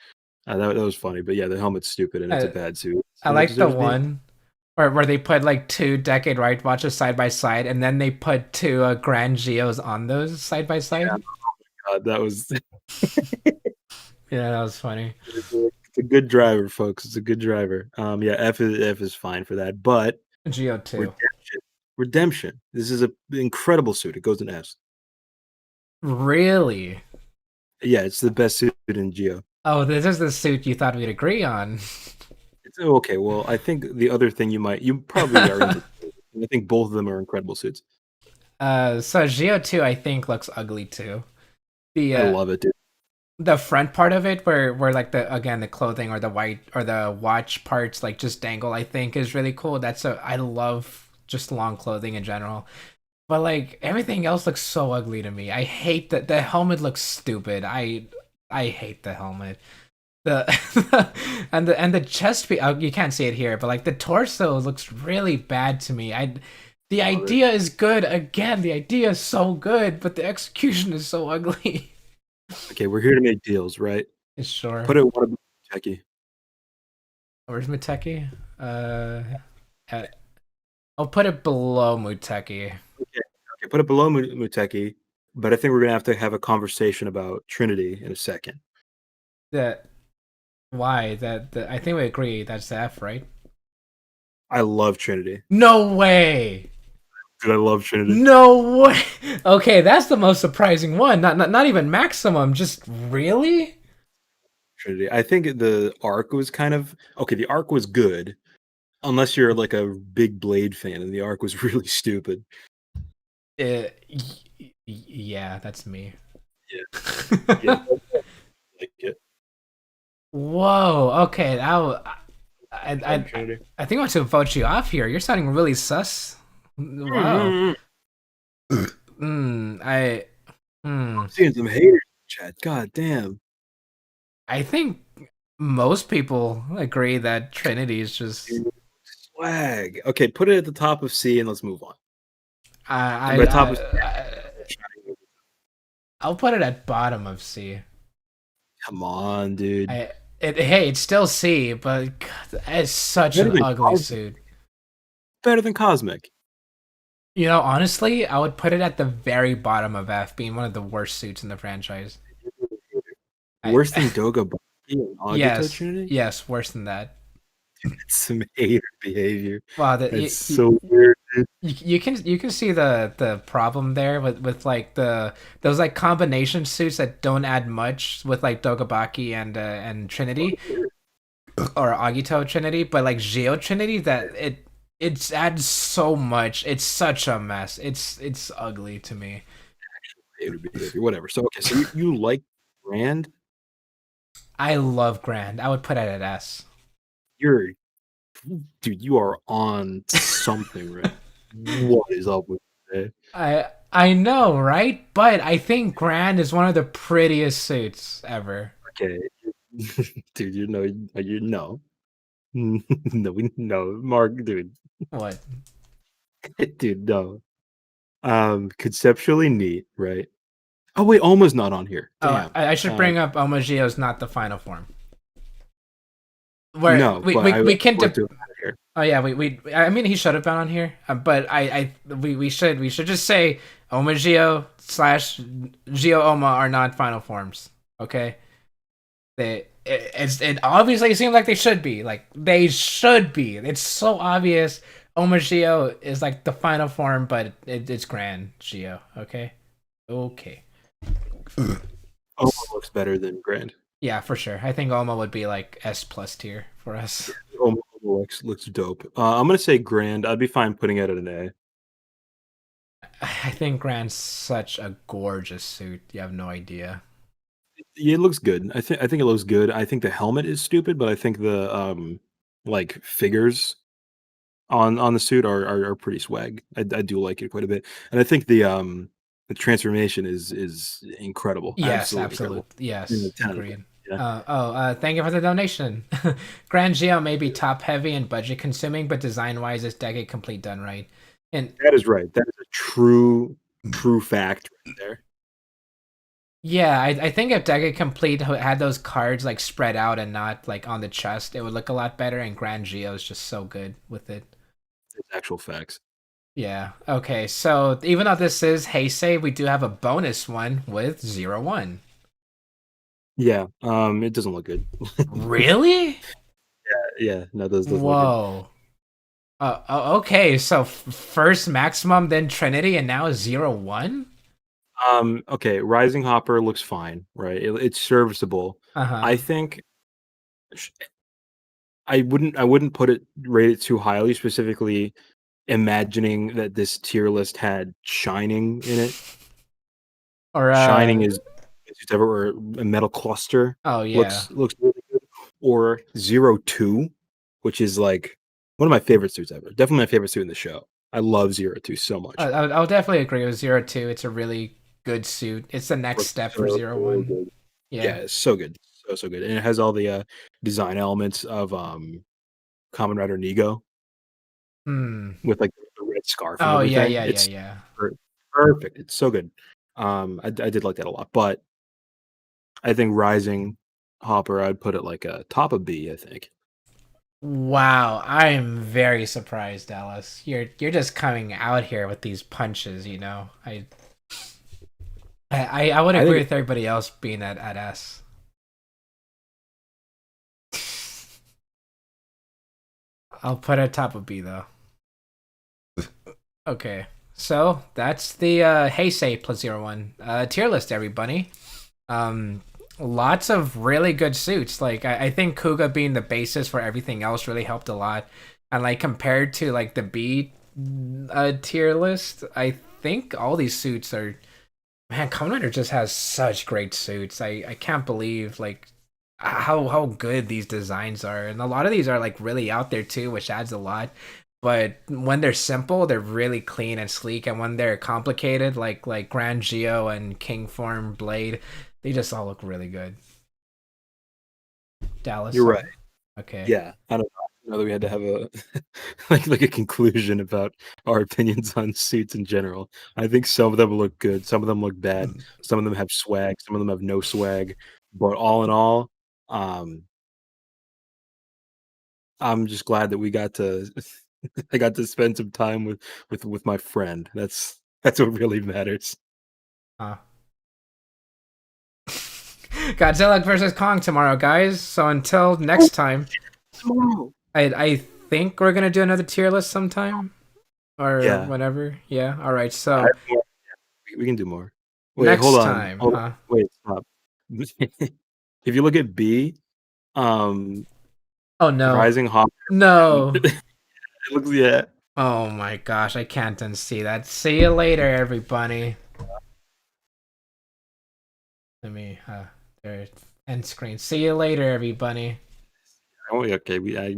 Speaker 2: That was funny, but yeah, the helmet's stupid and it's a
Speaker 1: I,
Speaker 2: bad suit,
Speaker 1: I
Speaker 2: and it
Speaker 1: like the
Speaker 2: deserves being.
Speaker 1: one where they put like two Decade Right watches side by side, and then they put two Grand Geos on those side by
Speaker 2: Yeah,
Speaker 1: side.
Speaker 2: that was
Speaker 1: Yeah, that was funny.
Speaker 2: it's a good driver, folks. It's a good driver. Yeah, F is fine for that, but
Speaker 1: Geo two.
Speaker 2: redemption, redemption. This is a incredible suit. It goes in S.
Speaker 1: Really?
Speaker 2: Yeah, it's the best suit in Geo.
Speaker 1: Oh, this is the suit you thought we'd agree on.
Speaker 2: It's okay. Well, I think the other thing you probably are into. I think both of them are incredible suits.
Speaker 1: So Geo 2 I think looks ugly too. The
Speaker 2: I love it, dude.
Speaker 1: the front part of it where like the clothing or the white or the watch parts like just dangle, I think is really cool. I love just long clothing in general. But like everything else looks so ugly to me. I hate that the helmet looks stupid. I hate the helmet. The and the chest piece, oh, you can't see it here, but like the torso looks really bad to me. The
Speaker 2: Love it.
Speaker 1: idea is good. Again, the idea is so good, but the execution is so ugly.
Speaker 2: Okay, we're here to make deals, right?
Speaker 1: Sure.
Speaker 2: Put it one above Techie.
Speaker 1: Where's Muteki? Uh, uh, I'll put it below Muteki.
Speaker 2: Okay, okay, put it below Muteki, but I think we're gonna have a conversation about Trinity in a second.
Speaker 1: That why? I think we agree that's the F, right?
Speaker 2: I love Trinity.
Speaker 1: No way.
Speaker 2: Dude, I love Trinity.
Speaker 1: No way. Okay, that's the most surprising one. Not even maximum. Just really.
Speaker 2: Trinity. I think the arc was kind of okay. The arc was good, unless you're like a big Blade fan, and the arc was really stupid.
Speaker 1: Yeah, that's me.
Speaker 2: Yeah, yeah, like it.
Speaker 1: Whoa. Okay.
Speaker 2: Love
Speaker 1: I
Speaker 2: Trinity.
Speaker 1: I think I want to vote you off here. You're sounding really sus. Wow.
Speaker 2: Mm-hmm.
Speaker 1: Hmm. Hmm.
Speaker 2: Seeing some haters in chat. God damn.
Speaker 1: I think most people agree that Trinity is just.
Speaker 2: Dude, swag. Okay, put it at the top of C and let's move on. And
Speaker 1: I,
Speaker 2: by top of C,
Speaker 1: I, I I'll put it at bottom of C.
Speaker 2: come on, dude.
Speaker 1: Hey, it's still C, but God, it's such
Speaker 2: Better
Speaker 1: an
Speaker 2: than
Speaker 1: ugly
Speaker 2: Cosmic.
Speaker 1: suit.
Speaker 2: Better than Cosmic.
Speaker 1: You know, honestly, I would put it at the very bottom of F, being one of the worst suits in the franchise. I,
Speaker 2: Worse than Doga Baki and Agito
Speaker 1: yes,
Speaker 2: Trinity?
Speaker 1: yes, worse than that.
Speaker 2: It's some hater behavior.
Speaker 1: Wow,
Speaker 2: That's so weird, dude.
Speaker 1: you can see the problem there with like those like combination suits that don't add much with like Dogabaki and Trinity or Agito Trinity, but like Geo Trinity that it adds so much. It's such a mess. It's ugly to me.
Speaker 2: Hater behavior. Whatever. So okay, so you like Grand?
Speaker 1: I love Grand. I would put it at S.
Speaker 2: You're dude, you are on something, right? What is up with that?
Speaker 1: I know, right? But I think Grand is one of the prettiest suits ever.
Speaker 2: Okay. Dude, you know. No, Mark, dude.
Speaker 1: What?
Speaker 2: Dude, no. Conceptually neat, right? Oh wait, Alma's not on here.
Speaker 1: Oh,
Speaker 2: Damn.
Speaker 1: I should bring up Omagio's not the final form. Where
Speaker 2: No, but I
Speaker 1: we can
Speaker 2: like to have it here.
Speaker 1: oh yeah, we I mean he should have been on here, but we should just say Omagio slash Gio Oma are not final forms. Okay, it obviously seems like they should be. Like they should be. It's so obvious. Omagio is like the final form, but it's Grand Gio. Okay, okay.
Speaker 2: Alma looks better than Grand.
Speaker 1: Yeah, for sure. I think Oma would be like S plus tier for us.
Speaker 2: Alma looks dope. I'm gonna say Grand. I'd be fine putting it at an A.
Speaker 1: I think Grand's such a gorgeous suit. You have no idea.
Speaker 2: Yeah, it looks good. I think it looks good. I think the helmet is stupid, but I think the like figures on the suit are pretty swag. I do like it quite a bit, and I think the transformation is incredible,
Speaker 1: Yes,
Speaker 2: absolutely
Speaker 1: absolute.
Speaker 2: incredible.
Speaker 1: Yes,
Speaker 2: 10 out of 10.
Speaker 1: agreed.
Speaker 2: Yeah,
Speaker 1: Thank you for the donation. Grand Geo may be top heavy and budget consuming, but design wise, it's decade complete done right. And
Speaker 2: that is right. That is a true fact right there.
Speaker 1: yeah, I think if decade complete had those cards like spread out and not like on the chest, it would look a lot better. And Grand Geo is just so good with it.
Speaker 2: It's actual facts.
Speaker 1: Yeah. Okay. So even though this is Heisei, we do have a bonus one with 01.
Speaker 2: Yeah, it doesn't look good.
Speaker 1: Really?
Speaker 2: Yeah, no, those doesn't look good.
Speaker 1: Whoa. Okay. So first Maximum, then Trinity, and now 01?
Speaker 2: Okay, Rising Hopper looks fine, right? It's serviceable.
Speaker 1: Uh-huh.
Speaker 2: I think sh- I wouldn't put it rate it too highly, specifically imagining that this tier list had Shining in it.
Speaker 1: Or
Speaker 2: Shining is or a metal cluster
Speaker 1: oh yeah.
Speaker 2: looks really good. Or 02, which is like one of my favorite suits ever. Definitely my favorite suit in the show. I love 02 so much.
Speaker 1: I'll definitely agree with 02. It's a really good suit. It's the next
Speaker 2: Looks
Speaker 1: step for
Speaker 2: so
Speaker 1: 01.
Speaker 2: good. Yeah,
Speaker 1: Yeah.
Speaker 2: it's so good. So good. And it has all the design elements of Kamen Rider Nego
Speaker 1: Hmm.
Speaker 2: with like the red scarf and
Speaker 1: Oh yeah,
Speaker 2: everything.
Speaker 1: yeah, yeah,
Speaker 2: It's
Speaker 1: yeah.
Speaker 2: perfect. It's so good. I did like that a lot, but I think Rising Hopper, I'd put it like a top of B, I think.
Speaker 1: Wow, I am very surprised, Dallas. You're just coming out here with these punches, you know. I would
Speaker 2: I
Speaker 1: agree
Speaker 2: think
Speaker 1: with everybody else being at S. I'll put it top of B though. Okay, so that's the Heisei plus 01 tier list, everybody. Um, Lots of really good suits. Like I think Kuga being the basis for everything else really helped a lot. And like compared to like the B tier list, I think all these suits are man. Kamen Rider just has such great suits. I can't believe like how good these designs are, and a lot of these are like really out there too, which adds a lot. But when they're simple, they're really clean and sleek, and when they're complicated, like Grand Geo and King Form Blade, they just all look really good. Dallas,
Speaker 2: you're right.
Speaker 1: okay.
Speaker 2: Yeah, I don't know. Now that we had to have a like a conclusion about our opinions on suits in general. I think some of them look good, some of them look bad, some of them have swag, some of them have no swag. But all in all, um, I'm just glad that we got to I got to spend some time with my friend. That's what really matters.
Speaker 1: Uh, Godzilla versus Kong tomorrow, guys. So until
Speaker 2: Oh,
Speaker 1: next time,
Speaker 2: tomorrow.
Speaker 1: I think we're gonna do another tier list sometime or
Speaker 2: Yeah,
Speaker 1: whatever. Yeah. All right.
Speaker 2: I have
Speaker 1: So
Speaker 2: more. We can do more. Wait,
Speaker 1: next time,
Speaker 2: hold on.
Speaker 1: huh?
Speaker 2: Wait, stop. If you look at B, um,
Speaker 1: Oh no.
Speaker 2: Rising Hawk,
Speaker 1: No.
Speaker 2: it looks yeah.
Speaker 1: Oh my gosh, I can't unsee that. See you later, everybody. Let me there end screen. See you later, everybody.
Speaker 2: Oh, okay, we should